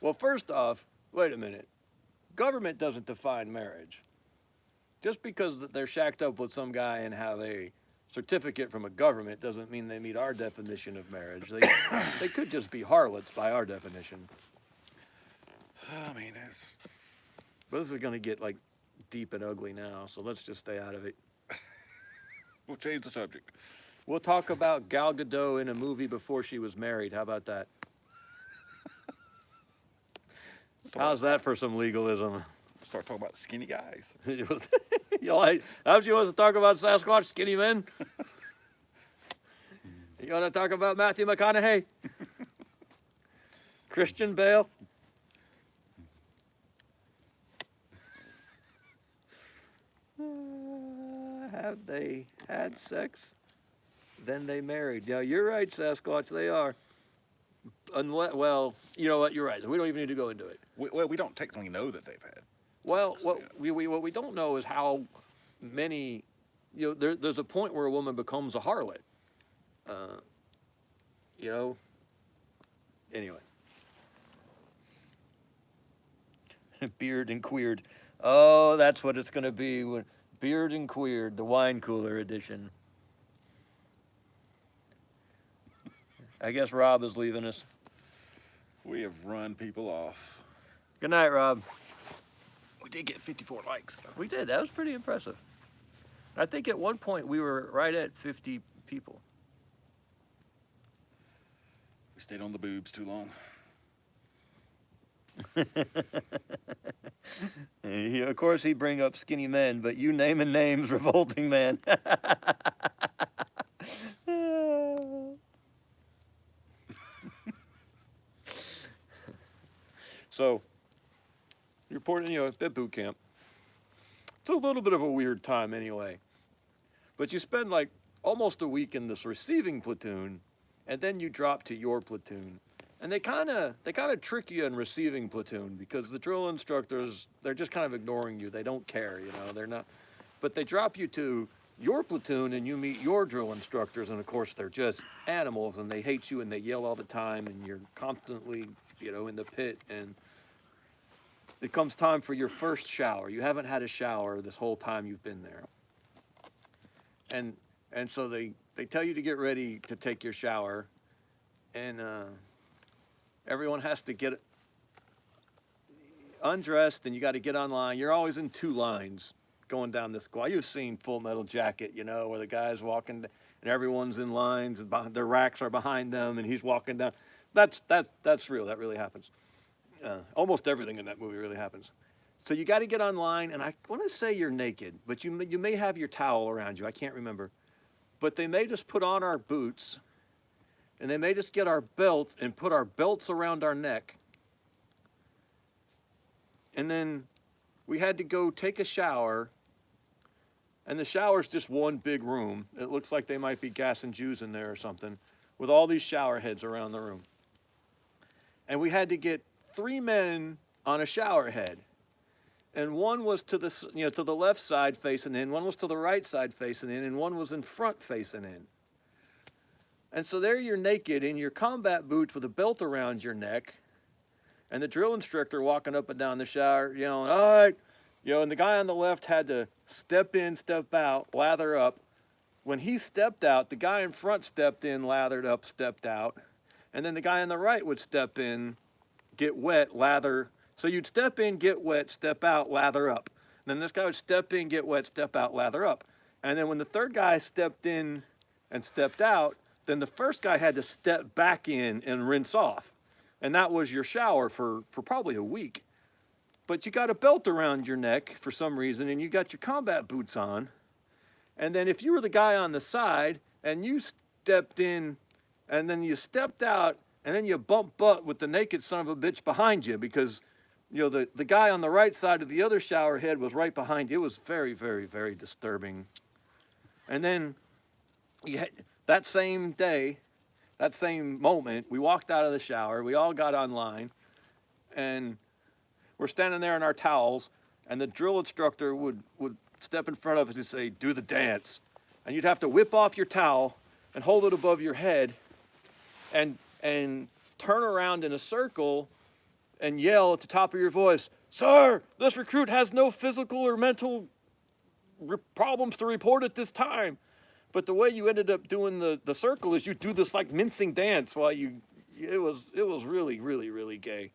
Well, first off, wait a minute. Government doesn't define marriage. Just because they're shacked up with some guy and have a certificate from a government doesn't mean they meet our definition of marriage. They could just be harlots by our definition. I mean, it's, But this is going to get like deep and ugly now, so let's just stay out of it. we'll change the subject. We'll talk about Gal Gadot in a movie before she was married. How about that? How's that for some legalism? Start talking about skinny guys. It was, you like, how'd you want to talk about Sasquatch skinny men? You want to talk about Matthew McConaughey? Christian Bale? Have they had sex? Then they married. Yeah, you're right, Sasquatch. They are. Unless, well, you know what? You're right. We don't even need to go into it. We don't technically know that they've had. Well, what Yeah. what we don't know is how many, you know, there's a point where a woman becomes a harlot. You know. Anyway. Beard and Queered. Oh, that's what it's going to be. Beard and Queered, the wine cooler edition. I guess Rob is leaving us. We have run people off. Good night, Rob. We did get 54 likes. We did. That was pretty impressive. I think at one point we were right at 50 people. We stayed on the boobs too long. Of course, he'd bring up skinny men, but you naming names, revolting man. So, you're reporting, at boot camp. It's a little bit of a weird time anyway. But you spend like almost a week in this receiving platoon, and then you drop to your platoon. And they kind of trick you in receiving platoon because the drill instructors, they're just kind of ignoring you. They don't care, they're not. But they drop you to your platoon and you meet your drill instructors, and of course they're just animals and they hate you and they yell all the time and you're constantly, in the pit, and it comes time for your first shower. You haven't had a shower this whole time you've been there. And so they tell you to get ready to take your shower, and everyone has to get undressed, and you got to get online. You're always in two lines going down this squad. You've seen Full Metal Jacket, where the guy's walking and everyone's in lines and their racks are behind them, and he's walking down. That's real. That really happens. Almost everything in that movie really happens. So you got to get online, and I want to say you're naked, but you may have your towel around you. I can't remember. But they made us put on our boots, and they made us get our belt and put our belts around our neck. And then we had to go take a shower, and the shower's just one big room. It looks like they might be gassing Jews in there or something, with all these shower heads around the room. And we had to get 3 men on a shower head. and one was to the to the left side facing in, one was to the right side facing in, and one was in front facing in. And so there you're naked in your combat boots with a belt around your neck, and the drill instructor walking up and down the shower yelling, "All right," and the guy on the left had to step in, step out, lather up. When he stepped out, the guy in front stepped in, lathered up, stepped out, and then the guy on the right would step in, get wet, lather. So you'd step in, get wet, step out, lather up. And then this guy would step in, get wet, step out, lather up. And then when the third guy stepped in and stepped out, then the first guy had to step back in and rinse off. And that was your shower for probably a week. But you got a belt around your neck for some reason, and you got your combat boots on. And then if you were the guy on the side and you stepped in and then you stepped out and then you bumped butt with the naked son of a bitch behind you because, the guy on the right side of the other shower head was right behind you. It was very, very, very disturbing. And then that same day, that same moment, we walked out of the shower. We all got online and we're standing there in our towels, and the drill instructor would step in front of us and say, "Do the dance." And you'd have to whip off your towel and hold it above your head and turn around in a circle and yell at the top of your voice, "Sir, this recruit has no physical or mental problems to report at this time." But the way you ended up doing the circle is you do this like mincing dance while it was really, really, really gay.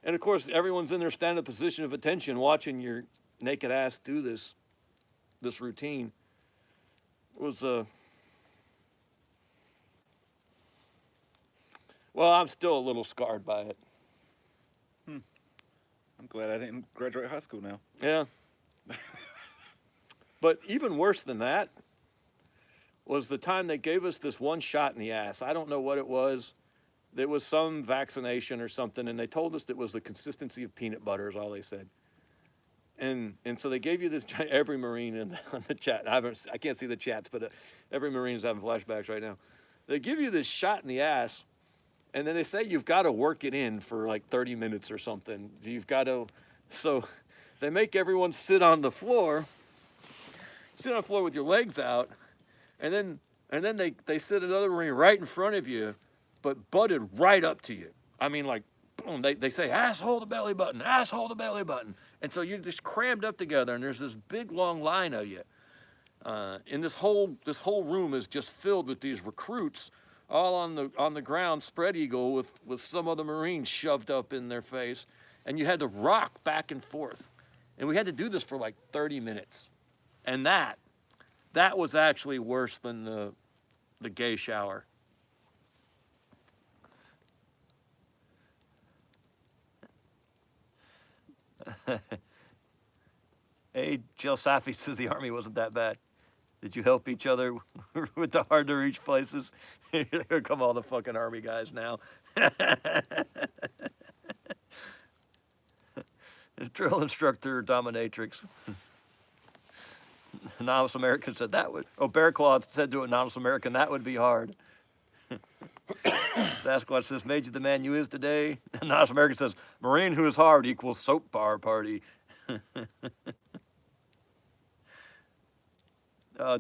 And of course, everyone's in their stand-up position of attention watching your naked ass do this routine. It was, well, I'm still a little scarred by it. I'm glad I didn't graduate high school now. Yeah. But even worse than that was the time they gave us this one shot in the ass. I don't know what it was. There was some vaccination or something, and they told us it was the consistency of peanut butter is all they said. And so they gave you this, every Marine on the chat, I can't see the chats, but every Marine is having flashbacks right now. They give you this shot in the ass, and then they say you've got to work it in for like 30 minutes or something. So they make everyone sit on the floor with your legs out, and then they sit another Marine right in front of you, but butted right up to you. I mean, like, boom, they say, "Asshole the belly button, asshole the belly button." And so you're just crammed up together, and there's this big long line of you. And this whole room is just filled with these recruits, all on the ground, spread eagle, with some other Marines shoved up in their face, and you had to rock back and forth, and we had to do this for like 30 minutes, and that was actually worse than the gay shower. Hey, Jill Safi says the Army wasn't that bad. Did you help each other with the hard to reach places? Here come all the fucking Army guys now. Drill instructor dominatrix. Anonymous American said that would. Oh, Bear Claw said to Anonymous American, that would be hard. Sasquatch says, "Made you the man you is today." Anonymous American says, "Marine who is hard equals soap bar party."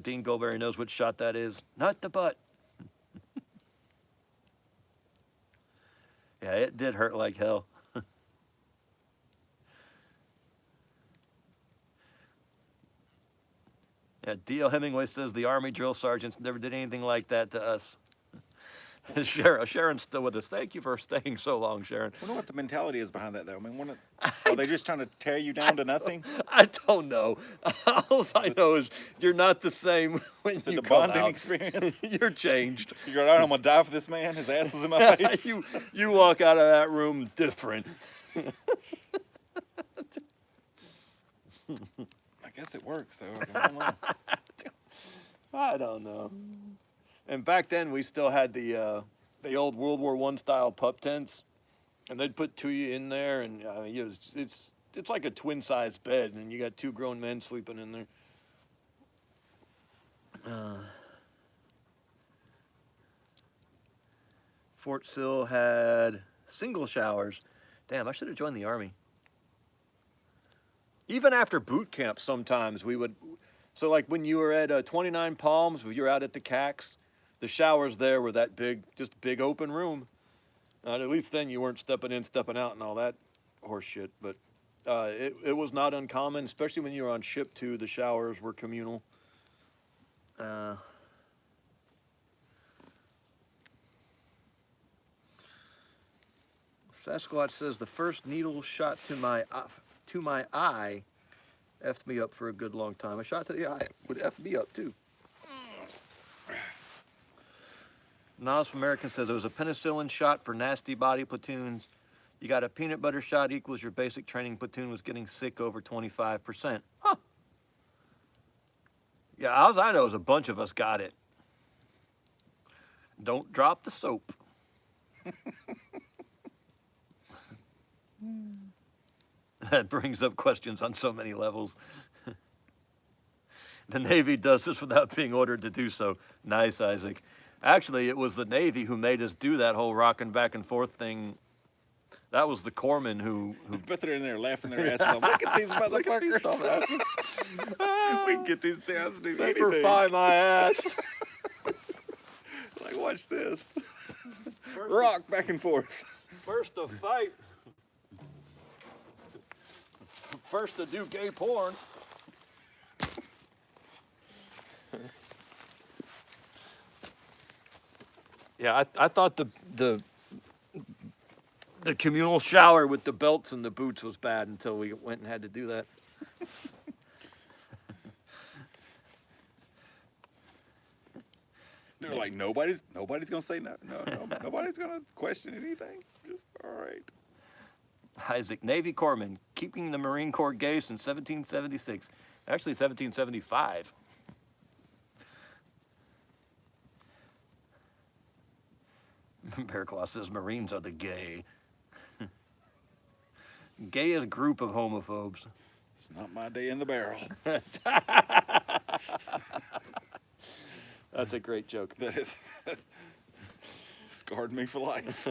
Dean Goldberry knows which shot that is. Not the butt. Yeah, it did hurt like hell. Yeah, D.L. Hemingway says the Army drill sergeants never did anything like that to us. Sharon's still with us. Thank you for staying so long, Sharon. I wonder what the mentality is behind that, though. I mean, are they just trying to tear you down to nothing? I don't know. All I know is you're not the same when Is it you the come bonding out. experience? You're changed. You're like, "I'm gonna die for this man. His ass is in my face." you walk out of that room different. I guess it works, though. I don't know. I don't know. And back then we still had the old World War I style pup tents, and they'd put two of you in there, and it's like a twin size bed, and you got two grown men sleeping in there. Fort Sill had single showers. Damn, I should have joined the Army. even after boot camp, sometimes we would. So like when you were at 29 Palms, when you were out at the CAX, the showers there were that big, just big open room. At least then you weren't stepping in, stepping out, and all that horse shit. But it was not uncommon, especially when you were on ship too. The showers were communal. Sasquatch says the first needle shot to my eye effed me up for a good long time. A shot to the eye would F me up too. Anonymous American says it was a penicillin shot for nasty body platoons. You got a peanut butter shot equals your basic training platoon was getting sick over 25%. Huh. Yeah, all I know is a bunch of us got it. Don't drop the soap. That brings up questions on so many levels. The Navy does this without being ordered to do so. Nice, Isaac. Actually, it was the Navy who made us do that whole rocking back and forth thing. That was the corpsmen who I bet they're in there laughing their asses off. Look at these motherfuckers. We can get these guys to do anything. Purify my ass. Like, watch this. Rock back and forth. First to fight. First to do gay porn. Yeah, I thought the communal shower with the belts and the boots was bad until we went and had to do that. They're like, nobody's gonna say no, nobody's gonna question anything. Just all right. Isaac, Navy Corpsman, keeping the Marine Corps gay since 1776. Actually, 1775. Bear Claw says Marines are the gay. Gayest group of homophobes. It's not my day in the barrel. That's a great joke. That is scarred me for life.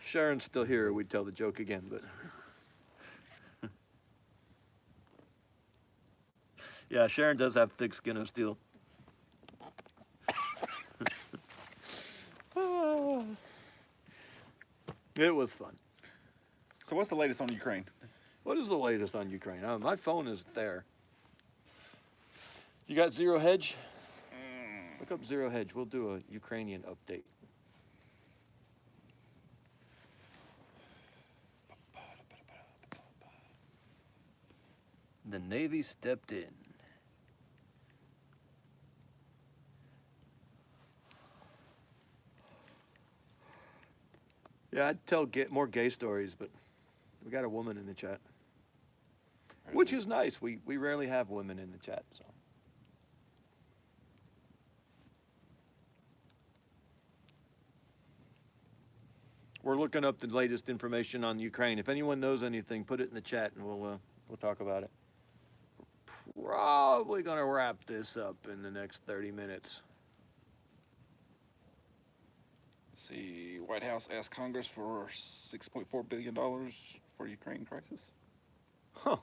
Sharon's still here, we'd tell the joke again, but. Yeah, Sharon does have thick skin of steel. It was fun. So what's the latest on Ukraine? What is the latest on Ukraine? My phone is there. You got Zero Hedge? Look up Zero Hedge. We'll do a Ukrainian update. The Navy stepped in. Yeah, I'd tell more gay stories, but we got a woman in the chat, which is nice. We rarely have women in the chat, so. We're looking up the latest information on Ukraine. If anyone knows anything, put it in the chat, and we'll talk about it. We're probably gonna wrap this up in the next 30 minutes. Let's see, White House asked Congress for $6.4 billion for Ukraine crisis. Huh.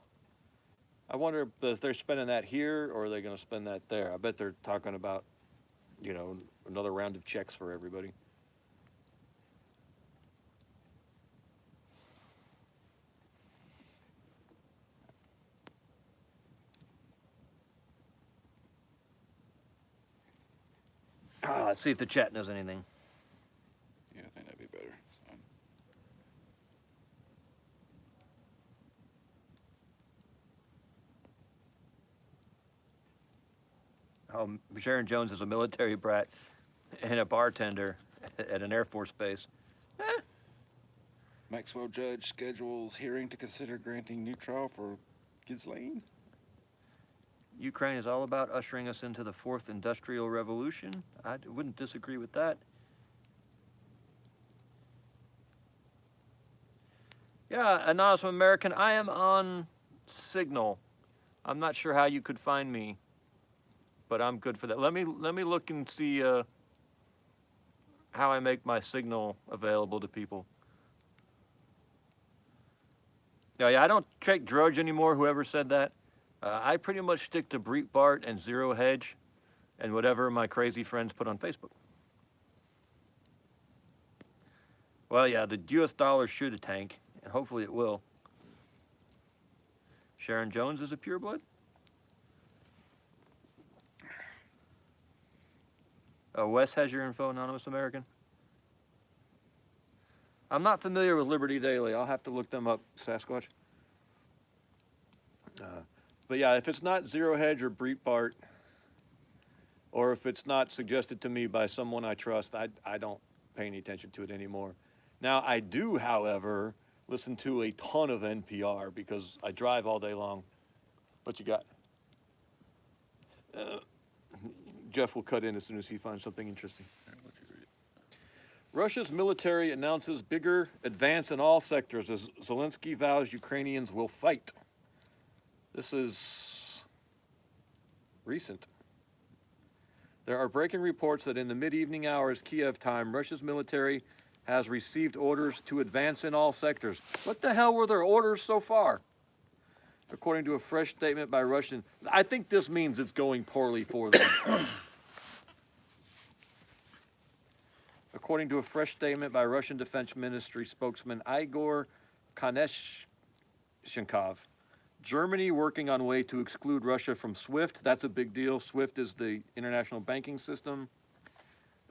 I wonder if they're spending that here or are they going to spend that there. I bet they're talking about, another round of checks for everybody. Let's see if the chat knows anything. Yeah, I think that'd be better. Sharon Jones is a military brat and a bartender at an Air Force base. Maxwell judge schedules hearing to consider granting new trial for Ghislaine. Ukraine is all about ushering us into the fourth industrial revolution. I wouldn't disagree with that. Yeah, Anonymous American, I am on Signal. I'm not sure how you could find me, but I'm good for that. Let me look and see how I make my Signal available to people. Yeah, I don't take Drudge anymore, whoever said that. I pretty much stick to Breitbart and Zero Hedge and whatever my crazy friends put on Facebook. Well, yeah, the US dollar should tank, and hopefully it will. Sharon Jones is a pureblood? Wes has your info, Anonymous American. I'm not familiar with Liberty Daily. I'll have to look them up, Sasquatch. But yeah, if it's not Zero Hedge or Breitbart, or if it's not suggested to me by someone I trust, I don't pay any attention to it anymore. Now, I do, however, listen to a ton of NPR because I drive all day long. What you got? Jeff will cut in as soon as he finds something interesting. Russia's military announces bigger advance in all sectors as Zelensky vows Ukrainians will fight. This is recent. There are breaking reports that in the mid-evening hours Kiev time, Russia's military has received orders to advance in all sectors. What the hell were their orders so far? According to a fresh statement by Russian, I think this means it's going poorly for them. According to a fresh statement by Russian Defense Ministry spokesman Igor Konashenkov, Germany working on way to exclude Russia from SWIFT. That's a big deal. SWIFT is the international banking system.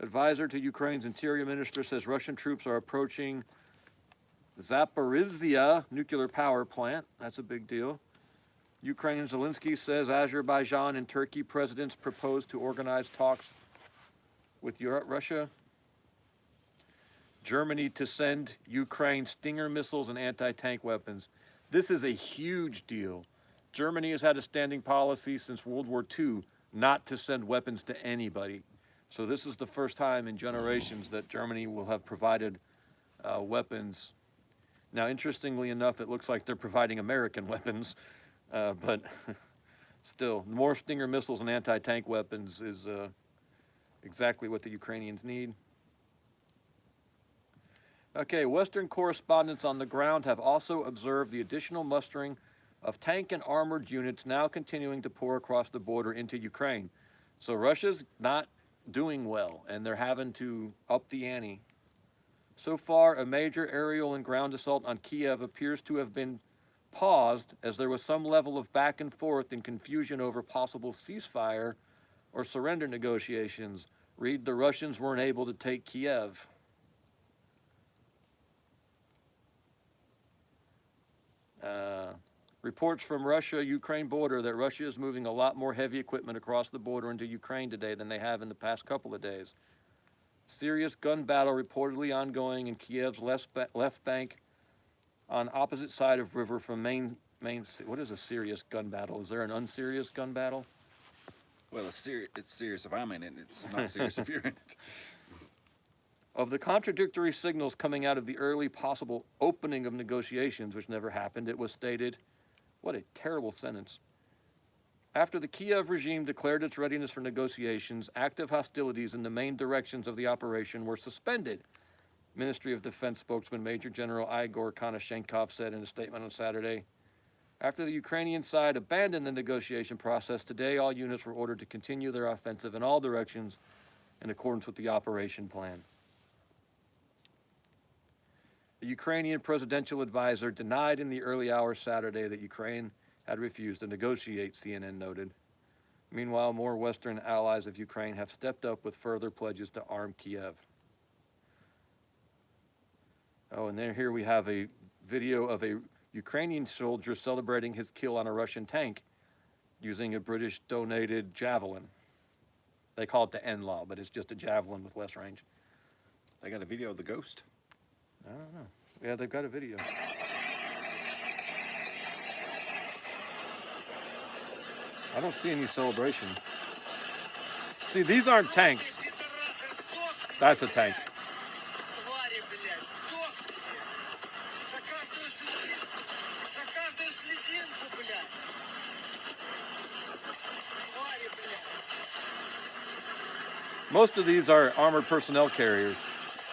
Advisor to Ukraine's interior minister says Russian troops are approaching Zaporizhzhia nuclear power plant. That's a big deal. Ukraine Zelensky says Azerbaijan and Turkey presidents propose to organize talks with Russia. Germany to send Ukraine Stinger missiles and anti-tank weapons. This is a huge deal. Germany has had a standing policy since World War II not to send weapons to anybody. So this is the first time in generations that Germany will have provided weapons. Now, interestingly enough, it looks like they're providing American weapons, but still, more Stinger missiles and anti-tank weapons is exactly what the Ukrainians need. Okay, Western correspondents on the ground have also observed the additional mustering of tank and armored units now continuing to pour across the border into Ukraine. So Russia's not doing well, and they're having to up the ante. So far, a major aerial and ground assault on Kiev appears to have been paused as there was some level of back and forth and confusion over possible ceasefire or surrender negotiations. Read, the Russians weren't able to take Kiev. Reports from Russia-Ukraine border that Russia is moving a lot more heavy equipment across the border into Ukraine today than they have in the past couple of days. Serious gun battle reportedly ongoing in Kiev's left bank on opposite side of river from main. What is a serious gun battle? Is there an unserious gun battle? Well, it's serious if I'm in it. It's not serious if you're in it. Of the contradictory signals coming out of the early possible opening of negotiations, which never happened, it was stated, what a terrible sentence. After the Kiev regime declared its readiness for negotiations, active hostilities in the main directions of the operation were suspended, Ministry of Defense spokesman Major General Igor Konashenkov said in a statement on Saturday. After the Ukrainian side abandoned the negotiation process, today all units were ordered to continue their offensive in all directions in accordance with the operation plan. The Ukrainian presidential advisor denied in the early hours Saturday that Ukraine had refused to negotiate, CNN noted. Meanwhile, more Western allies of Ukraine have stepped up with further pledges to arm Kiev. Oh, and then here we have a video of a Ukrainian soldier celebrating his kill on a Russian tank using a British-donated javelin. They call it the NLAW, but it's just a javelin with less range. They got a video of the ghost? I don't know. Yeah, they've got a video. I don't see any celebration. See, these aren't tanks. That's a tank. Most of these are armored personnel carriers,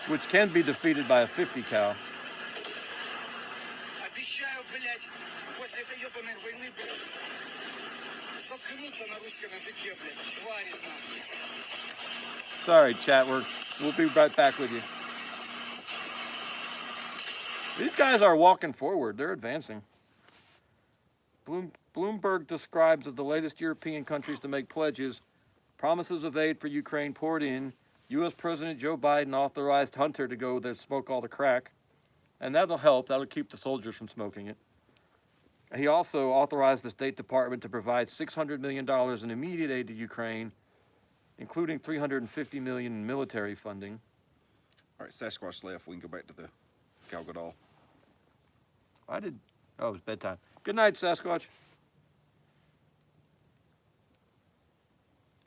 which can be defeated by a 50 cal. желаю, блядь, после этой ебаной войны, блядь, заткнуться на русском языке, блядь, твари, нахуй. Sorry, chat. We'll be right back with you. These guys are walking forward. They're advancing. Bloomberg describes of the latest European countries to make pledges. Promises of aid for Ukraine poured in. U.S. President Joe Biden authorized Hunter to go there to smoke all the crack. And that'll help. That'll keep the soldiers from smoking it. He also authorized the State Department to provide $600 million in immediate aid to Ukraine, including $350 million in military funding. All right, Sasquatch left. We can go back to the Gal Gadot. Oh, it was bedtime. Good night, Sasquatch.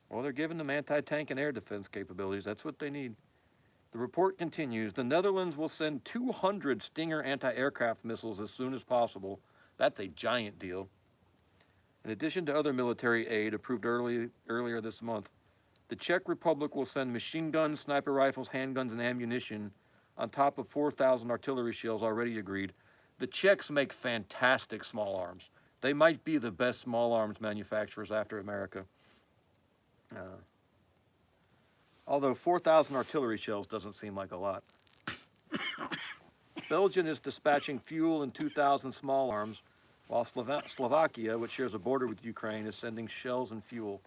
Well, they're giving them anti-tank and air defense capabilities. That's what they need. The report continues. The Netherlands will send 200 Stinger anti-aircraft missiles as soon as possible. That's a giant deal. In addition to other military aid approved earlier this month, the Czech Republic will send machine guns, sniper rifles, handguns, and ammunition on top of 4,000 artillery shells already agreed. The Czechs make fantastic small arms. They might be the best small arms manufacturers after America. Although 4,000 artillery shells doesn't seem like a lot. Belgium is dispatching fuel and 2,000 small arms, while Slovakia, which shares a border with Ukraine, is sending shells and fuel.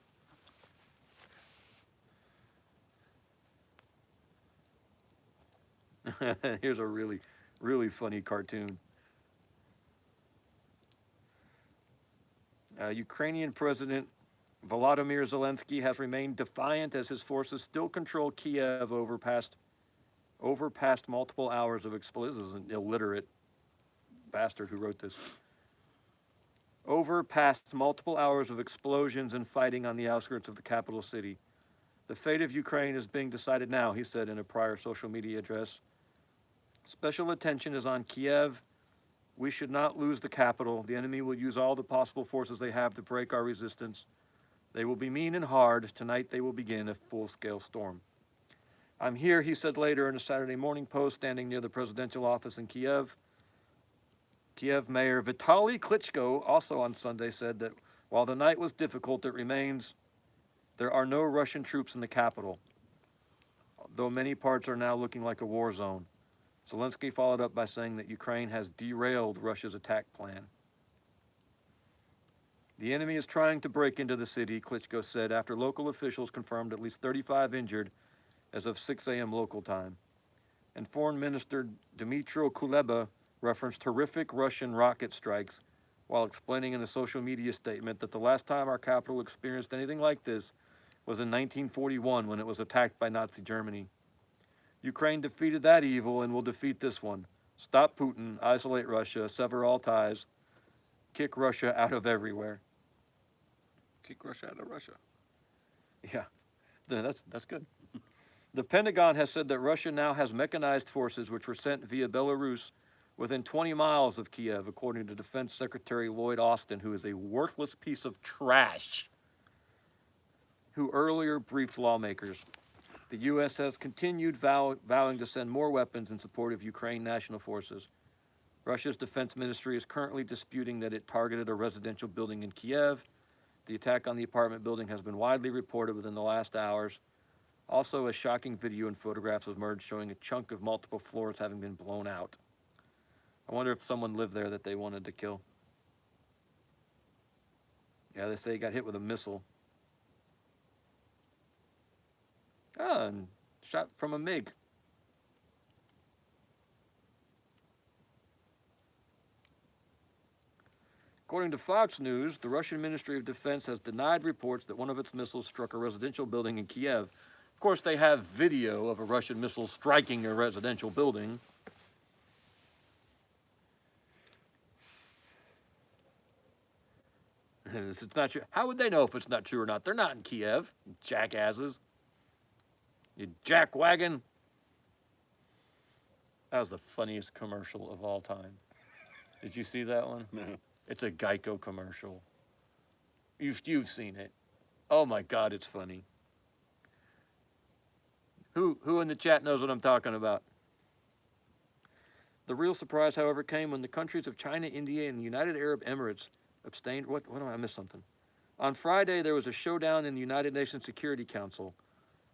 Here's a really, really funny cartoon. Ukrainian President Volodymyr Zelensky has remained defiant as his forces still control Kiev over past multiple hours of explosions. An illiterate bastard who wrote this. Over past multiple hours of explosions and fighting on the outskirts of the capital city. The fate of Ukraine is being decided now, he said in a prior social media address. Special attention is on Kiev. We should not lose the capital. The enemy will use all the possible forces they have to break our resistance. They will be mean and hard. Tonight they will begin a full-scale storm. I'm here, he said later in a Saturday Morning Post, standing near the presidential office in Kiev. Kiev Mayor Vitaly Klitschko also on Sunday said that while the night was difficult, there are no Russian troops in the capital, though many parts are now looking like a war zone. Zelensky followed up by saying that Ukraine has derailed Russia's attack plan. The enemy is trying to break into the city, Klitschko said, after local officials confirmed at least 35 injured as of 6 a.m. local time. And Foreign Minister Dmytro Kuleba referenced horrific Russian rocket strikes while explaining in a social media statement that the last time our capital experienced anything like this was in 1941 when it was attacked by Nazi Germany. Ukraine defeated that evil and will defeat this one. Stop Putin, isolate Russia, sever all ties, kick Russia out of everywhere. Kick Russia out of Russia. Yeah, that's good. The Pentagon has said that Russia now has mechanized forces which were sent via Belarus within 20 miles of Kiev, according to Defense Secretary Lloyd Austin, who is a worthless piece of trash, who earlier briefed lawmakers. The U.S. has continued vowing to send more weapons in support of Ukraine national forces. Russia's defense ministry is currently disputing that it targeted a residential building in Kiev. The attack on the apartment building has been widely reported within the last hours. Also, a shocking video and photographs have emerged showing a chunk of multiple floors having been blown out. I wonder if someone lived there that they wanted to kill. Yeah, they say he got hit with a missile. Ah, and shot from a MiG. According to Fox News, the Russian Ministry of Defense has denied reports that one of its missiles struck a residential building in Kiev. Of course, they have video of a Russian missile striking a residential building. It's not true. How would they know if it's not true or not? They're not in Kiev, jackasses. You jackwagon. That was the funniest commercial of all time. Did you see that one? No. It's a Geico commercial. You've seen it. Oh my God, it's funny. Who in the chat knows what I'm talking about? The real surprise, however, came when the countries of China, India, and the United Arab Emirates abstained. What am I missed something? On Friday, there was a showdown in the United Nations Security Council.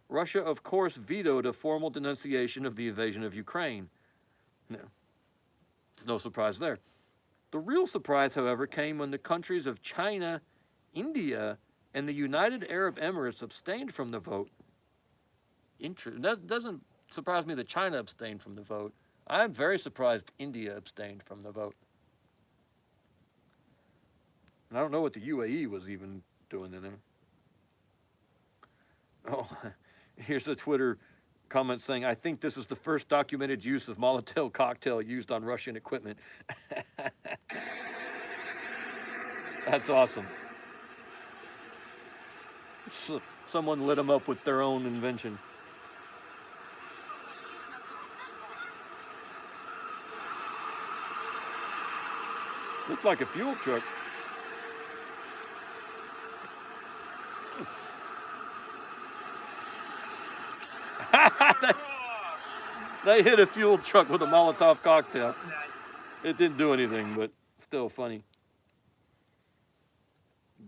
Russia, of course, vetoed a formal denunciation of the invasion of Ukraine. No surprise there. The real surprise, however, came when the countries of China, India, and the United Arab Emirates abstained from the vote. That doesn't surprise me that China abstained from the vote. I'm very surprised India abstained from the vote. And I don't know what the UAE was even doing in there. Oh, here's a Twitter comment saying, I think this is the first documented use of Molotov cocktail used on Russian equipment. That's awesome. Someone lit them up with their own invention. Looks like a fuel truck. They hit a fuel truck with a Molotov cocktail. It didn't do anything, but still funny.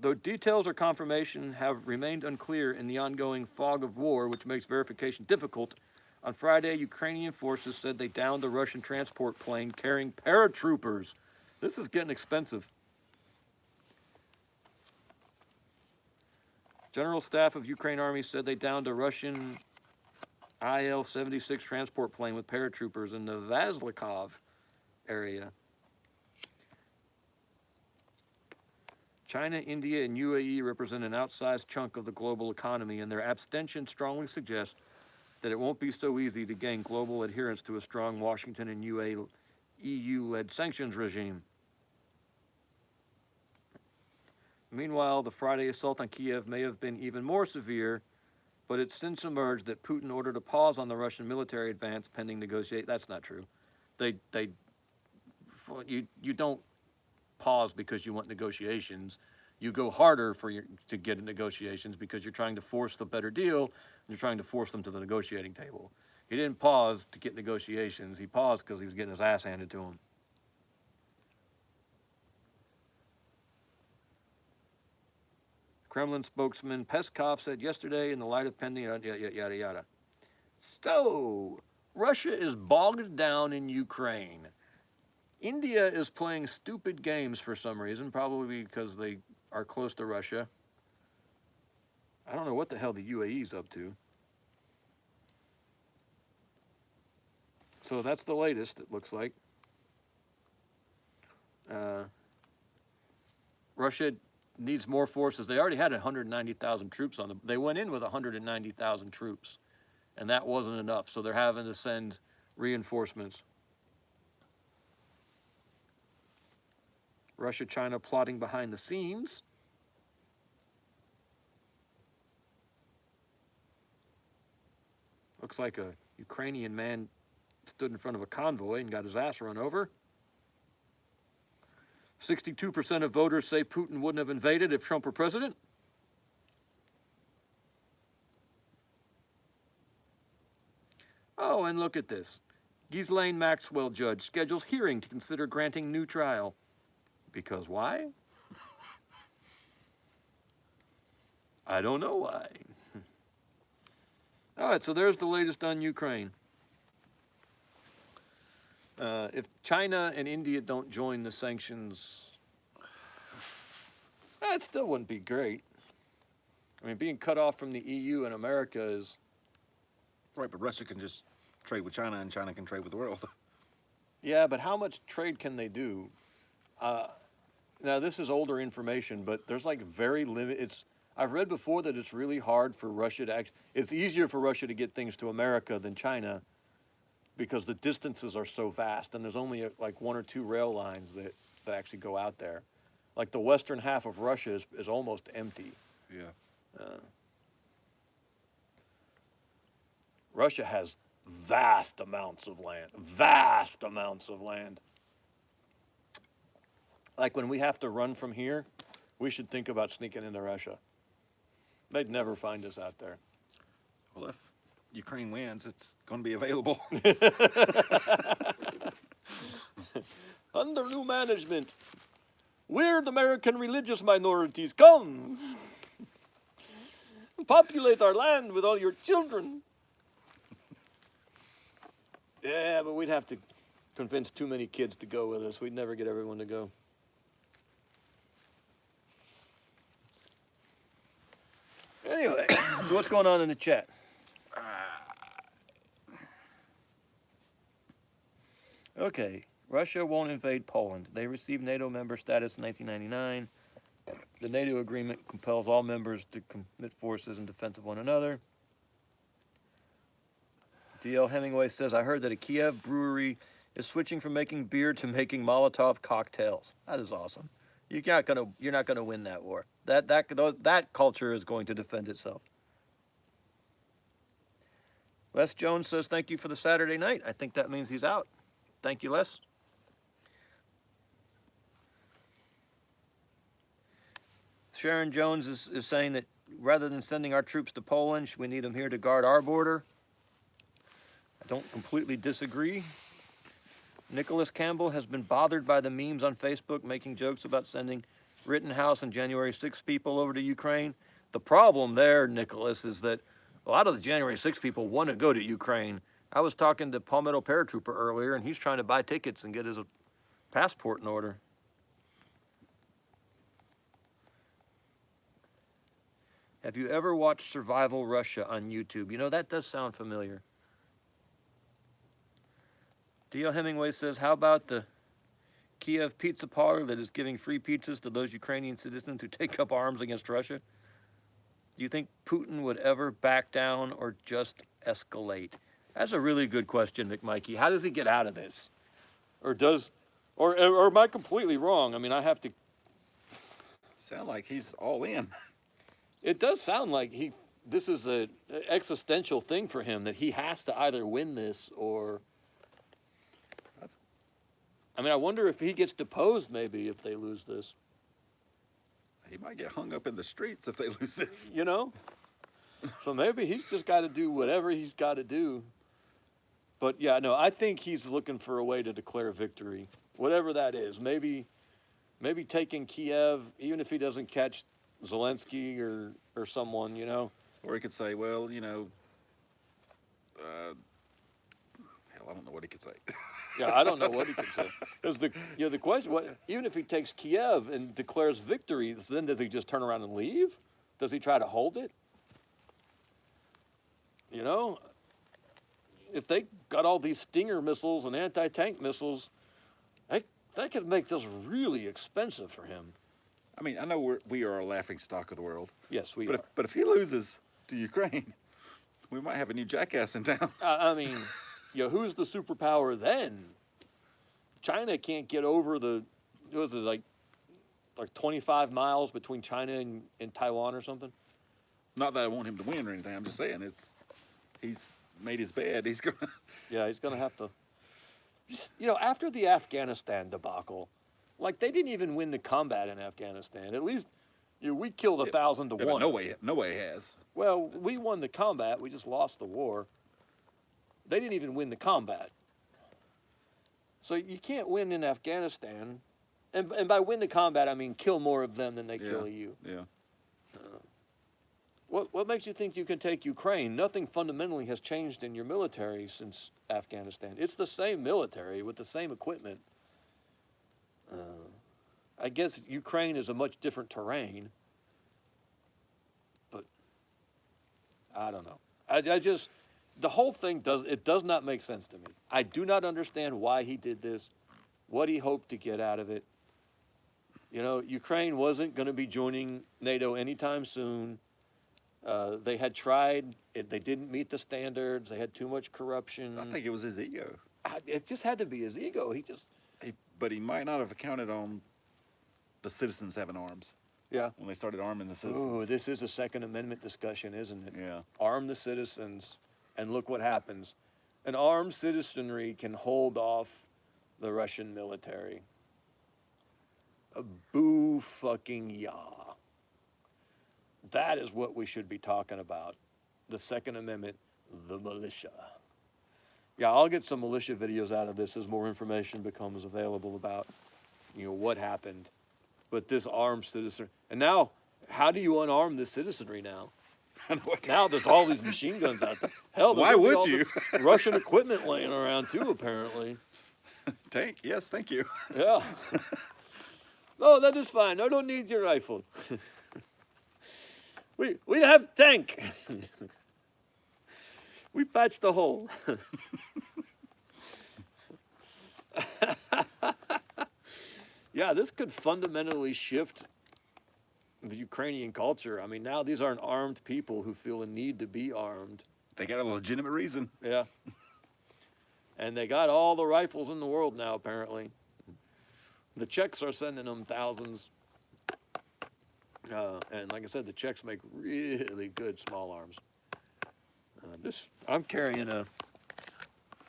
Though details or confirmation have remained unclear in the ongoing fog of war, which makes verification difficult, on Friday, Ukrainian forces said they downed a Russian transport plane carrying paratroopers. This is getting expensive. General Staff of Ukraine Army said they downed a Russian IL-76 transport plane with paratroopers in the Vaslikov area. China, India, and UAE represent an outsized chunk of the global economy, and their abstention strongly suggests that it won't be so easy to gain global adherence to a strong Washington and EU-led sanctions regime. Meanwhile, the Friday assault on Kiev may have been even more severe, but it's since emerged that Putin ordered a pause on the Russian military advance pending negotiate. That's not true. You don't pause because you want negotiations. You go harder to get negotiations because you're trying to force the better deal, and you're trying to force them to the negotiating table. He didn't pause to get negotiations. He paused because he was getting his ass handed to him. Kremlin spokesman Peskov said yesterday, in the light of pending yada yada. So, Russia is bogged down in Ukraine. India is playing stupid games for some reason, probably because they are close to Russia. I don't know what the hell the UAE's up to. So that's the latest, it looks like. Russia needs more forces. They already had 190,000 troops on them. They went in with 190,000 troops, and that wasn't enough. So they're having to send reinforcements. Russia, China plotting behind the scenes. Looks like a Ukrainian man stood in front of a convoy and got his ass run over. 62% of voters say Putin wouldn't have invaded if Trump were president. Oh, and look at this. Ghislaine Maxwell judge schedules hearing to consider granting new trial. Because why? I don't know why. All right, so there's the latest on Ukraine. If China and India don't join the sanctions, that still wouldn't be great. I mean, being cut off from the EU and America is... Right, but Russia can just trade with China, and China can trade with the world. Yeah, but how much trade can they do? Now, this is older information, but there's like very limited... I've read before that it's really hard for Russia to it's easier for Russia to get things to America than China because the distances are so vast, and there's only like 1 or 2 rail lines that actually go out there. Like the western half of Russia is almost empty. Yeah. Russia has vast amounts of land. Vast amounts of land. Like when we have to run from here, we should think about sneaking into Russia. They'd never find us out there. Well, if Ukraine wins, it's going to be available. Under new management, weird American religious minorities, come! Populate our land with all your children. Yeah, but we'd have to convince too many kids to go with us. We'd never get everyone to go. Anyway, so what's going on in the chat? Okay, Russia won't invade Poland. They received NATO member status in 1999. The NATO agreement compels all members to commit forces in defense of one another. D.L. Hemingway says, I heard that a Kiev brewery is switching from making beer to making Molotov cocktails. That is awesome. You're not gonna win that war. That culture is going to defend itself. Les Jones says, thank you for the Saturday night. I think that means he's out. Thank you, Les. Sharon Jones is saying that rather than sending our troops to Poland, we need them here to guard our border. I don't completely disagree. Nicholas Campbell has been bothered by the memes on Facebook making jokes about sending Rittenhouse and January 6 people over to Ukraine. The problem there, Nicholas, is that a lot of the January 6 people want to go to Ukraine. I was talking to Palmetto Paratrooper earlier, and he's trying to buy tickets and get his passport in order. Have you ever watched Survival Russia on YouTube? You know, that does sound familiar. D.L. Hemingway says, how about the Kiev pizza parlor that is giving free pizzas to those Ukrainian citizens who take up arms against Russia? Do you think Putin would ever back down or just escalate? That's a really good question, McMikey. How does he get out of this? Or am I completely wrong? I mean, I have to... Sound like he's all in. It does sound like this is an existential thing for him, that he has to either win this or... I mean, I wonder if he gets deposed maybe if they lose this. He might get hung up in the streets if they lose this. You know? So maybe he's just got to do whatever he's got to do. But yeah, no, I think he's looking for a way to declare victory, whatever that is. Maybe taking Kiev, even if he doesn't catch Zelensky or someone, you know. Or he could say, well, you know, hell, I don't know what he could say. Yeah, I don't know what he could say. Because the question, even if he takes Kiev and declares victory, then does he just turn around and leave? Does he try to hold it? You know, if they got all these Stinger missiles and anti-tank missiles, that could make this really expensive for him. I mean, I know we are a laughing stock of the world. Yes, we are. But if he loses to Ukraine, we might have a new jackass in town. I mean, who's the superpower then? China can't get over like 25 miles between China and Taiwan or something? Not that I want him to win or anything. I'm just saying he's made his bed. He's gonna. Yeah, he's gonna have to. Just, after the Afghanistan debacle, like they didn't even win the combat in Afghanistan. At least we killed 1,000 to 1. But no way has. Well, we won the combat. We just lost the war. They didn't even win the combat. So you can't win in Afghanistan. And by win the combat, I mean kill more of them than they kill you. Yeah. What makes you think you can take Ukraine? Nothing fundamentally has changed in your military since Afghanistan. It's the same military with the same equipment. I guess Ukraine is a much different terrain. But I don't know. I just... The whole thing does not make sense to me. I do not understand why he did this, what he hoped to get out of it. Ukraine wasn't going to be joining NATO anytime soon. They had tried. They didn't meet the standards. They had too much corruption. I think it was his ego. It just had to be his ego. But he might not have counted on the citizens having arms. Yeah. When they started arming the citizens. Ooh, this is a Second Amendment discussion, isn't it? Yeah. Arm the citizens. And look what happens. An armed citizenry can hold off the Russian military. A boo fucking yah. That is what we should be talking about. The Second Amendment, the militia. Yeah, I'll get some militia videos out of this as more information becomes available about, what happened. But this armed citizen, and now, how do you unarm this citizenry now? I know what- Now there's all these machine guns out there. Hell, there's Why gonna be would all you? this Russian equipment laying around too, apparently. Tank, yes, thank you. Yeah. No, that is fine. I don't need your rifle. we have tank. We patched the hole. Yeah, this could fundamentally shift the Ukrainian culture. I mean, now these aren't armed people who feel a need to be armed. They got a legitimate reason. Yeah. And they got all the rifles in the world now, apparently. The Czechs are sending them thousands. And like I said, the Czechs make really good small arms. I'm carrying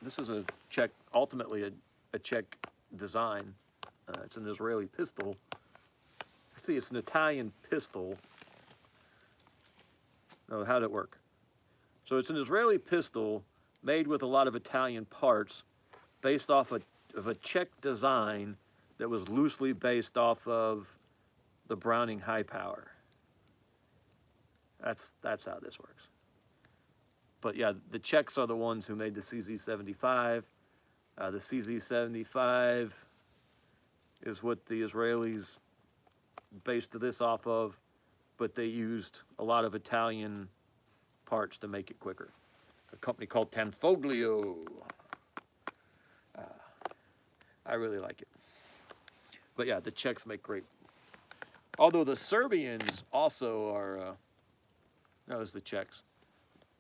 this is a Czech, ultimately a Czech design. It's an Israeli pistol. See, it's an Italian pistol. Oh, how'd it work? So it's an Israeli pistol made with a lot of Italian parts, based off of a Czech design that was loosely based off of the Browning High Power. That's how this works. But yeah, the Czechs are the ones who made the CZ-75. The CZ-75 is what the Israelis based this off of, but they used a lot of Italian parts to make it quicker. A company called Tanfoglio. I really like it. But yeah, the Czechs make great. Although the Serbians also are, no, it was the Czechs.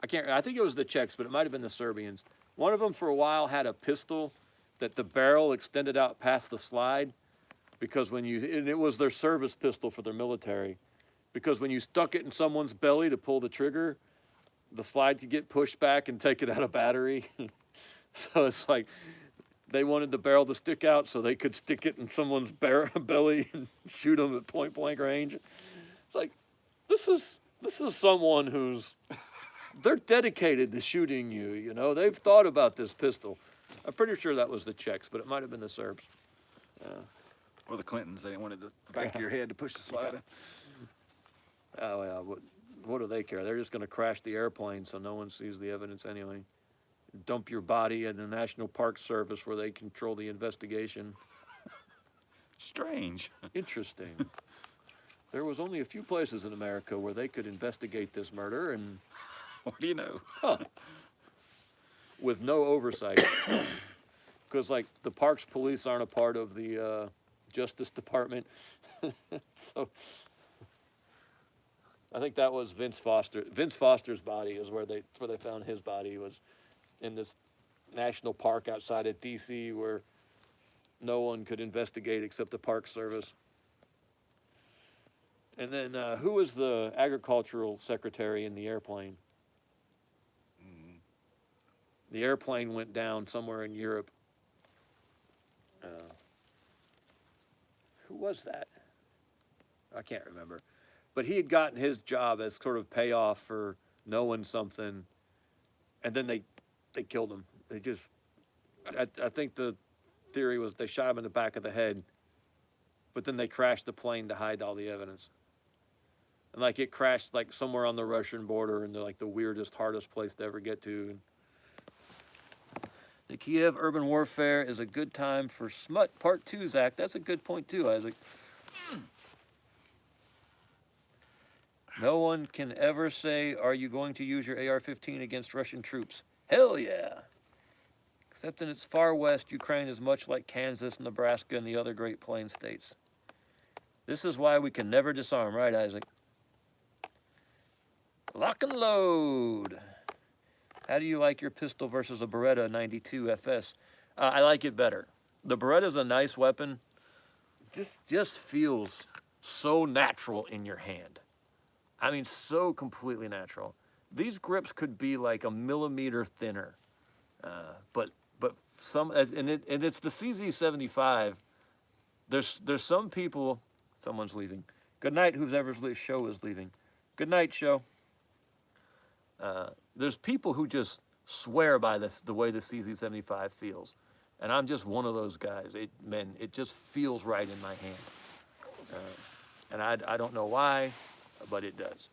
I think it was the Czechs, but it might have been the Serbians. One of them for a while had a pistol that the barrel extended out past the slide, because and it was their service pistol for their military, because when you stuck it in someone's belly to pull the trigger, the slide could get pushed back and take it out of battery. So it's like they wanted the barrel to stick out so they could stick it in someone's belly and shoot them at point blank range. It's like, this is someone they're dedicated to shooting you, They've thought about this pistol. I'm pretty sure that was the Czechs, but it might have been the Serbs. Or the Clintons, they wanted the back of your head to push the slide in. Oh, yeah, what do they care? They're just going to crash the airplane so no one sees the evidence anyway. Dump your body in the National Park Service where they control the investigation. Strange. Interesting. There was only a few places in America where they could investigate this murder, and What do you know? with no oversight. Because, like, the Parks Police aren't a part of the Justice Department. So I think that was Vince Foster. Vince Foster's body is where they found his body, was in this national park outside of D.C. where no one could investigate except the Park Service. And then who was the agricultural secretary in the airplane? The airplane went down somewhere in Europe. Who was that? I can't remember. But he had gotten his job as sort of payoff for knowing something, and then they killed him. They just, I think the theory was they shot him in the back of the head, but then they crashed the plane to hide all the evidence. And like it crashed like somewhere on the Russian border, and like the weirdest, hardest place to ever get to. The Kiev urban warfare is a good time for smut part 2, Zach. That's a good point too, Isaac. No one can ever say, are you going to use your AR-15 against Russian troops? Hell yeah. Except in its far west, Ukraine is much like Kansas, Nebraska, and the other Great Plains states. This is why we can never disarm, right, Isaac? Lock and load. How do you like your pistol versus a Beretta 92 FS? I like it better. The Beretta's a nice weapon. This just feels so natural in your hand. I mean, so completely natural. These grips could be like a millimeter thinner, but some and it's the CZ-75. There's some people. Someone's leaving. Good night, whoever's show is leaving. Good night, show. There's people who just swear by this, the way the CZ75 feels. And I'm just one of those guys. It just feels right in my hand. And I don't know why, but it does.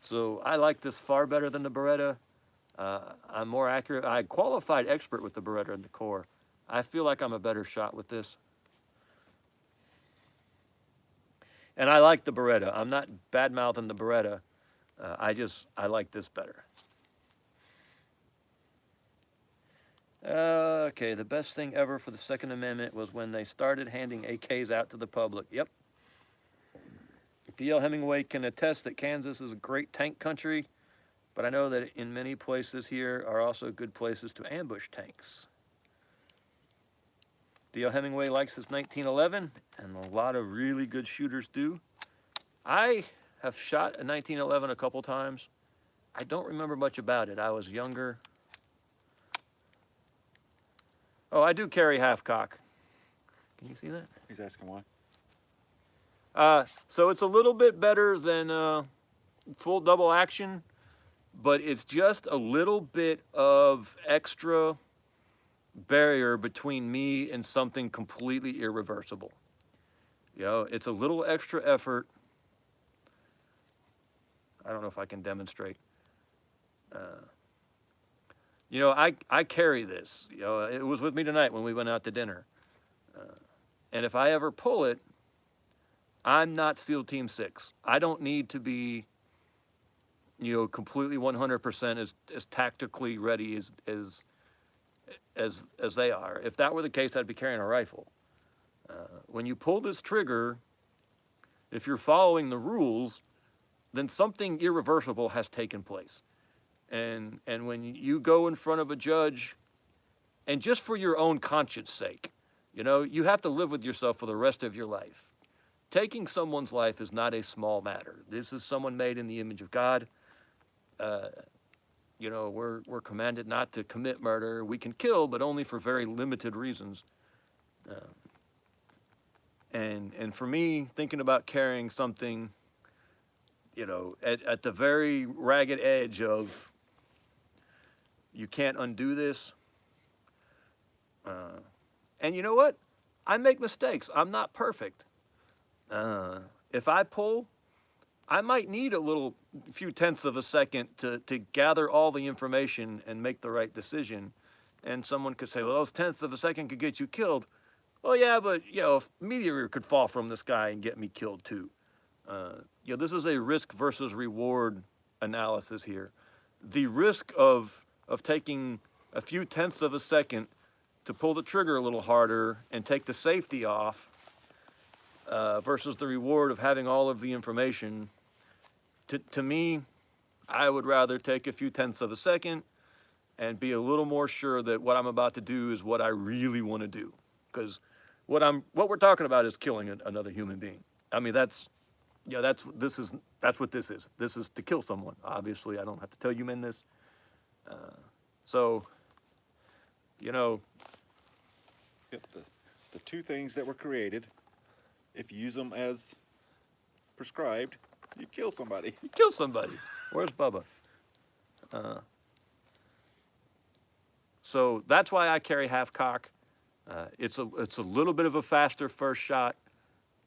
So I like this far better than the Beretta. I'm more accurate. I qualified expert with the Beretta and the Core. I feel like I'm a better shot with this. And I like the Beretta. I'm not bad-mouthing the Beretta. I like this better. Okay, the best thing ever for the Second Amendment was when they started handing AKs out to the public. Yep. D.L. Hemingway can attest that Kansas is a great tank country, but I know that in many places here are also good places to ambush tanks. D.L. Hemingway likes his 1911, and a lot of really good shooters do. I have shot a 1911 a couple times. I don't remember much about it. I was younger. Oh, I do carry half cock. Can you see that? He's asking why. So it's a little bit better than full double action, but it's just a little bit of extra barrier between me and something completely irreversible. You know, it's a little extra effort. I don't know if I can demonstrate. You know, I carry this. You know, it was with me tonight when we went out to dinner. And if I ever pull it, I'm not SEAL Team 6. I don't need to be, you know, completely 100% as tactically ready as they are. If that were the case, I'd be carrying a rifle. When you pull this trigger, if you're following the rules, then something irreversible has taken place. And when you go in front of a judge, and just for your own conscience sake, you know, you have to live with yourself for the rest of your life. Taking someone's life is not a small matter. This is someone made in the image of God. You know, we're commanded not to commit murder. We can kill, but only for very limited reasons. And for me, thinking about carrying something, you know, at the very ragged edge of, you can't undo this. And you know what? I make mistakes. I'm not perfect. If I pull, I might need a few tenths of a second to gather all the information and make the right decision. And someone could say, well, those tenths of a second could get you killed. Well, yeah, but, you know, a meteor could fall from the sky and get me killed too. You know, this is a risk versus reward analysis here. The risk of taking a few tenths of a second to pull the trigger a little harder and take the safety off versus the reward of having all of the information. To me, I would rather take a few tenths of a second and be a little more sure that what I'm about to do is what I really want to do. Because what we're talking about is killing another human being. I mean, that's what this is. This is to kill someone. Obviously, I don't have to tell you men this. So, you know, Yep, the two things that were created, if you use them as prescribed, you kill somebody. you kill somebody. Where's Bubba? So that's why I carry half cock. It's a little bit of a faster first shot,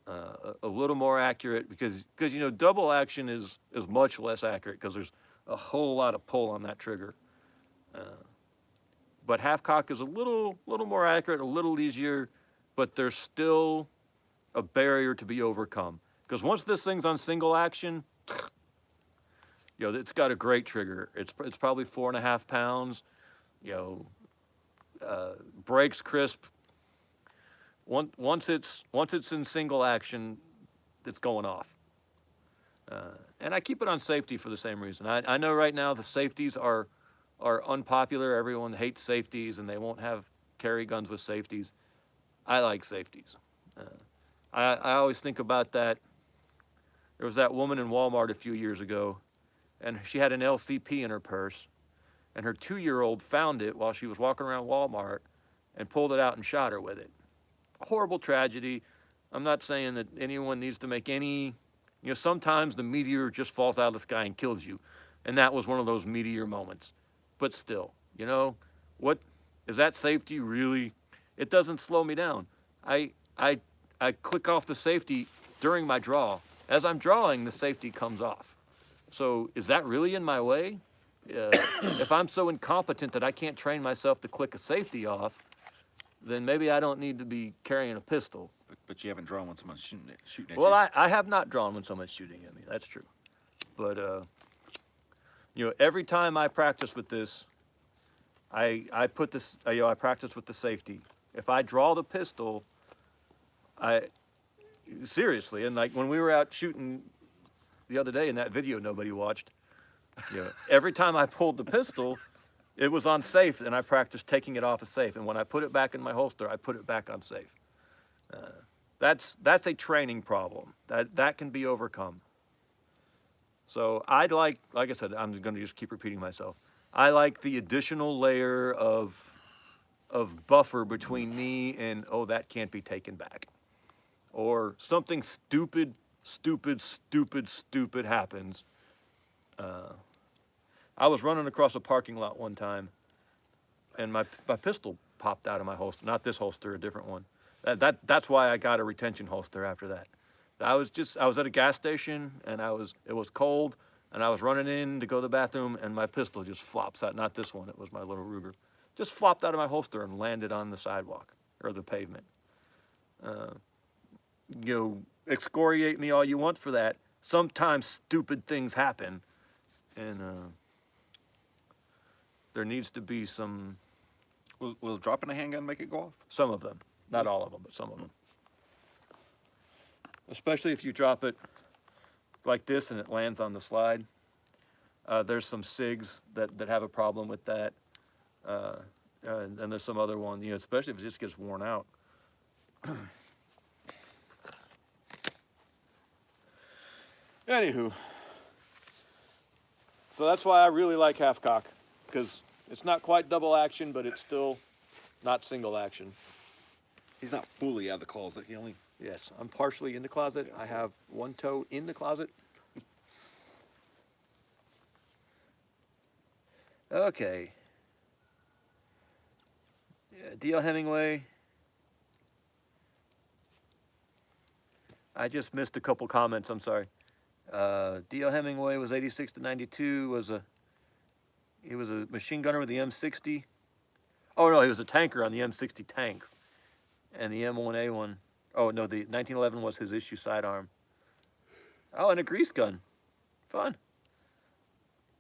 a little more accurate because you know, double action is much less accurate because there's a whole lot of pull on that trigger. But half cock is a little more accurate, a little easier, but there's still a barrier to be overcome. Because once this thing's on single action, you know, it's got a great trigger. It's probably 4.5 pounds. You know, breaks crisp. Once it's in single action, it's going off. And I keep it on safety for the same reason. I know right now the safeties are unpopular. Everyone hates safeties and they won't have carry guns with safeties. I like safeties. I always think about that. There was that woman in Walmart a few years ago and she had an LCP in her purse and her 2-year-old found it while she was walking around Walmart and pulled it out and shot her with it. A horrible tragedy. I'm not saying that anyone needs to make any, you know, sometimes the meteor just falls out of the sky and kills you. And that was one of those meteor moments. But still, You know, what is that safety really? It doesn't slow me down. I I I click off the safety during my draw. As I'm drawing, the safety comes off. So is that really in my way? If I'm so incompetent that I can't train myself to click a safety off, then maybe I don't need to be carrying a pistol. But you haven't drawn when someone's shooting at Well, you. I have not drawn when someone's shooting at me. That's true. But you know, every time I practice with this, I put this. I practice with the safety. If I draw the pistol, I seriously, and like when we were out shooting the other day in that video nobody watched, you know, every time I pulled the pistol, it was on safe, and I practiced taking it off of safe. And when I put it back in my holster, I put it back on safe. That's a training problem that can be overcome. So I'd like I said, I'm going to just keep repeating myself. I like the additional layer of buffer between me and, oh, that can't be taken back, or something stupid happens. I was running across a parking lot one time, and my pistol popped out of my holster. Not this holster, a different one. That's why I got a retention holster after that. I was at a gas station, and it was cold, and I was running in to go to the bathroom, and my pistol just flops out. Not this one, it was my little Ruger. Just flopped out of my holster and landed on the sidewalk or the pavement. You know, excoriate me all you want for that. Sometimes stupid things happen, and there needs to be some Will dropping a handgun make it go off? of them. Not all of them, but some of them. Especially if you drop it like this and it lands on the slide. There's some SIGs that have a problem with that. And there's some other one, you know, especially if it just gets worn out. Anywho, so that's why I really like half cock, because it's not quite double action, but it's still not single action. He's not fully out of the closet. He only. Yes, I'm partially in the closet. I Yes. have one toe in the closet. Okay. Yeah, D.L. Hemingway. I just missed a couple comments, I'm sorry. D.L. Hemingway was 86 to 92, he was a machine gunner with the M60. Oh no, he was a tanker on the M60 tanks. And the M1A1, oh no, the 1911 was his issue sidearm. Oh, and a grease gun. Fun.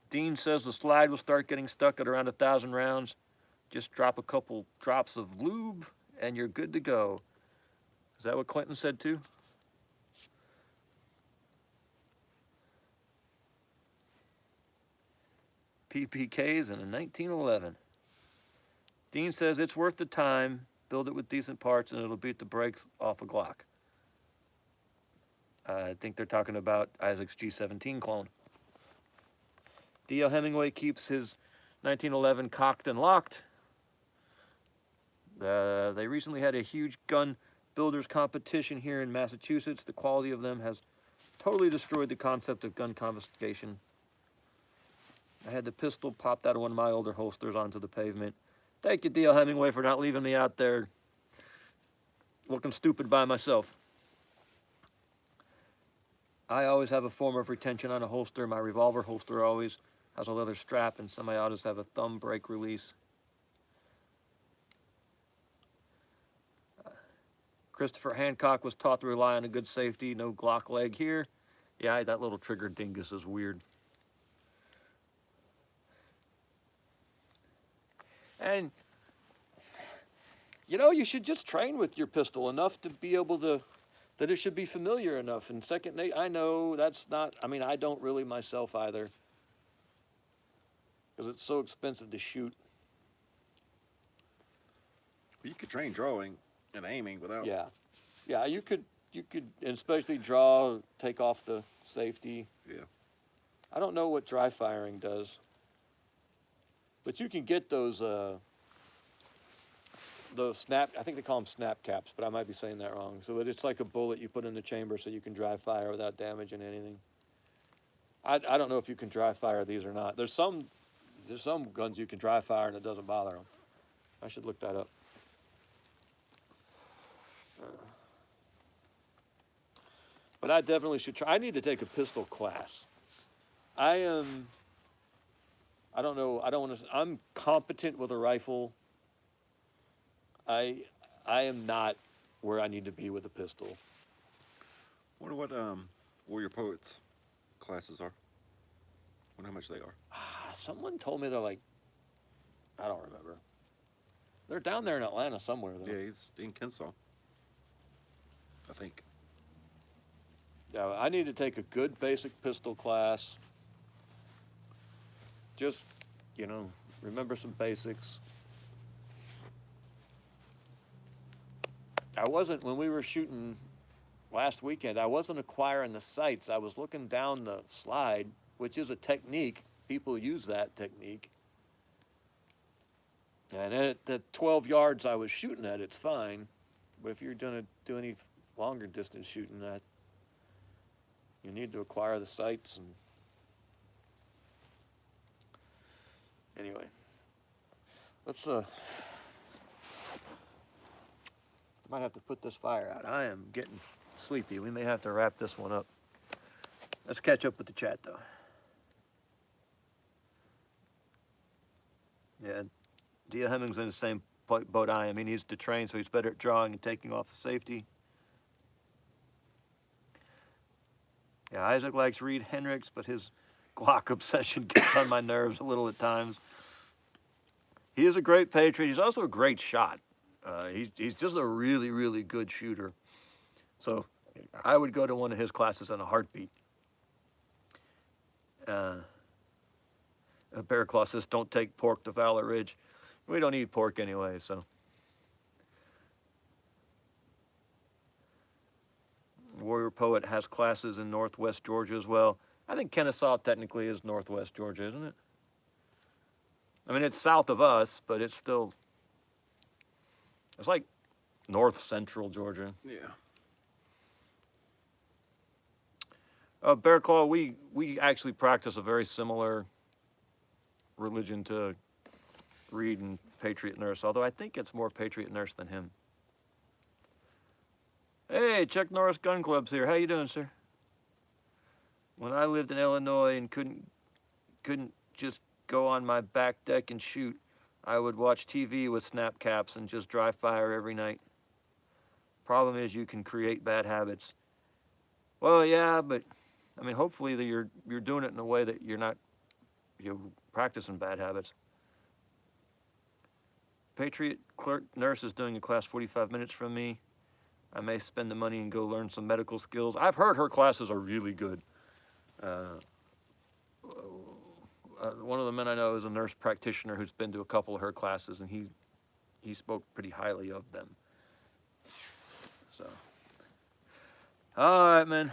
Dean says the slide will start getting stuck at around 1,000 rounds. Just drop a couple drops of lube and you're good to go. Is that what Clinton said too? PPKs in a 1911. Dean says it's worth the time. Build it with decent parts and it'll beat the brakes off a Glock. I think they're talking about Isaac's G17 clone. D.L. Hemingway keeps his 1911 cocked and locked. They recently had a huge gun builders competition here in Massachusetts. The quality of them has totally destroyed the concept of gun confiscation. I had the pistol popped out of one of my older holsters onto the pavement. Thank you, D.L. Hemingway, for not leaving me out there looking stupid by myself. I always have a form of retention on a holster. My revolver holster always has a leather strap, and semi-autos have a thumb brake release. Christopher Hancock was taught to rely on a good safety, no Glock leg here. Yeah, that little trigger dingus is weird. And, you know, you should just train with your pistol enough to be able to, that it should be familiar enough. And second, I know that's not, I mean, I don't really myself either, because it's so expensive to shoot. You could train drawing and aiming without. Yeah. Yeah, you could, and especially draw, take off the safety. Yeah. I don't know what dry firing does. But you can get those snap, I think they call them snap caps, but I might be saying that wrong. So it's like a bullet you put in the chamber so you can dry fire without damaging anything. I don't know if you can dry fire these or not. There's some There's some guns you can dry fire and it doesn't bother them. I should look that up. But I definitely should try. I need to take a pistol class. I don't know. I don't want to. I'm competent with a rifle. I am not where I need to be with a pistol. Wonder what Warrior Poets classes are. Wonder how much they are. Someone told me they're like, I don't remember. They're down there in Atlanta somewhere though. Yeah, he's in Kensaw. I think. Yeah, I need to take a good basic pistol class. Just, remember some basics. When we were shooting last weekend, I wasn't acquiring the sights. I was looking down the slide, which is a technique. People use that technique. And at the 12 yards I was shooting at, it's fine. But if you're going to do any longer distance shooting, you need to acquire the sights. And anyway, let's might have to put this fire out. I am getting sleepy. We may have to wrap this one up. Let's catch up with the chat though. Yeah, Dia Hemmings in the same boat I am. He needs to train, so he's better at drawing and taking off the safety. Yeah, Isaac likes Reed Hendricks, but his Glock obsession gets on my nerves a little at times. He is a great patriot. He's also a great shot. He's just a really, really good shooter. So I would go to one of his classes in a heartbeat. Bear Claw says, don't take pork to Valor Ridge. We don't eat pork anyway, so. Warrior Poet has classes in Northwest Georgia as well. I think Kennesaw technically is Northwest Georgia, isn't it? I mean, it's south of us, but it's still, it's like north central Georgia. Yeah. Bear Claw, we actually practice a very similar religion to Reed and Patriot Nurse, although I think it's more Patriot Nurse than him. Hey, Chuck Norris Gun Club's here. How you doing, sir? When I lived in Illinois and couldn't just go on my back deck and shoot, I would watch TV with snap caps and just dry fire every night. Problem is, you can create bad habits. Well, yeah, but I mean, hopefully that you're doing it in a way that you're practicing bad habits. Patriot Clerk Nurse is doing a class 45 minutes from me. I may spend the money and go learn some medical skills. I've heard her classes are really good. One of the men I know is a nurse practitioner who's been to a couple of her classes, and he spoke pretty highly of them. So, all right, man.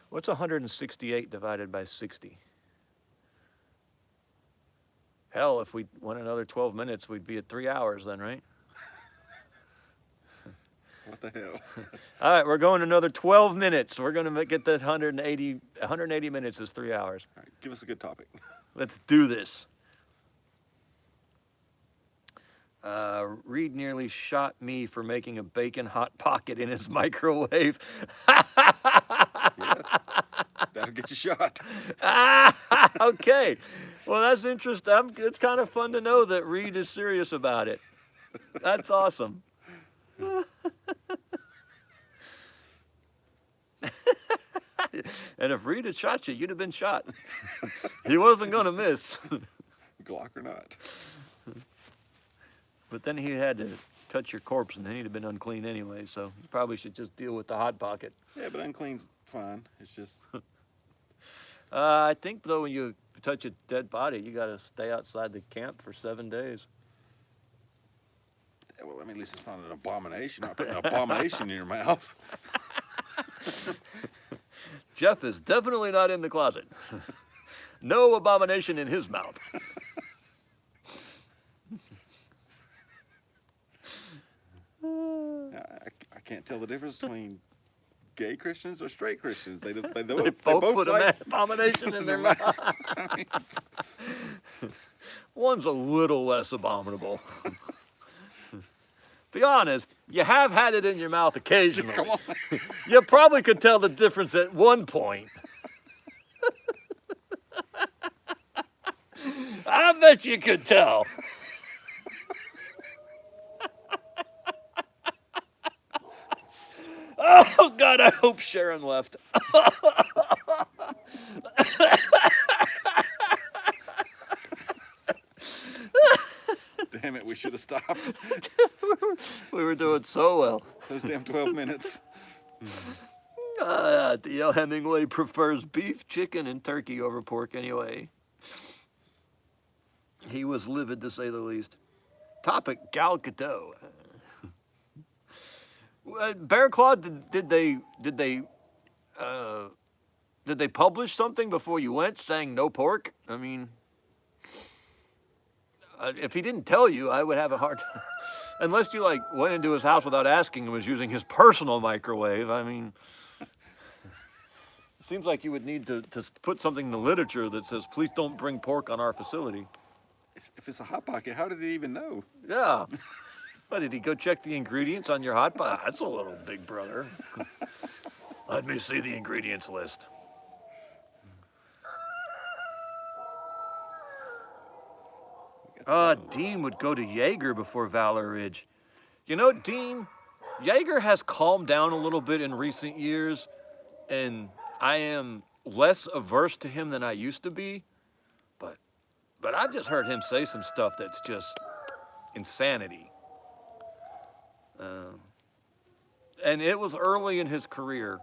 What's 168 divided by 60? Hell, if we went another 12 minutes, we'd be at 3 hours then, right? What the hell? All right, we're going another 12 minutes. We're going to get that 180 minutes is 3 hours. All right, give us a good topic. Let's do this. Reed nearly shot me for making a bacon hot pocket in his microwave. Yeah, that'll get you shot. Okay. Well, that's interesting. It's kind of fun to know that Reed is serious about it. That's awesome. And if Reed had shot you, you'd have been shot. He wasn't going to miss. Glock or not. But then he had to touch your corpse, and then he'd have been unclean anyway, so you probably should just deal with the hot pocket. Yeah, but unclean's fine. It's just. I think, though, when you touch a dead body, you got to stay outside the camp for 7 days. Yeah, well, I mean, at least it's not an abomination. You're not putting an abomination in your mouth. Jeff is definitely not in the closet. No abomination in his mouth. I can't tell the difference between gay Christians or straight Christians. They They both put like, an abomination in their mouth. I mean, One's a little less abominable. Be honest, you have had it in your mouth occasionally. Come on. You probably could tell the difference at one point. I bet you could tell. Oh, God, I hope Sharon left. Damn it, we should have stopped. We were doing so well. Those damn 12 minutes. D.L. Hemingway prefers beef, chicken, and turkey over pork anyway. He was livid, to say the least. Topic, Gal Gadot. Bear Claw, did they publish something before you went saying no pork? I mean, if he didn't tell you, I would have a hard time. Unless you like went into his house without asking and was using his personal microwave. I mean, it seems like you would need to put something in the literature that says, please don't bring pork on our facility. If it's a Hot Pocket, how did he even know? Yeah. What, did he go check the ingredients on your hot pot? That's a little big brother. Let me see the ingredients list. Dean would go to Jaeger before Valor Ridge. You know, Dean, Jaeger has calmed down a little bit in recent years, and I am less averse to him than I used to be. But I've just heard him say some stuff that's just insanity. And it was early in his career.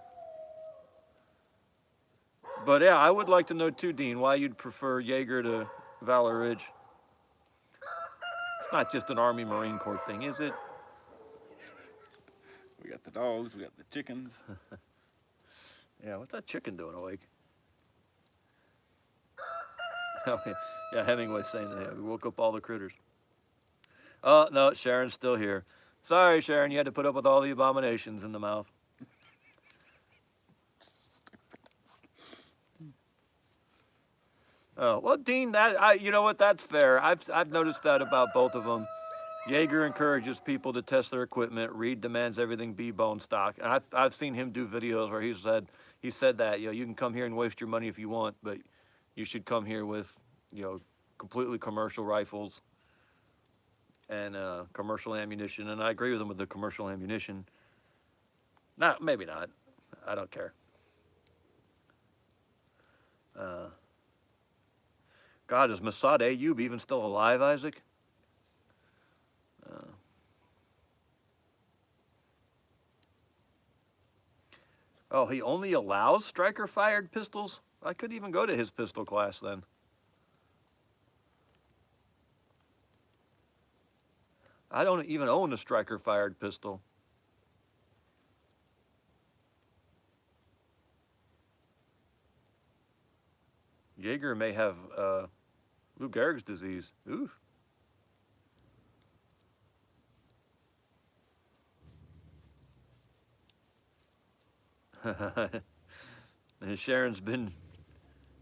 But yeah, I would like to know too, Dean, why you'd prefer Jaeger to Valor Ridge. It's not just an Army Marine Corps thing, is it? We got the dogs, we got the chickens. Yeah, what's that chicken doing awake? Oh, yeah, Hemingway's saying that. Yeah, we woke up all the critters. Oh, no, Sharon's still here. Sorry, Sharon, you had to put up with all the abominations in the mouth. Oh, well, Dean, you know what? That's fair. I've noticed that about both of them. Jaeger encourages people to test their equipment. Reed demands everything be bone stock. And I've seen him do videos where he said that, you know, you can come here and waste your money if you want, but you should come here with, you know, completely commercial rifles and commercial ammunition. And I agree with him with the commercial ammunition. Nah, maybe not. I don't care. God, is Massad Ayoub even still alive, Isaac? Oh, he only allows striker-fired pistols? I could even go to his pistol class then. I don't even own a striker-fired pistol. Jaeger may have Lou Gehrig's disease. Ooh. And Sharon's been,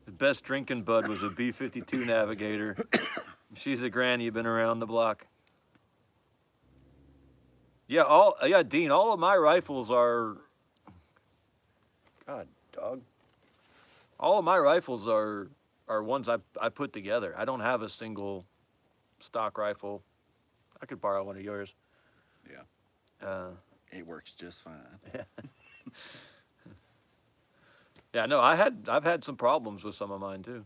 the best drinking bud was a B-52 Navigator. She's a granny, been around the block. Yeah, Dean, all of my rifles are, God, dog. All of my rifles are ones I put together. I don't have a single stock rifle. I could borrow one of yours. Yeah. It works just fine. Yeah, no, I've had some problems with some of mine too.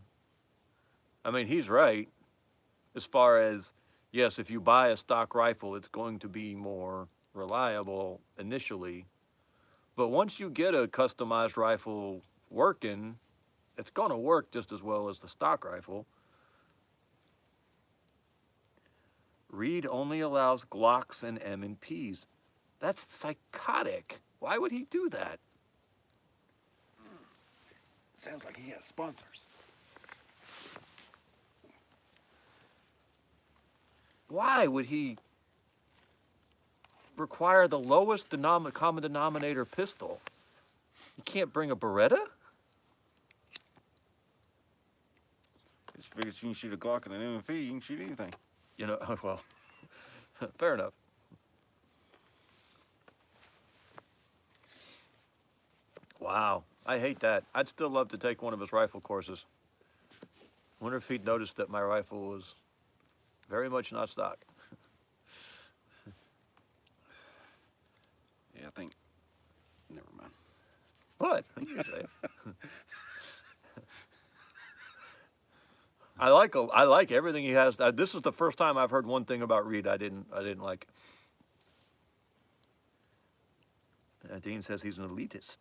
I mean, he's right. As far as, yes, if you buy a stock rifle, it's going to be more reliable initially. But once you get a customized rifle working, it's going to work just as well as the stock rifle. Reed only allows Glocks and M&Ps. That's psychotic. Why would he do that? Sounds like he has sponsors. Why would he require the lowest common denominator pistol? You can't bring a Beretta? Just figures you can shoot a Glock and an MFP, you can shoot anything. You know, well, fair enough. Wow, I hate that. I'd still love to take one of his rifle courses. Wonder if he'd noticed that my rifle was very much not stock. Yeah, I think. Never mind. What? You say it. I like everything he has. This is the first time I've heard one thing about Reed I didn't like. Dean says he's an elitist.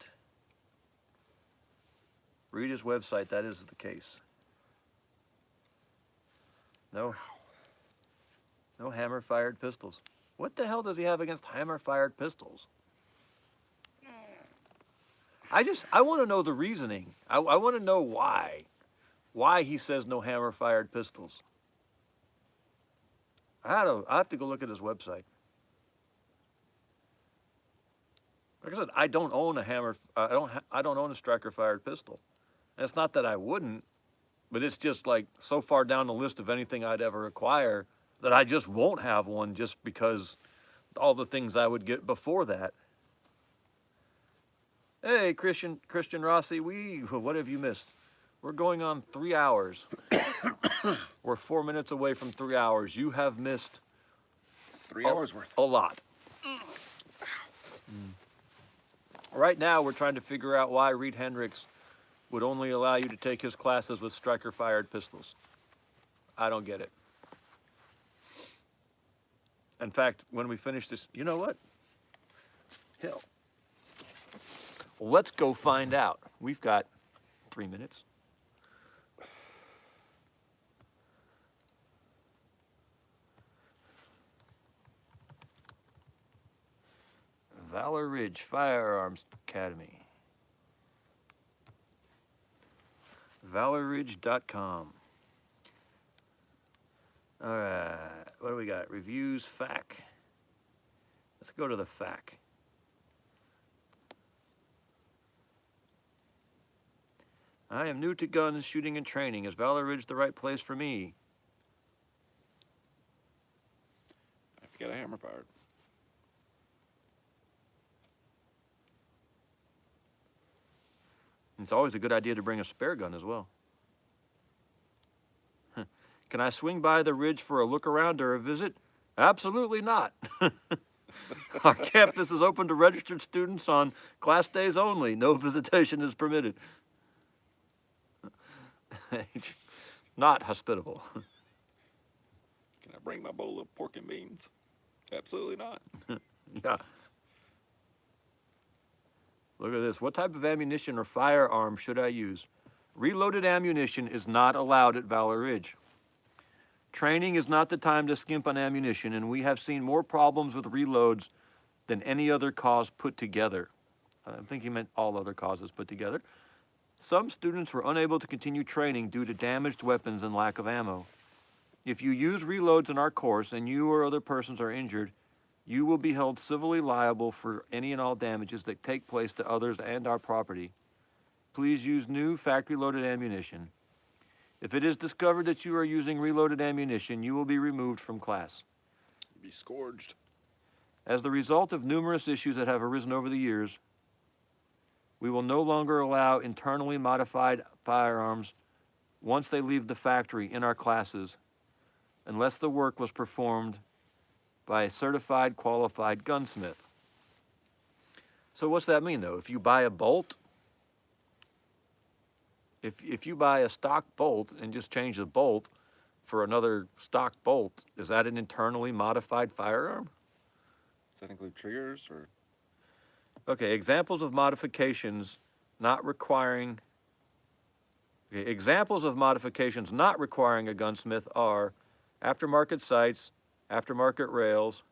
Read his website. That is the case. No hammer-fired pistols. What the hell does he have against hammer-fired pistols? I want to know the reasoning. I want to know why he says no hammer-fired pistols. I have to go look at his website. Like I said, I don't own a hammer. I don't own a striker-fired pistol. And it's not that I wouldn't, but it's just like so far down the list of anything I'd ever acquire that I just won't have one just because all the things I would get before that. Hey, Christian Rossi, what have you missed? We're going on 3 hours. We're 4 minutes away from 3 hours. You have missed 3 hours worth. a lot. Right now, we're trying to figure out why Reed Hendricks would only allow you to take his classes with striker-fired pistols. I don't get it. In fact, when we finish this, you know what? Hell. Let's go find out. We've got 3 minutes. Valor Ridge Firearms Academy. ValorRidge.com. All right, what do we got? Reviews, FAQ. Let's go to the FAQ. I am new to guns, shooting, and training. Is Valor Ridge the right place for me? If you got a hammer fired. It's always a good idea to bring a spare gun as well. Can I swing by the Ridge for a look around or a visit? Absolutely not. Our campus is open to registered students on class days only. No visitation is permitted. Not hospitable. Can I bring my bowl of pork and beans? Absolutely not. Yeah. Look at this. What type of ammunition or firearm should I use? Reloaded ammunition is not allowed at Valor Ridge. Training is not the time to skimp on ammunition, and we have seen more problems with reloads than any other cause put together. I think he meant all other causes put together. Some students were unable to continue training due to damaged weapons and lack of ammo. If you use reloads in our course and you or other persons are injured, you will be held civilly liable for any and all damages that take place to others and our property. Please use new factory-loaded ammunition. If it is discovered that you are using reloaded ammunition, you will be removed from class. Be scourged. As the result of numerous issues that have arisen over the years, we will no longer allow internally modified firearms once they leave the factory in our classes, unless the work was performed by a certified, qualified gunsmith. So what's that mean, though? If you buy a bolt, if you buy a stock bolt and just change the bolt for another stock bolt, is that an internally modified firearm? Does that include triggers or? Okay, examples of modifications not requiring. Okay, examples of modifications not requiring a gunsmith are aftermarket sights, aftermarket rails,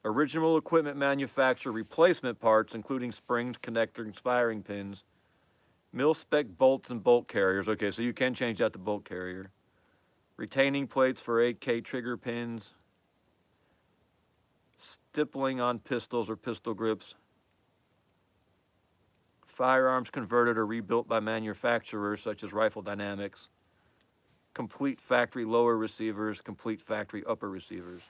original equipment manufacturer replacement parts, including springs, connectors, firing pins, mil-spec bolts and bolt carriers. Okay, so you can change that to bolt carrier. Retaining plates for AK trigger pins, stippling on pistols or pistol grips, firearms converted or rebuilt by manufacturers such as Rifle Dynamics, complete factory lower receivers, complete factory upper receivers.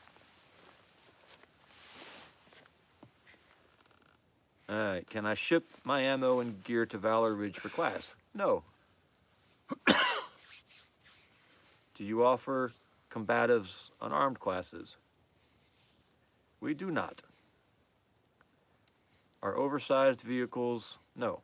All right, can I ship my ammo and gear to Valor Ridge for class? No. Do you offer combatives unarmed classes? We do not. Are oversized vehicles? No.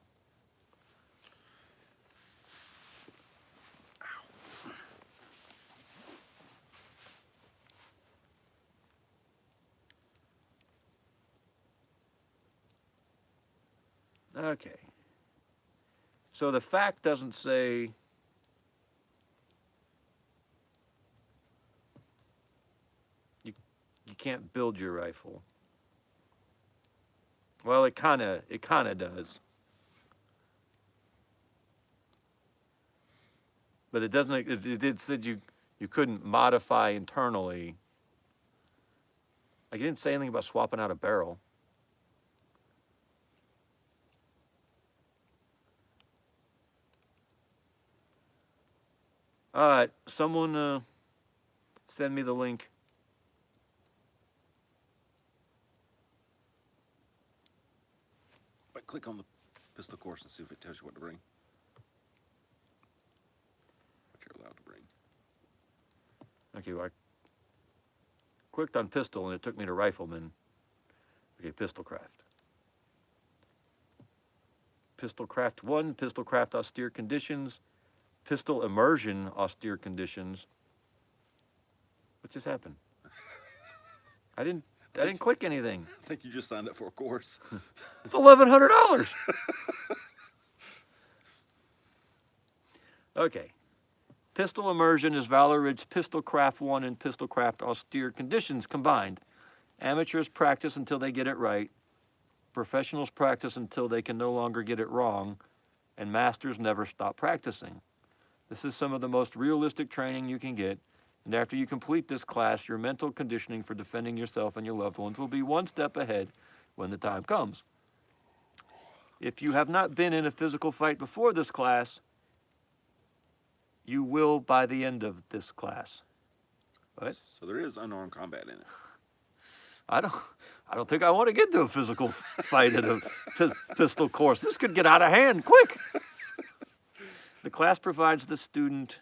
Okay. So the fact doesn't say you can't build your rifle. Well, it kind of does. But it doesn't, it did said you couldn't modify internally. Like, it didn't say anything about swapping out a barrel. All right, someone send me the link. But click on the pistol course and see if it tells you what to bring. What you're allowed to bring. Okay, well, I clicked on pistol and it took me to rifleman. Okay, pistol craft. Pistol craft 1, pistol craft austere conditions, pistol immersion austere conditions. What just happened? I didn't click anything. I think you just signed up for a course. It's $1,100. Okay. Pistol immersion is Valor Ridge Pistol Craft 1 and Pistol Craft austere conditions combined. Amateurs practice until they get it right. Professionals practice until they can no longer get it wrong. And masters never stop practicing. This is some of the most realistic training you can get. And after you complete this class, your mental conditioning for defending yourself and your loved ones will be one step ahead when the time comes. If you have not been in a physical fight before this class, you will by the end of this class. What? So there is unarmed combat in it. I don't think I want to get into a physical fight at a pistol course. This could get out of hand quick. The class provides the student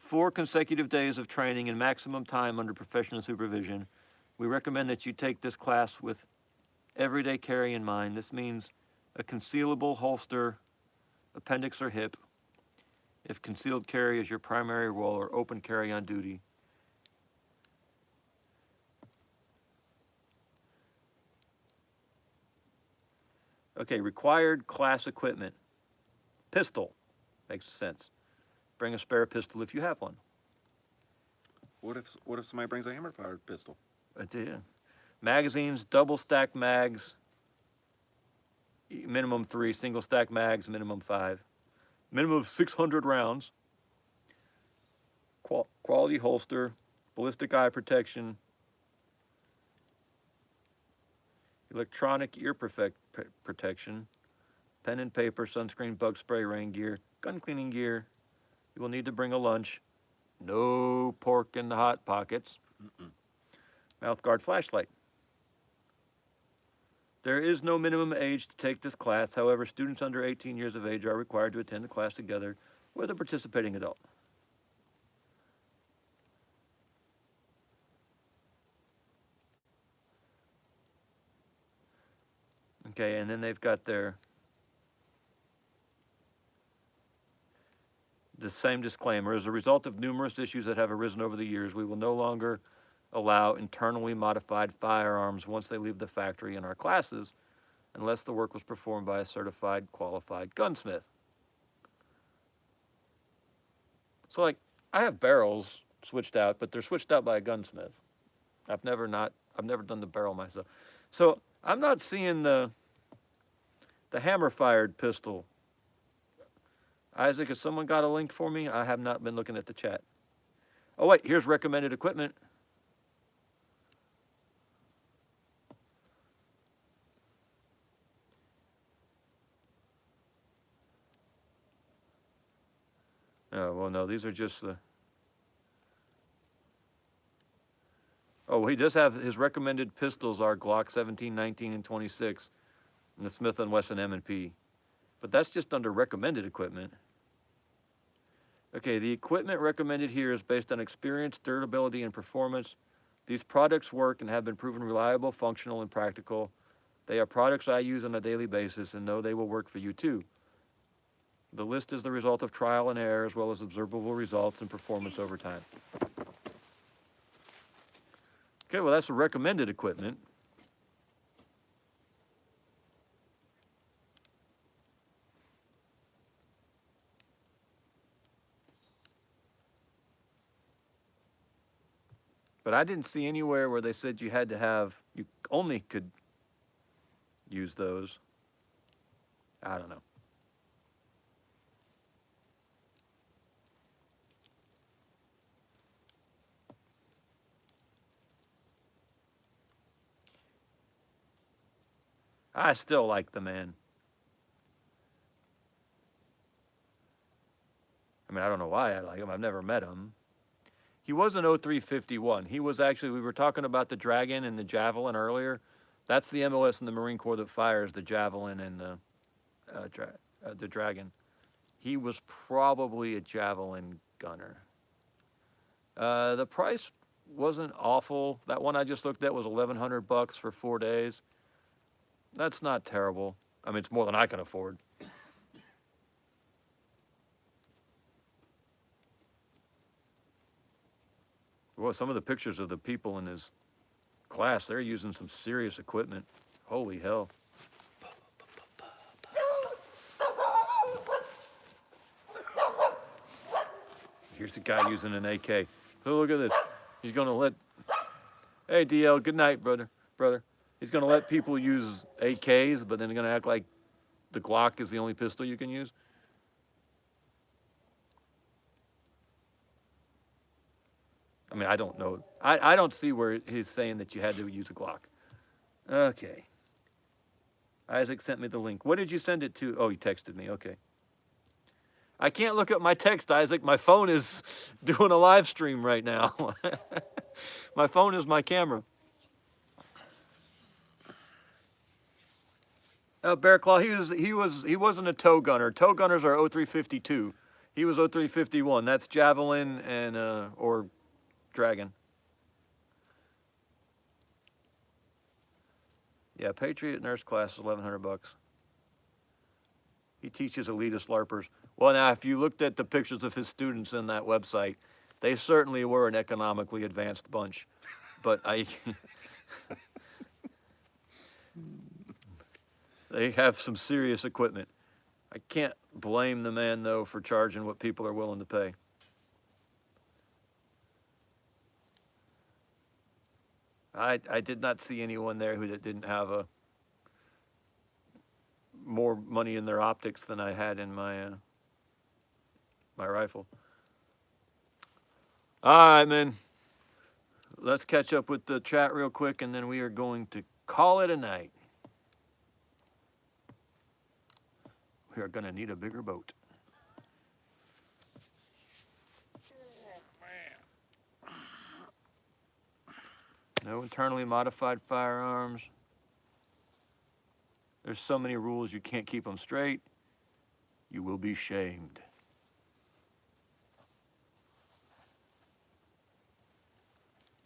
4 consecutive days of training and maximum time under professional supervision. We recommend that you take this class with everyday carry in mind. This means a concealable holster, appendix or hip, if concealed carry is your primary role, or open carry on duty. Okay, required class equipment. Pistol, makes sense. Bring a spare pistol if you have one. What if somebody brings a hammer-fired pistol? Magazines, double stack mags, minimum 3, single stack mags, minimum 5. Minimum of 600 rounds. Quality holster, ballistic eye protection, electronic ear protection, pen and paper, sunscreen, bug spray, rain gear, gun cleaning gear. You will need to bring a lunch. No pork in the hot pockets. Mouth guard flashlight. There is no minimum age to take this class. However, students under 18 years of age are required to attend the class together with a participating adult. Okay, and then they've got the same disclaimer. As a result of numerous issues that have arisen over the years, we will no longer allow internally modified firearms once they leave the factory in our classes, unless the work was performed by a certified, qualified gunsmith. So, like, I have barrels switched out, but they're switched out by a gunsmith. I've never done the barrel myself. So I'm not seeing the hammer-fired pistol. Isaac, has someone got a link for me? I have not been looking at the chat. Oh, wait, here's recommended equipment. Oh, well, no, these are just the Oh, he does have his recommended pistols are Glock 17, 19, and 26, and the Smith & Wesson M&P. But that's just under recommended equipment. Okay, the equipment recommended here is based on experience, durability, and performance. These products work and have been proven reliable, functional, and practical. They are products I use on a daily basis and know they will work for you too. The list is the result of trial and error as well as observable results and performance over time. Okay, well, that's the recommended equipment. But I didn't see anywhere where they said you had to have, you only could use those. I don't know. I still like the man. I mean, I don't know why I like him. I've never met him. He was an 0351. He was actually, we were talking about the Dragon and the Javelin earlier. That's the MOS in the Marine Corps that fires the Javelin and the Dragon. He was probably a Javelin gunner. The price wasn't awful. That one I just looked at was $1,100 for 4 days. That's not terrible. I mean, it's more than I can afford. Well, some of the pictures of the people in his class, they're using some serious equipment. Holy hell. Here's the guy using an AK. So look at this. He's going to let... Hey, DL, good night, brother. He's going to let people use AKs, but then they're going to act like the Glock is the only pistol you can use. I mean, I don't know. I don't see where he's saying that you had to use a Glock. Okay. Isaac sent me the link. What did you send it to? Oh, he texted me. Okay. I can't look up my text, Isaac. My phone is doing a live stream right now. My phone is my camera. Bear Claw, he wasn't a tow gunner. Tow gunners are 0352. He was 0351. That's Javelin and or Dragon. Yeah, Patriot nurse class is $1,100. He teaches elitist LARPers. Well, now, if you looked at the pictures of his students in that website, they certainly were an economically advanced bunch. But they have some serious equipment. I can't blame the man, though, for charging what people are willing to pay. I did not see anyone there who didn't have more money in their optics than I had in my my rifle. All right, man. Let's catch up with the chat real quick, and then we are going to call it a night. We are going to need a bigger boat. No internally modified firearms. There's so many rules you can't keep them straight. You will be shamed.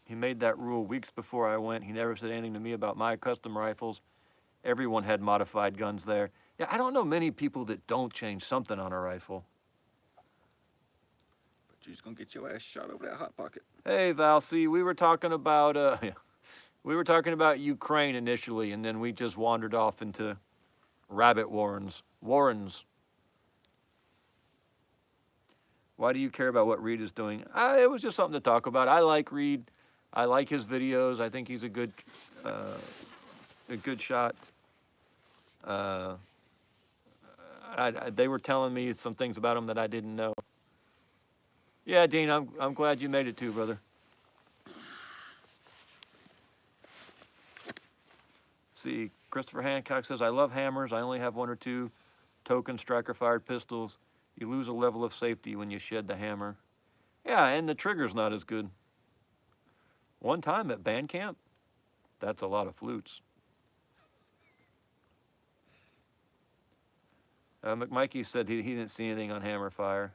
He made that rule weeks before I went. He never said anything to me about my custom rifles. Everyone had modified guns there. Yeah, I don't know many people that don't change something on a rifle. But you're just gonna get your ass shot over that hot pocket. Hey, Valsy, we were talking about Ukraine initially, and then we just wandered off into rabbit warrens. Why do you care about what Reed is doing? It was just something to talk about. I like Reed. I like his videos. I think he's a good shot. They were telling me some things about him that I didn't know. Yeah, Dean, I'm glad you made it too, brother. See, Christopher Hancock says, I love hammers. I only have 1 or 2 token striker-fired pistols. You lose a level of safety when you shed the hammer. Yeah, and the trigger's not as good. One time at band camp, that's a lot of flutes. McMikey said he didn't see anything on Hammerfire.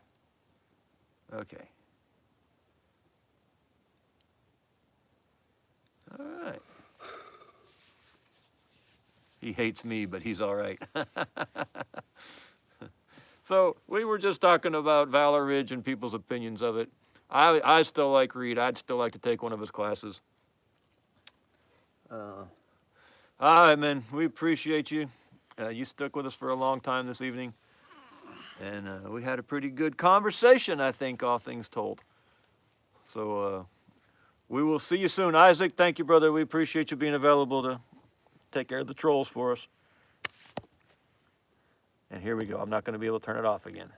Okay. All right. He hates me, but he's all right. So we were just talking about Valor Ridge and people's opinions of it. I still like Reed. I'd still like to take one of his classes. All right, man. We appreciate you. You stuck with us for a long time this evening. And we had a pretty good conversation, I think, all things told. So we will see you soon. Isaac, thank you, brother. We appreciate you being available to take care of the trolls for us. And here we go. I'm not going to be able to turn it off again.